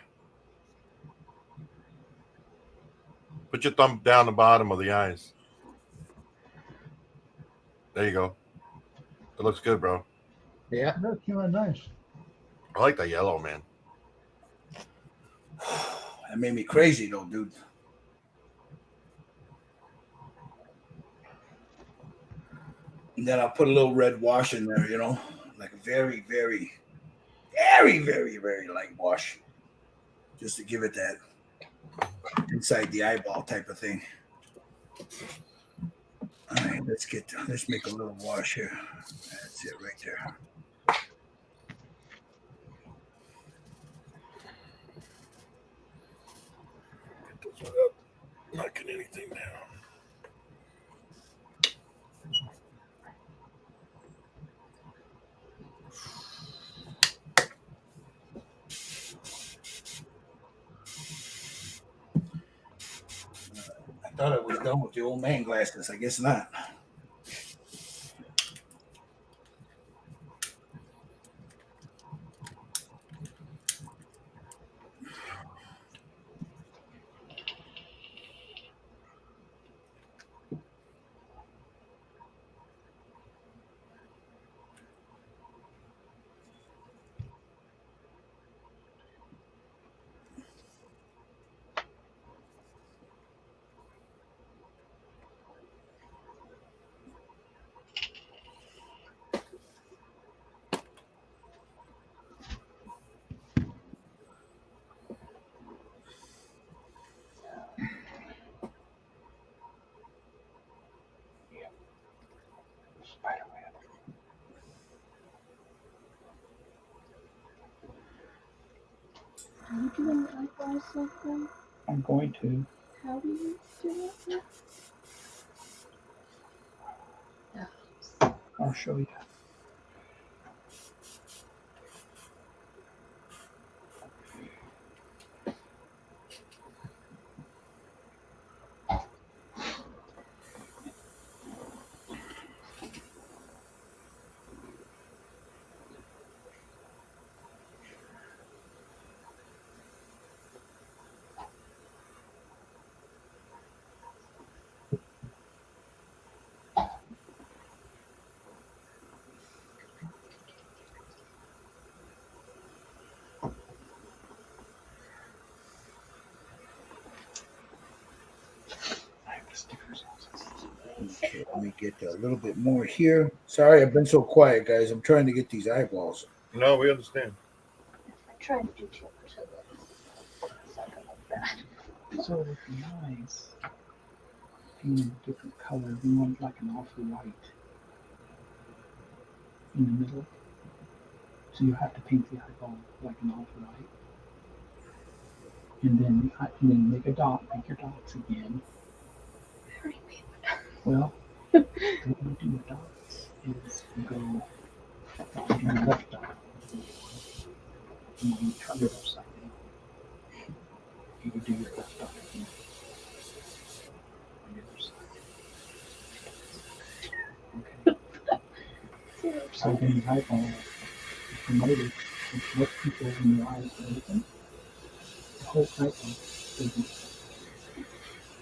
Speaker 2: put your thumb down the bottom of the eyes. There you go. It looks good, bro.
Speaker 7: Yeah.
Speaker 5: That came out nice.
Speaker 2: I like that yellow, man.
Speaker 1: That made me crazy, though, dude. And then I'll put a little red wash in there, like a very, very, very, very, very light wash, just to give it that inside the eyeball type of thing. All right, let's make a little wash here. That's it right there.
Speaker 2: Get this without knocking anything down.
Speaker 1: I thought I was done with the old man glasses. I guess not.
Speaker 4: Are you doing eyeballs like them?
Speaker 3: I'm going to.
Speaker 4: How do you do it?
Speaker 3: I'll show you. I have the stickers on.
Speaker 1: Okay, let me get a little bit more here. Sorry, I've been so quiet, guys. I'm trying to get these eyeballs.
Speaker 2: No, we understand.
Speaker 4: I tried to do too much of it. It's not gonna look bad.
Speaker 3: So with the eyes being a different color, we want like an off-white in the middle. So you have to paint the eyeball like an off-white. And then make a dot, make your dots again.
Speaker 4: I already made one.
Speaker 3: Well, what you do with dots is you go do your left dot. And you turn it upside down. You would do your left dot again. On the other side. Okay. So then the eyeball, if you notice, if most people when their eyes are open, the whole eyeball doesn't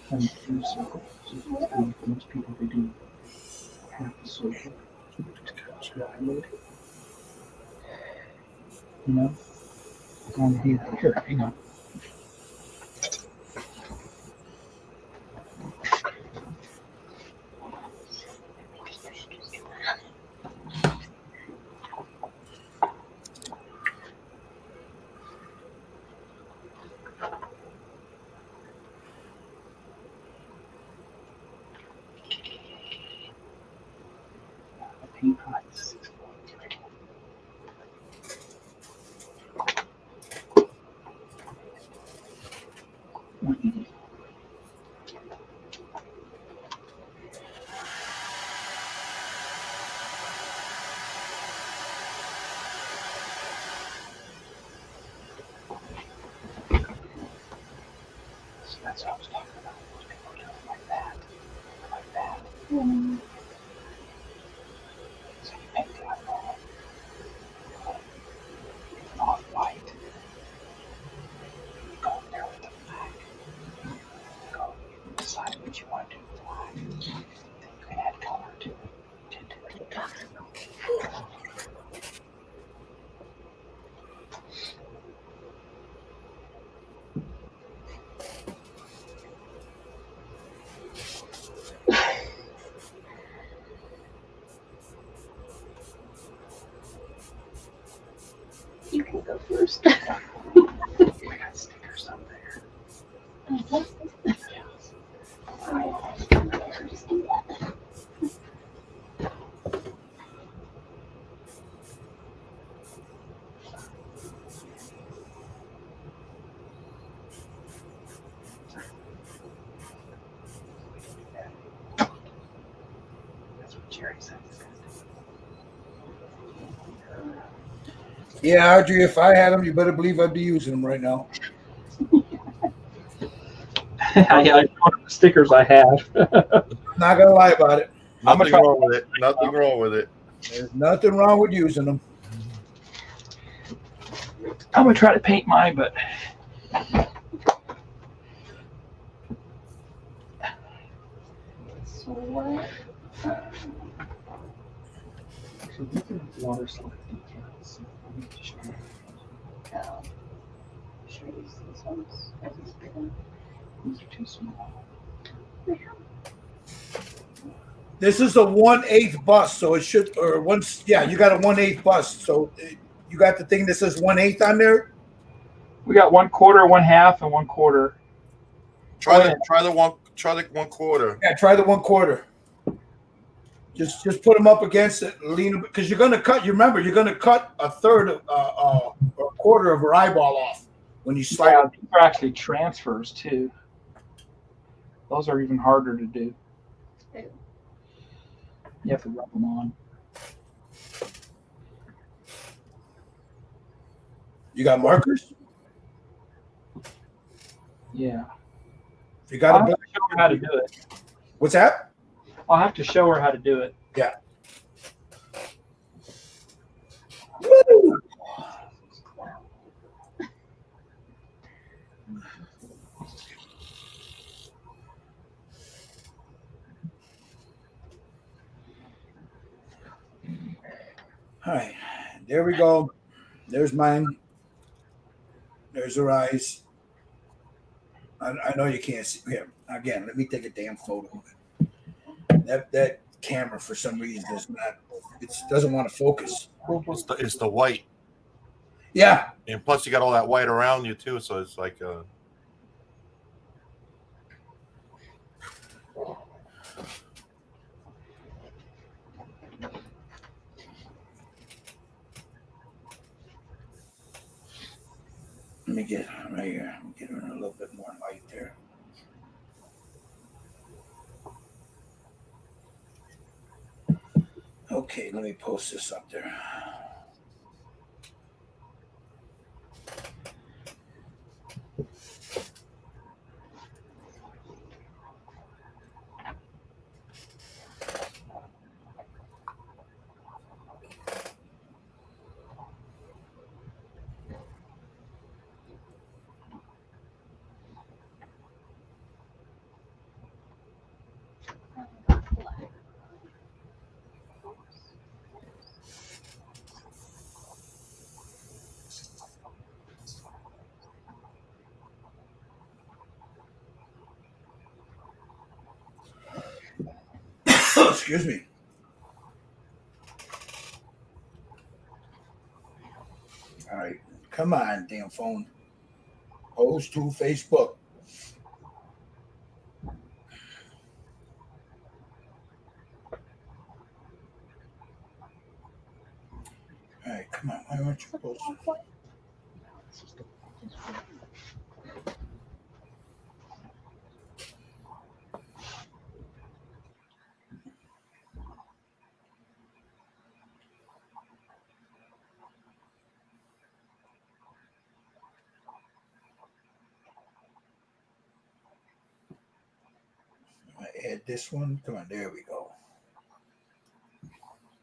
Speaker 3: come through a circle. So most people they do half a circle to the eyelid. You know? Here, hang on. Paint height 6 foot. So that's what I was talking about. Most people do it like that. Like that.
Speaker 4: Mm.
Speaker 3: So you paint the eyeball off-white. You go in there with the black. Go decide what you want to do with black. Then you can add color to it. Tint to it.
Speaker 4: You can go first.
Speaker 3: I got stickers up there.
Speaker 4: Just do that.
Speaker 3: That's what Jerry said.
Speaker 1: Yeah, Audrey, if I had them, you better believe I'd be using them right now.
Speaker 3: I showed the stickers I have.
Speaker 1: Not gonna lie about it.
Speaker 3: I'm
Speaker 2: Nothing
Speaker 3: gonna try-
Speaker 2: wrong with it. Nothing wrong with it.
Speaker 1: There's nothing wrong with using them.
Speaker 3: I'm gonna try to paint mine, but
Speaker 4: So what?
Speaker 3: so these are water slide details. Let me just show you.
Speaker 4: Oh. Should I use these ones? Or these big ones?
Speaker 3: These are too small.
Speaker 1: This is a 1/8 bust, so it should, or once, yeah, you got a 1/8 bust. So you got the thing that says 1/8 on there.
Speaker 3: We got 1/4, 1/2, and 1/4.
Speaker 2: Try
Speaker 3: yeah.
Speaker 2: the 1/4.
Speaker 1: Yeah, try the 1/4. Just put them up against it, lean them, because you're gonna cut. You remember, you're gonna cut a third of or a quarter of her eyeball off. when you slide.
Speaker 3: Yeah, these are actually transfers too. Those are even harder to do.
Speaker 4: Ew.
Speaker 3: You have to rub them on.
Speaker 1: You got markers?
Speaker 3: Yeah.
Speaker 1: If you got
Speaker 3: I'll
Speaker 1: a
Speaker 3: have to
Speaker 1: black,
Speaker 3: show her how to do it.
Speaker 1: what's that?
Speaker 3: I'll have to show her how to do it.
Speaker 1: Yeah. Woo! All right, there we go. There's mine. There's her eyes. I know you can't see. Here, again, let me take a damn photo of it. That camera, for some reason, does not. It doesn't want to focus.
Speaker 2: It's the white,
Speaker 1: Yeah.
Speaker 2: and plus you got all that white around you too, so it's like
Speaker 1: Let me get right here. Let me get her in a little bit more light there. Okay, let me post this up there. Excuse me. All right, come on, damn phone. Post to Facebook. All right, come on. Why aren't you posting? I add this one. Come on, there we go.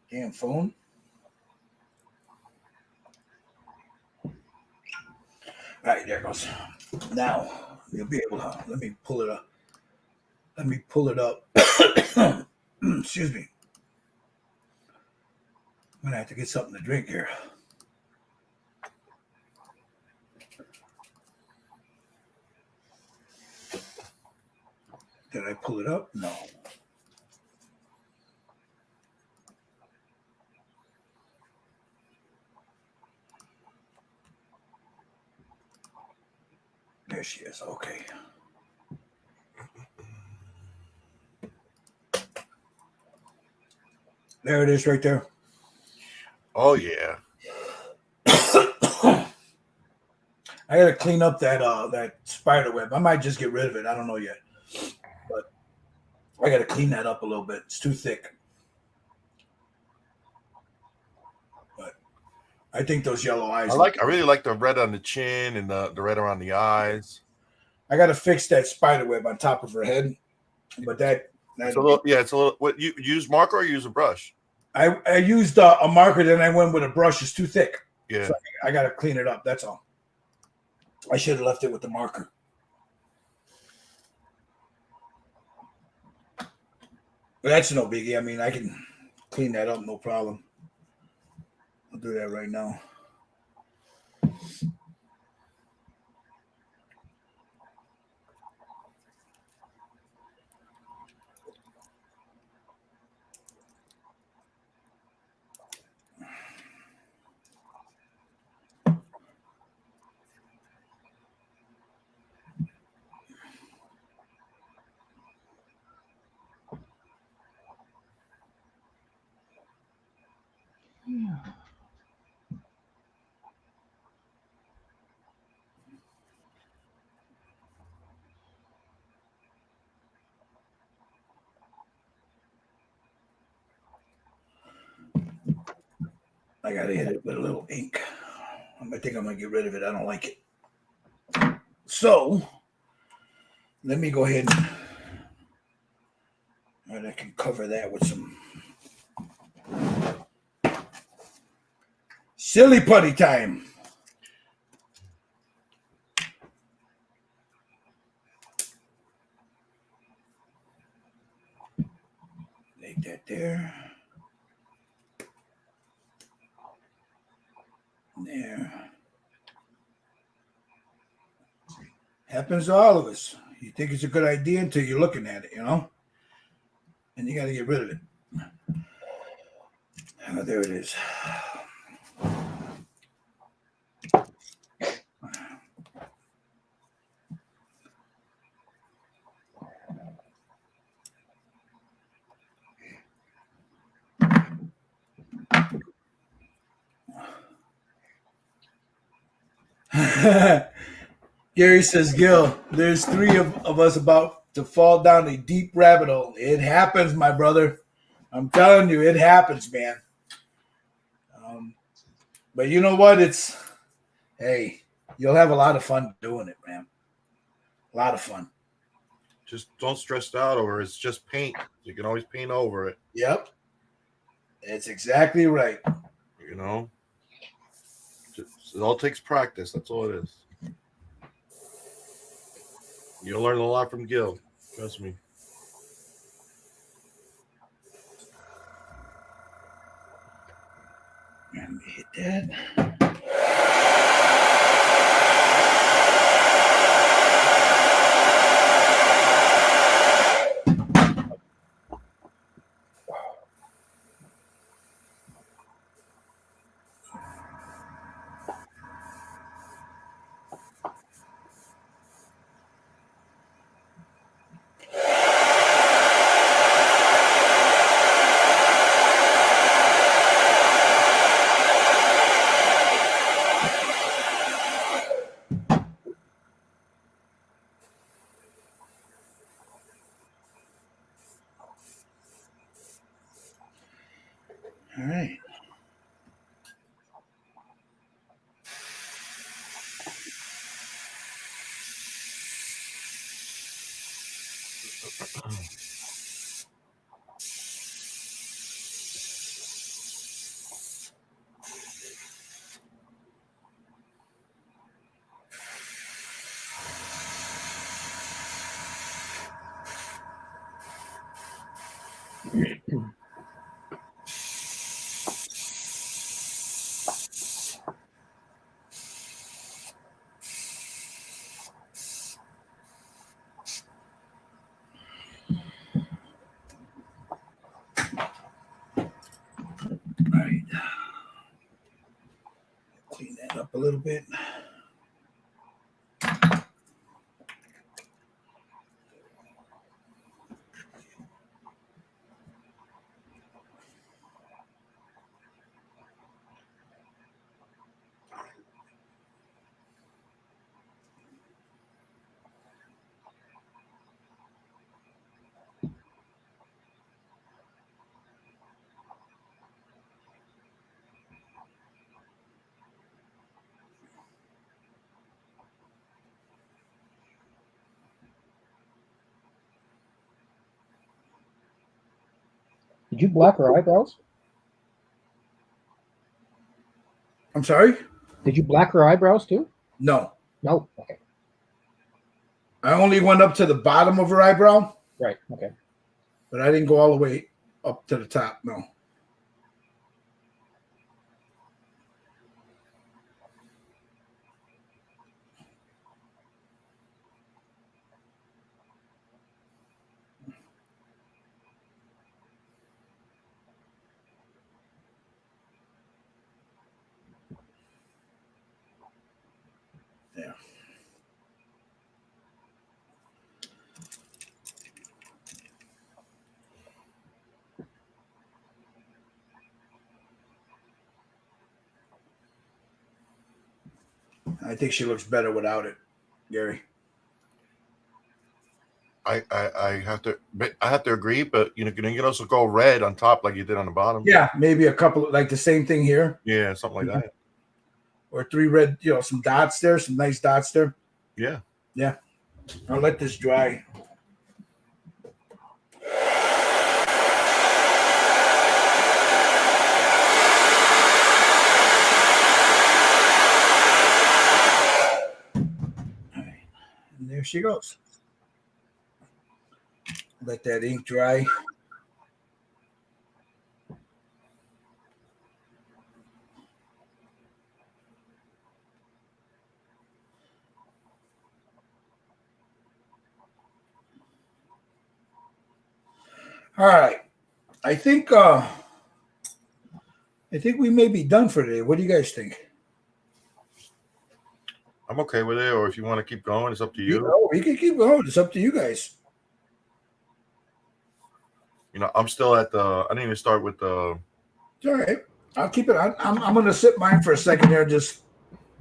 Speaker 1: Damn phone. All right, there it goes. Now you'll be able to. Let me pull it up. Let me pull it up. Excuse me. I'm gonna have to get something to drink here. Did I pull it up? No. There she is. Okay. There it is right there.
Speaker 2: oh yeah.
Speaker 1: I gotta clean up that spider web. I might just get rid of it. I don't know yet. But I gotta clean that up a little bit. It's too thick. But I think those yellow eyes.
Speaker 2: I really like the red on the chin and the red around the eyes.
Speaker 1: I gotta fix that spider web on top of her head. But that
Speaker 2: It's a little. What you use marker or use a brush?
Speaker 1: I used a marker, then I went with a brush. It's too thick.
Speaker 2: Yeah.
Speaker 1: So I gotta clean it up. That's all. I should have left it with the marker. But that's no biggie. I mean, I can clean that up, no problem. I'll do that right now. I gotta hit it with a little ink. I think I'm gonna get rid of it. I don't like it. So let me go ahead and I can cover that with some silly putty time. Make that there. There. Happens to all of us. You think it's a good idea until you're looking at it, you know? And you got to get rid of it. Oh, there it is. Gary says, Gil, there's three of us about to fall down a deep rabbit hole. It happens, my brother. I'm telling you, it happens, man. But you know what? Hey, you'll have a lot of fun doing it, man. A lot of fun.
Speaker 2: Just don't stress out over it. It's just paint. You can always paint over it.
Speaker 1: Yep. That's exactly right.
Speaker 2: You know? It all takes practice. That's all it is. You'll learn a lot from Gil. Trust me.
Speaker 1: Let me hit that. All right. Right. Clean that up a little bit.
Speaker 7: Did you black her eyebrows?
Speaker 1: I'm sorry?
Speaker 7: Did you black her eyebrows too?
Speaker 1: No.
Speaker 7: No. Okay.
Speaker 1: I only went up to the bottom of her eyebrow,
Speaker 7: Right. Okay.
Speaker 1: but I didn't go all the way up to the top. No. Yeah. I think she looks better without it, Gary.
Speaker 2: I have to agree, but you can also go red on top like you did on the bottom.
Speaker 1: Yeah, maybe a couple like the same thing here,
Speaker 2: Yeah, something like that.
Speaker 1: or 3 red. Some dots there, some nice dots there.
Speaker 2: Yeah.
Speaker 1: Yeah, I'll let this dry. And there she goes. Let that ink dry. All right. I think we may be done for today. What do you guys think?
Speaker 2: I'm okay with it, or if you want to keep going, it's up to you.
Speaker 1: We can keep going. It's up to you guys.
Speaker 2: I'm still at the. I didn't even start with the.
Speaker 1: It's all right. I'll keep it. I'm going to sit mine for a second there and just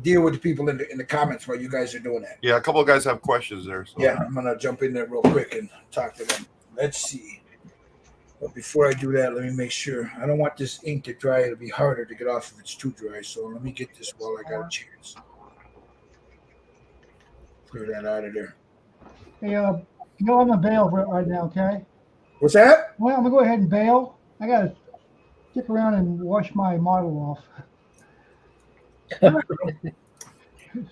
Speaker 1: deal with the people in the comments while you guys are doing that.
Speaker 2: Yeah, a couple of guys have questions there. So.
Speaker 1: Yeah, I'm going to jump in there real quick and talk to them. Let's see. But before I do that, let me make sure. I don't want this ink to dry. It'll be harder to get off if it's too dry. So let me get this while I got a chance. Clear that out of there.
Speaker 5: Hey, I'm gonna bail right now, okay?
Speaker 1: What's that?
Speaker 5: Well, I'm gonna go ahead and bail. I gotta stick around and wash my model off.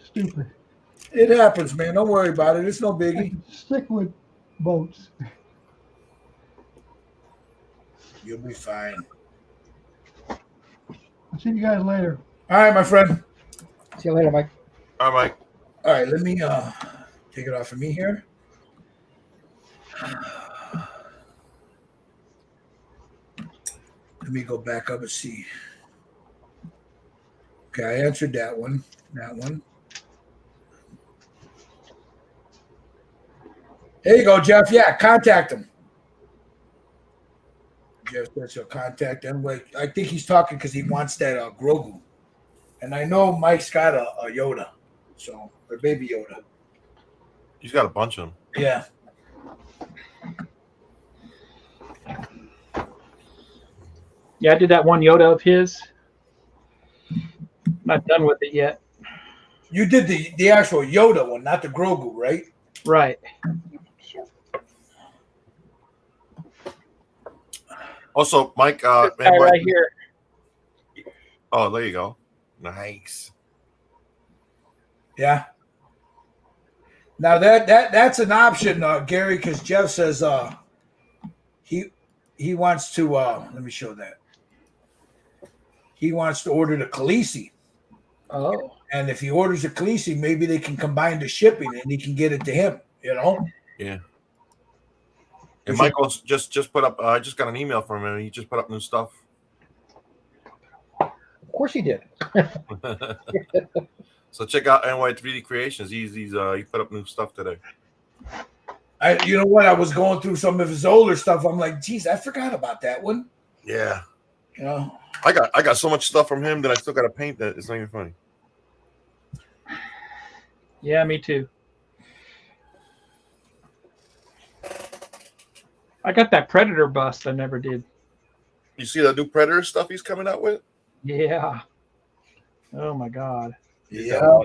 Speaker 5: Stupid.
Speaker 1: It happens, man. Don't worry about it. It's no biggie.
Speaker 5: Stick with boats.
Speaker 1: You'll be fine.
Speaker 5: I'll see you guys later.
Speaker 1: All right, my friend.
Speaker 7: See you later, Mike.
Speaker 2: All right, Mike.
Speaker 1: All right, let me take it off of me here. Let me go back up and see. Okay, I answered that one. That one. There you go, Jeff. Yeah, contact him. Jeff says he'll contact him. Wait, I think he's talking because he wants that Grogu. And I know Mike's got a Yoda. So, or baby Yoda.
Speaker 2: He's got a bunch of them.
Speaker 1: Yeah.
Speaker 3: Yeah, I did that one Yoda of his. Not done with it yet.
Speaker 1: You did the actual Yoda one, not the Grogu, right?
Speaker 3: Right.
Speaker 2: Also, Mike.
Speaker 3: This guy right here.
Speaker 2: Oh, there you go. Nice.
Speaker 1: Yeah. Now that's an option, Gary, because Jeff says he wants to. Let me show that. He wants to order the Khaleesi.
Speaker 7: Oh.
Speaker 1: And if he orders a Khaleesi, maybe they can combine the shipping and he can get it to him,
Speaker 2: Yeah. And Michael's just put up. I just got an email from him. He just put up new stuff.
Speaker 7: Of course he did.
Speaker 2: So check out NY3D Creations. He put up new stuff today.
Speaker 1: You know what? I was going through some of his older stuff. I'm like, geez, I forgot about that one.
Speaker 2: Yeah.
Speaker 1: You
Speaker 2: I got so much stuff from him that I still got to paint that. It's not even funny.
Speaker 3: Yeah, me too. I got that Predator bust I never did.
Speaker 2: You see that new Predator stuff he's coming out with?
Speaker 3: Yeah. Oh my God.
Speaker 1: Yeah.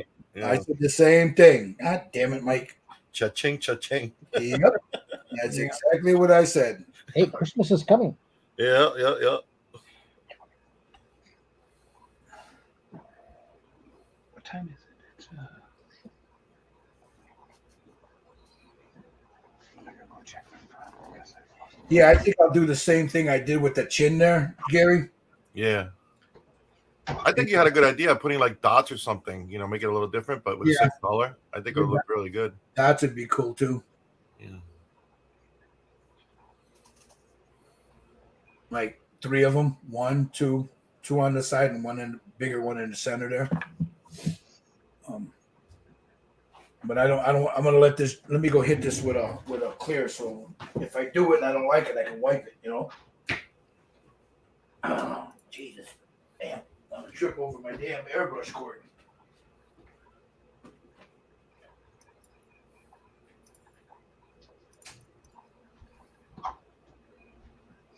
Speaker 1: I said the same thing. God damn it, Mike.
Speaker 2: Cha-ching, cha-ching.
Speaker 1: Yep. That's exactly what I said.
Speaker 7: Hey, Christmas is coming.
Speaker 2: Yeah.
Speaker 3: What time is it? It's, I'm gonna go check my phone. Yes, I lost it.
Speaker 1: Yeah, I think I'll do the same thing I did with the chin there, Gary.
Speaker 2: Yeah. I think you had a good idea of putting like dots or something, make it a little different, but with the same color. I think it would look really good.
Speaker 1: Dots would be cool too.
Speaker 2: Yeah.
Speaker 1: Like 3 of them, 1, 2, 2 on the side, and bigger one in the center there. But I don't. I'm gonna let me go hit this with a clear. So if I do it and I don't like it, I can wipe it. Oh, Jesus, damn! I'm gonna trip over my damn airbrush cord.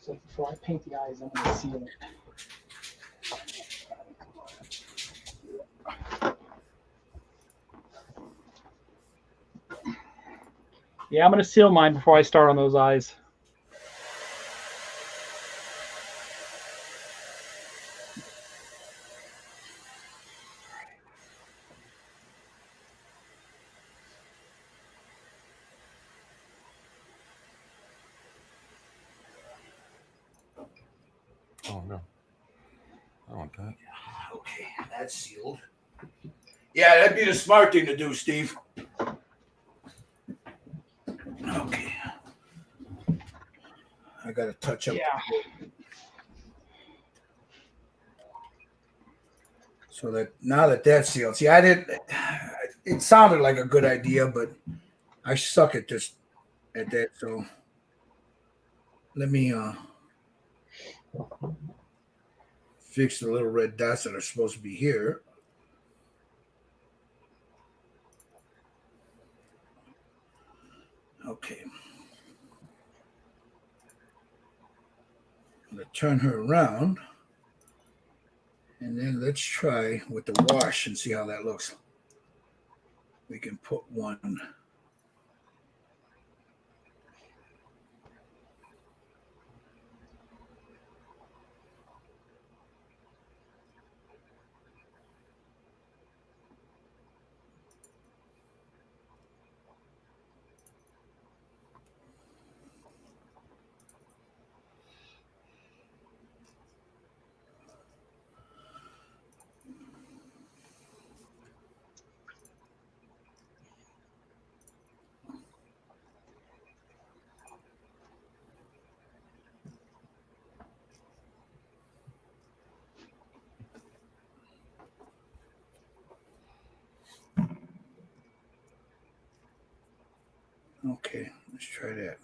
Speaker 3: So before I paint the eyes, I'm going to seal it. Yeah, I'm going to seal mine before I start on those eyes.
Speaker 2: Oh no. I don't want that.
Speaker 1: Okay, that's sealed. Yeah, that'd be the smart thing to do, Steve. Okay. I gotta touch up.
Speaker 3: Yeah.
Speaker 1: So that now that that's sealed, see, I didn't. It sounded like a good idea, but I suck at this at that. So let me fix the little red dots that are supposed to be here. Okay. I'm gonna turn her around, and then let's try with the wash and see how that looks. We can put one. Okay, let's try that.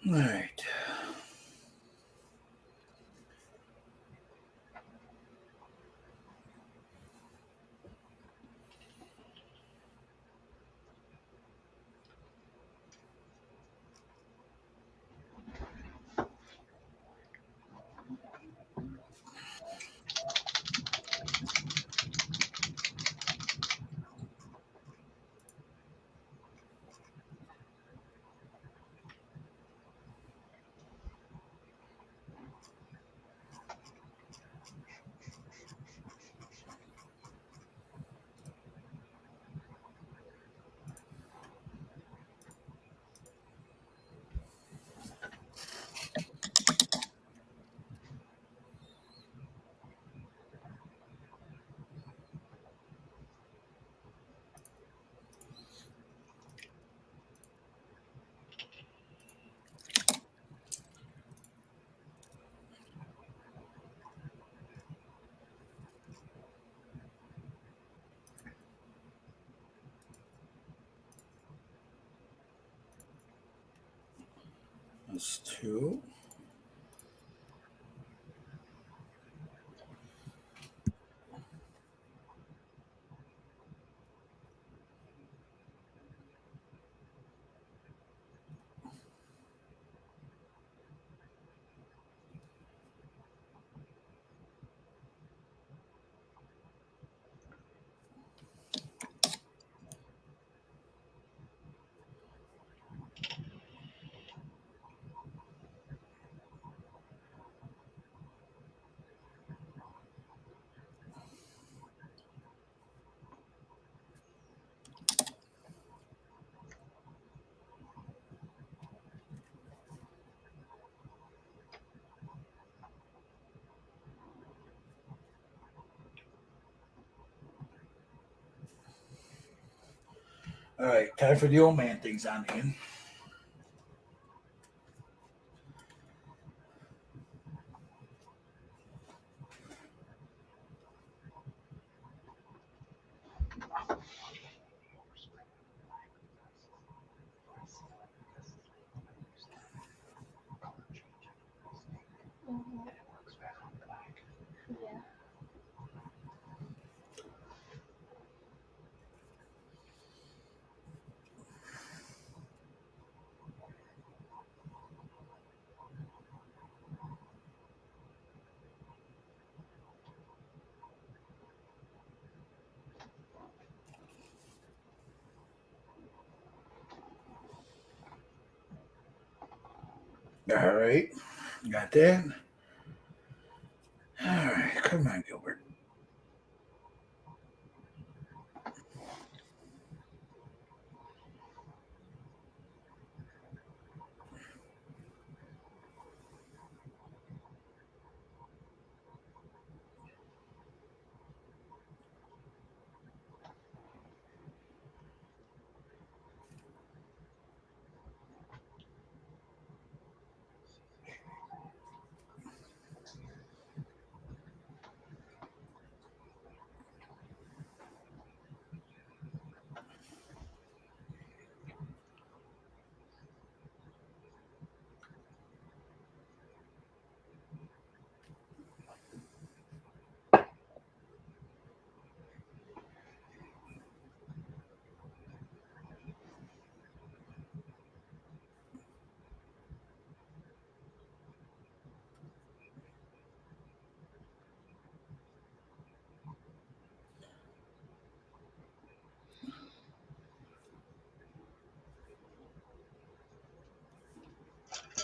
Speaker 1: All right. That's two. All right, time for the old man things on in.
Speaker 4: Mhm. Yeah.
Speaker 1: All right, got that. All right, come on, Gilbert.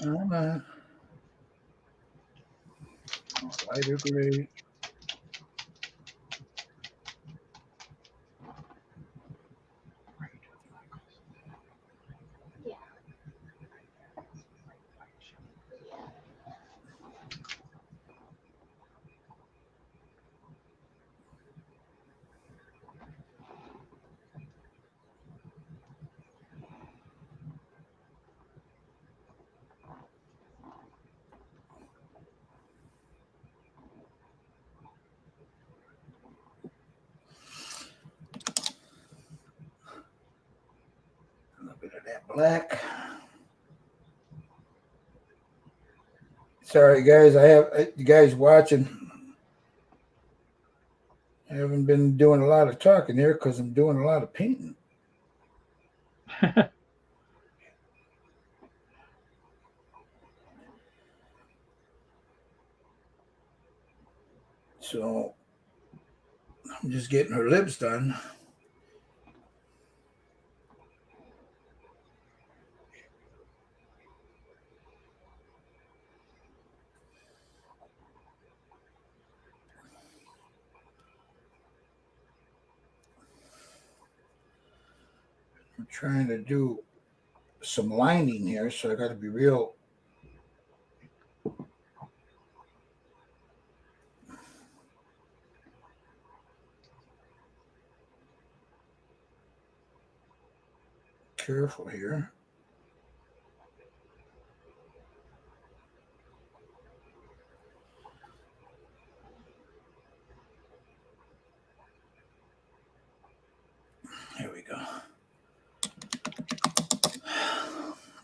Speaker 1: Come on. Lighter gray.
Speaker 4: Yeah.
Speaker 1: A little bit of that black. Sorry, guys. I have you guys watching. I haven't been doing a lot of talking here because I'm doing a lot of painting. So I'm just getting her lips done. I'm trying to do some lining here, so I got to be real. Careful here. There we go.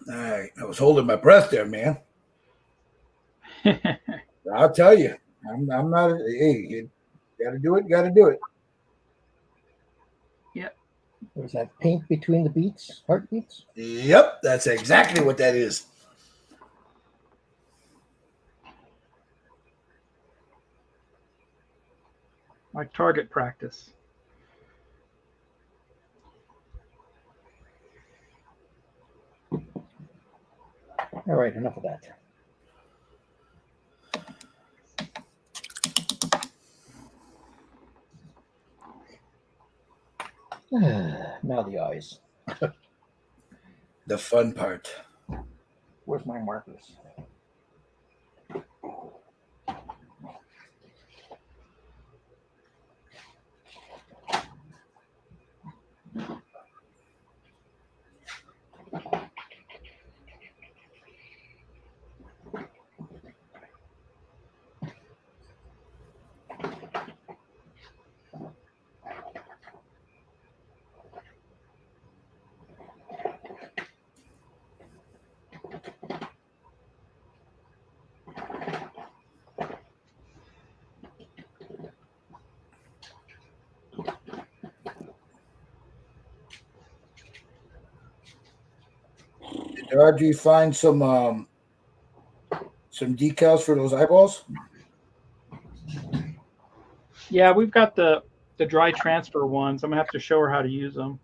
Speaker 1: All right. I was holding my breath there, man. I'll tell you. I'm not. Hey, you got to do it. Got to do it.
Speaker 7: There's that paint between the beats, heartbeats.
Speaker 1: Yep. That's exactly what that is.
Speaker 3: Like target practice.
Speaker 7: All right, enough of that. Now the eyes.
Speaker 1: The fun part.
Speaker 7: Where's my markers?
Speaker 1: Gerard, do you find some decals for those eyeballs?
Speaker 3: Yeah, we've got the dry transfer ones. I'm gonna have to show her how to use them.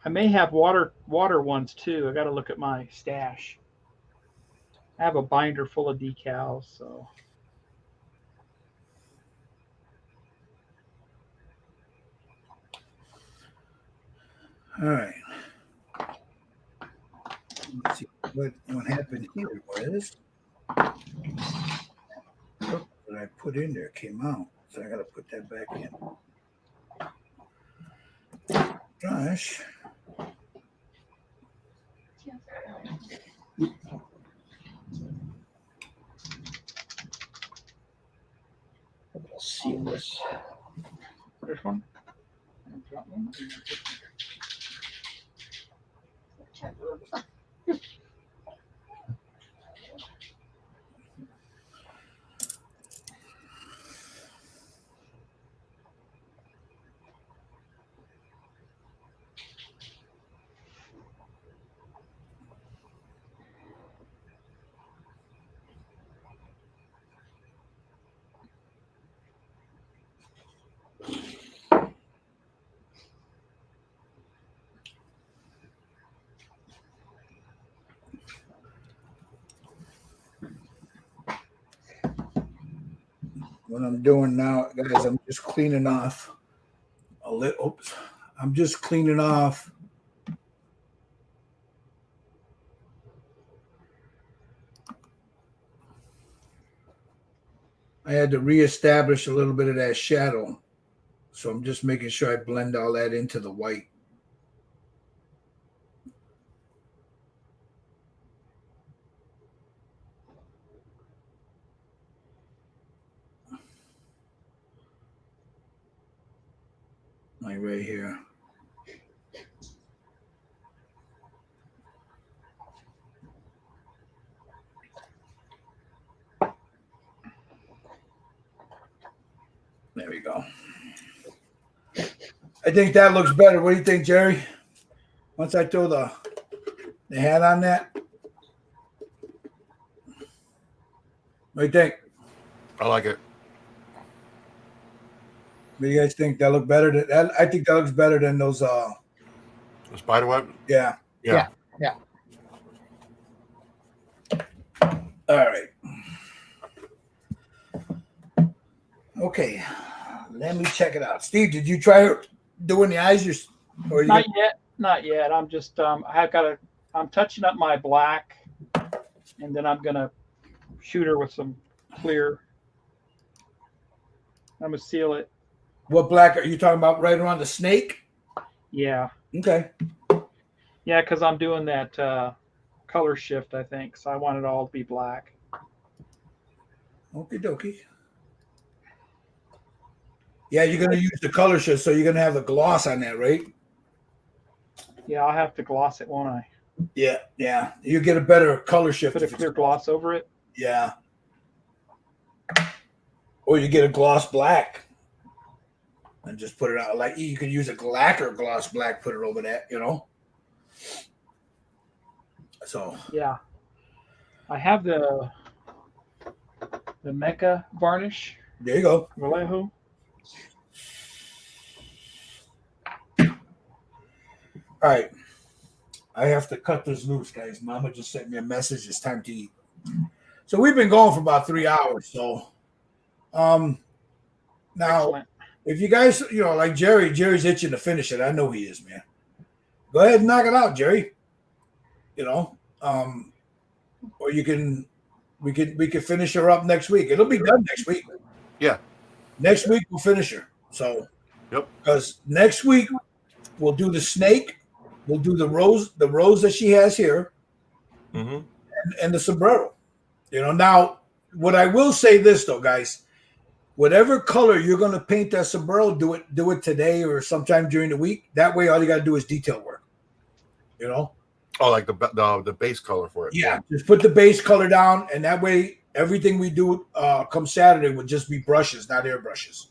Speaker 3: I may have water ones too. I got to look at my stash. I have a binder full of decals, so.
Speaker 1: All right. Let's see what happened here was what I put in there came out, so I got to put that back in. Gosh.
Speaker 7: I'll seal this.
Speaker 3: This one?
Speaker 1: What I'm doing now, guys, I'm just cleaning off a little. Oops, I'm just cleaning off. I had to reestablish a little bit of that shadow, so I'm just making sure I blend all that into the white. Like right here. There we go. I think that looks better. What do you think, Jerry? Once I throw the hat on that? What do you think?
Speaker 2: I like it.
Speaker 1: What do you guys think? That look better than that? I think that looks better than those
Speaker 2: The spider web?
Speaker 1: yeah.
Speaker 2: Yeah.
Speaker 1: All right. Okay. Let me check it out. Steve, did you try doing the eyes? Or you
Speaker 3: Not yet. Not yet. I'm just I'm touching up my black, and then I'm gonna shoot her with some clear. I'm gonna seal it.
Speaker 1: What black are you talking about? Right around the snake?
Speaker 3: Yeah.
Speaker 1: Okay.
Speaker 3: Yeah, because I'm doing that color shift, I think. So I want it all to be black.
Speaker 1: Okie dokie. Yeah, you're gonna use the color shift, so you're gonna have the gloss on that, right?
Speaker 3: Yeah, I'll have to gloss it, won't I?
Speaker 1: Yeah. You get a better color shift.
Speaker 3: Put a clear gloss over it.
Speaker 1: Yeah. Or you get a gloss black and just put it out. Like you could use a lacquer gloss black, put it over that, you know. So
Speaker 3: Yeah. I have the Mecha varnish.
Speaker 1: there you go.
Speaker 3: Vallejo.
Speaker 1: All right. I have to cut this loose, guys. Mama just sent me a message. It's time to eat. So we've been going for about 3 hours. So now
Speaker 3: Excellent.
Speaker 1: if you guys, like Jerry's itching to finish it. I know he is, man. Go ahead and knock it out, Jerry. Or we could finish her up next week. It'll be done next week.
Speaker 2: Yeah.
Speaker 1: Next week we'll finish her. So
Speaker 2: Yep.
Speaker 1: because next week we'll do the snake, we'll do the rose that she has here,
Speaker 2: Mm-hmm.
Speaker 1: and the sombrero. Now what I will say this though, guys, whatever color you're gonna paint that sombrero, do it today or sometime during the week. That way all you gotta do is detail work.
Speaker 2: Oh, like the base color for it.
Speaker 1: Yeah, just put the base color down, and that way everything we do come Saturday would just be brushes, not airbrushes.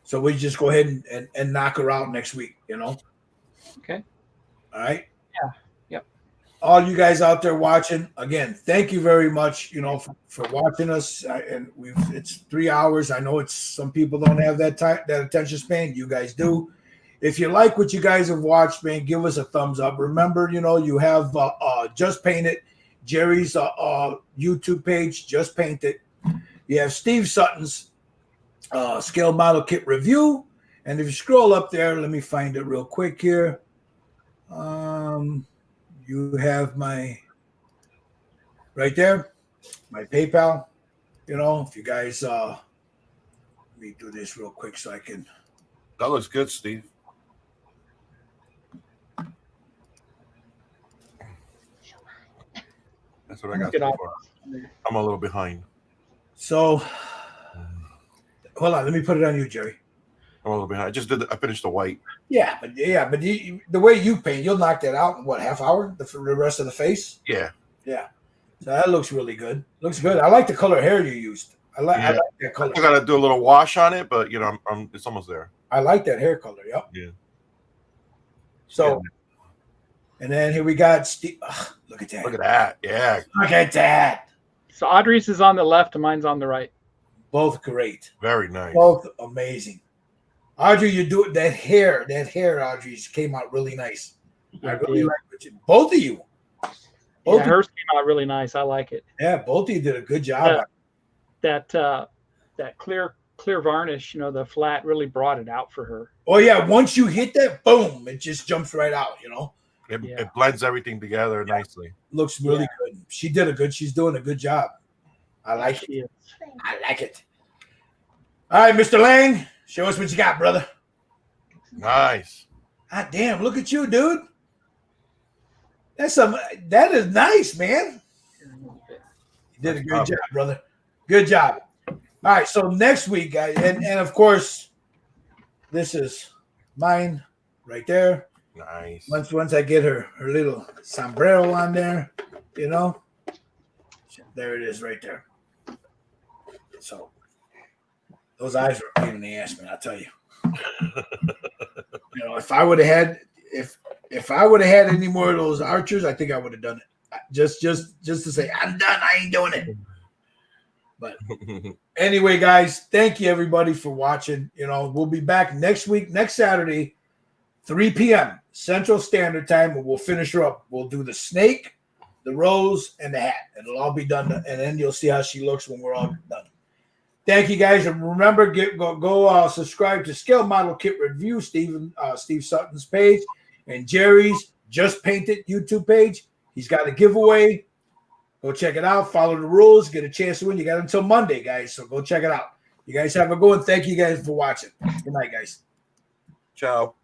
Speaker 1: So we just go ahead and knock her out next week, you know?
Speaker 8: Okay.
Speaker 1: All right.
Speaker 8: Yeah. Yep.
Speaker 1: All you guys out there watching, again, thank you very much, you know, for watching us. It's 3 hours. I know some people don't have that time, that attention span. You guys do. If you like what you guys have watched, man, give us a thumbs up. Remember, you know, you have Just Paint It, Jerry's YouTube page, Just Paint It. You have Steve Sutton's scale model kit review. And if you scroll up there, let me find it real quick here. You have my right there, my PayPal. You know, if you guys let me do this real quick so I can.
Speaker 2: That looks good, Steve. That's what I got
Speaker 8: Get
Speaker 2: so
Speaker 8: off.
Speaker 2: far. I'm a little behind.
Speaker 1: So hold on, let me put it on you, Jerry.
Speaker 2: I'm a little behind. I finished the white.
Speaker 1: Yeah, but the way you paint, you'll knock that out in what, half hour? The rest of the face?
Speaker 2: Yeah.
Speaker 1: Yeah. So that looks really good. Looks good. I like the color hair you used. I like that color.
Speaker 2: I got to do a little wash on it, but you know, it's almost there.
Speaker 1: I like that hair color. Yep.
Speaker 2: Yeah.
Speaker 1: So, and then here we got Steve. Ugh, look at that.
Speaker 2: Look at that. Yeah.
Speaker 1: Look at that.
Speaker 8: So Audrey's is on the left and mine's on the right.
Speaker 1: Both great.
Speaker 2: Very nice.
Speaker 1: Both amazing. Audrey, you do it. That hair, Audrey's came out really nice. I really like it. Both of you.
Speaker 8: Yeah, hers came out really nice. I like it.
Speaker 1: Yeah, both of you did a good job.
Speaker 8: That clear varnish, you know, the flat really brought it out for her.
Speaker 1: Oh yeah, once you hit that, boom, it just jumps right out. You know,
Speaker 2: it blends everything together nicely.
Speaker 1: Looks really good. She's doing a good job. I like it. I like it. All right, Mr. Lang, show us what you got, brother.
Speaker 2: Nice.
Speaker 1: God damn, look at you, dude. That is nice, man. You did a good job, brother. Good job. All right, so next week, guys, and of course, this is mine right there.
Speaker 2: Nice.
Speaker 1: Once I get her little sombrero on there, you know, there it is right there. So those eyes were a pain in the ass, man. I'll tell you. You know, if I would have had any more of those archers, I think I would have done it. Just to say I'm done. I ain't doing it. But anyway, guys, thank you everybody for watching. You know, we'll be back next week, next Saturday, 3 p.m. Central Standard Time, and we'll finish her up. We'll do the snake, the rose, and the hat. It'll all be done, and then you'll see how she looks when we're all done. Thank you, guys, and remember, go subscribe to Scale Model Kit Review, Steve Sutton's page, and Jerry's Just Paint It YouTube page. He's got a giveaway. Go check it out. Follow the rules. Get a chance to win. You got until Monday, guys, so go check it out. You guys have a good one. Thank you guys for watching. Good night, guys.
Speaker 2: Ciao.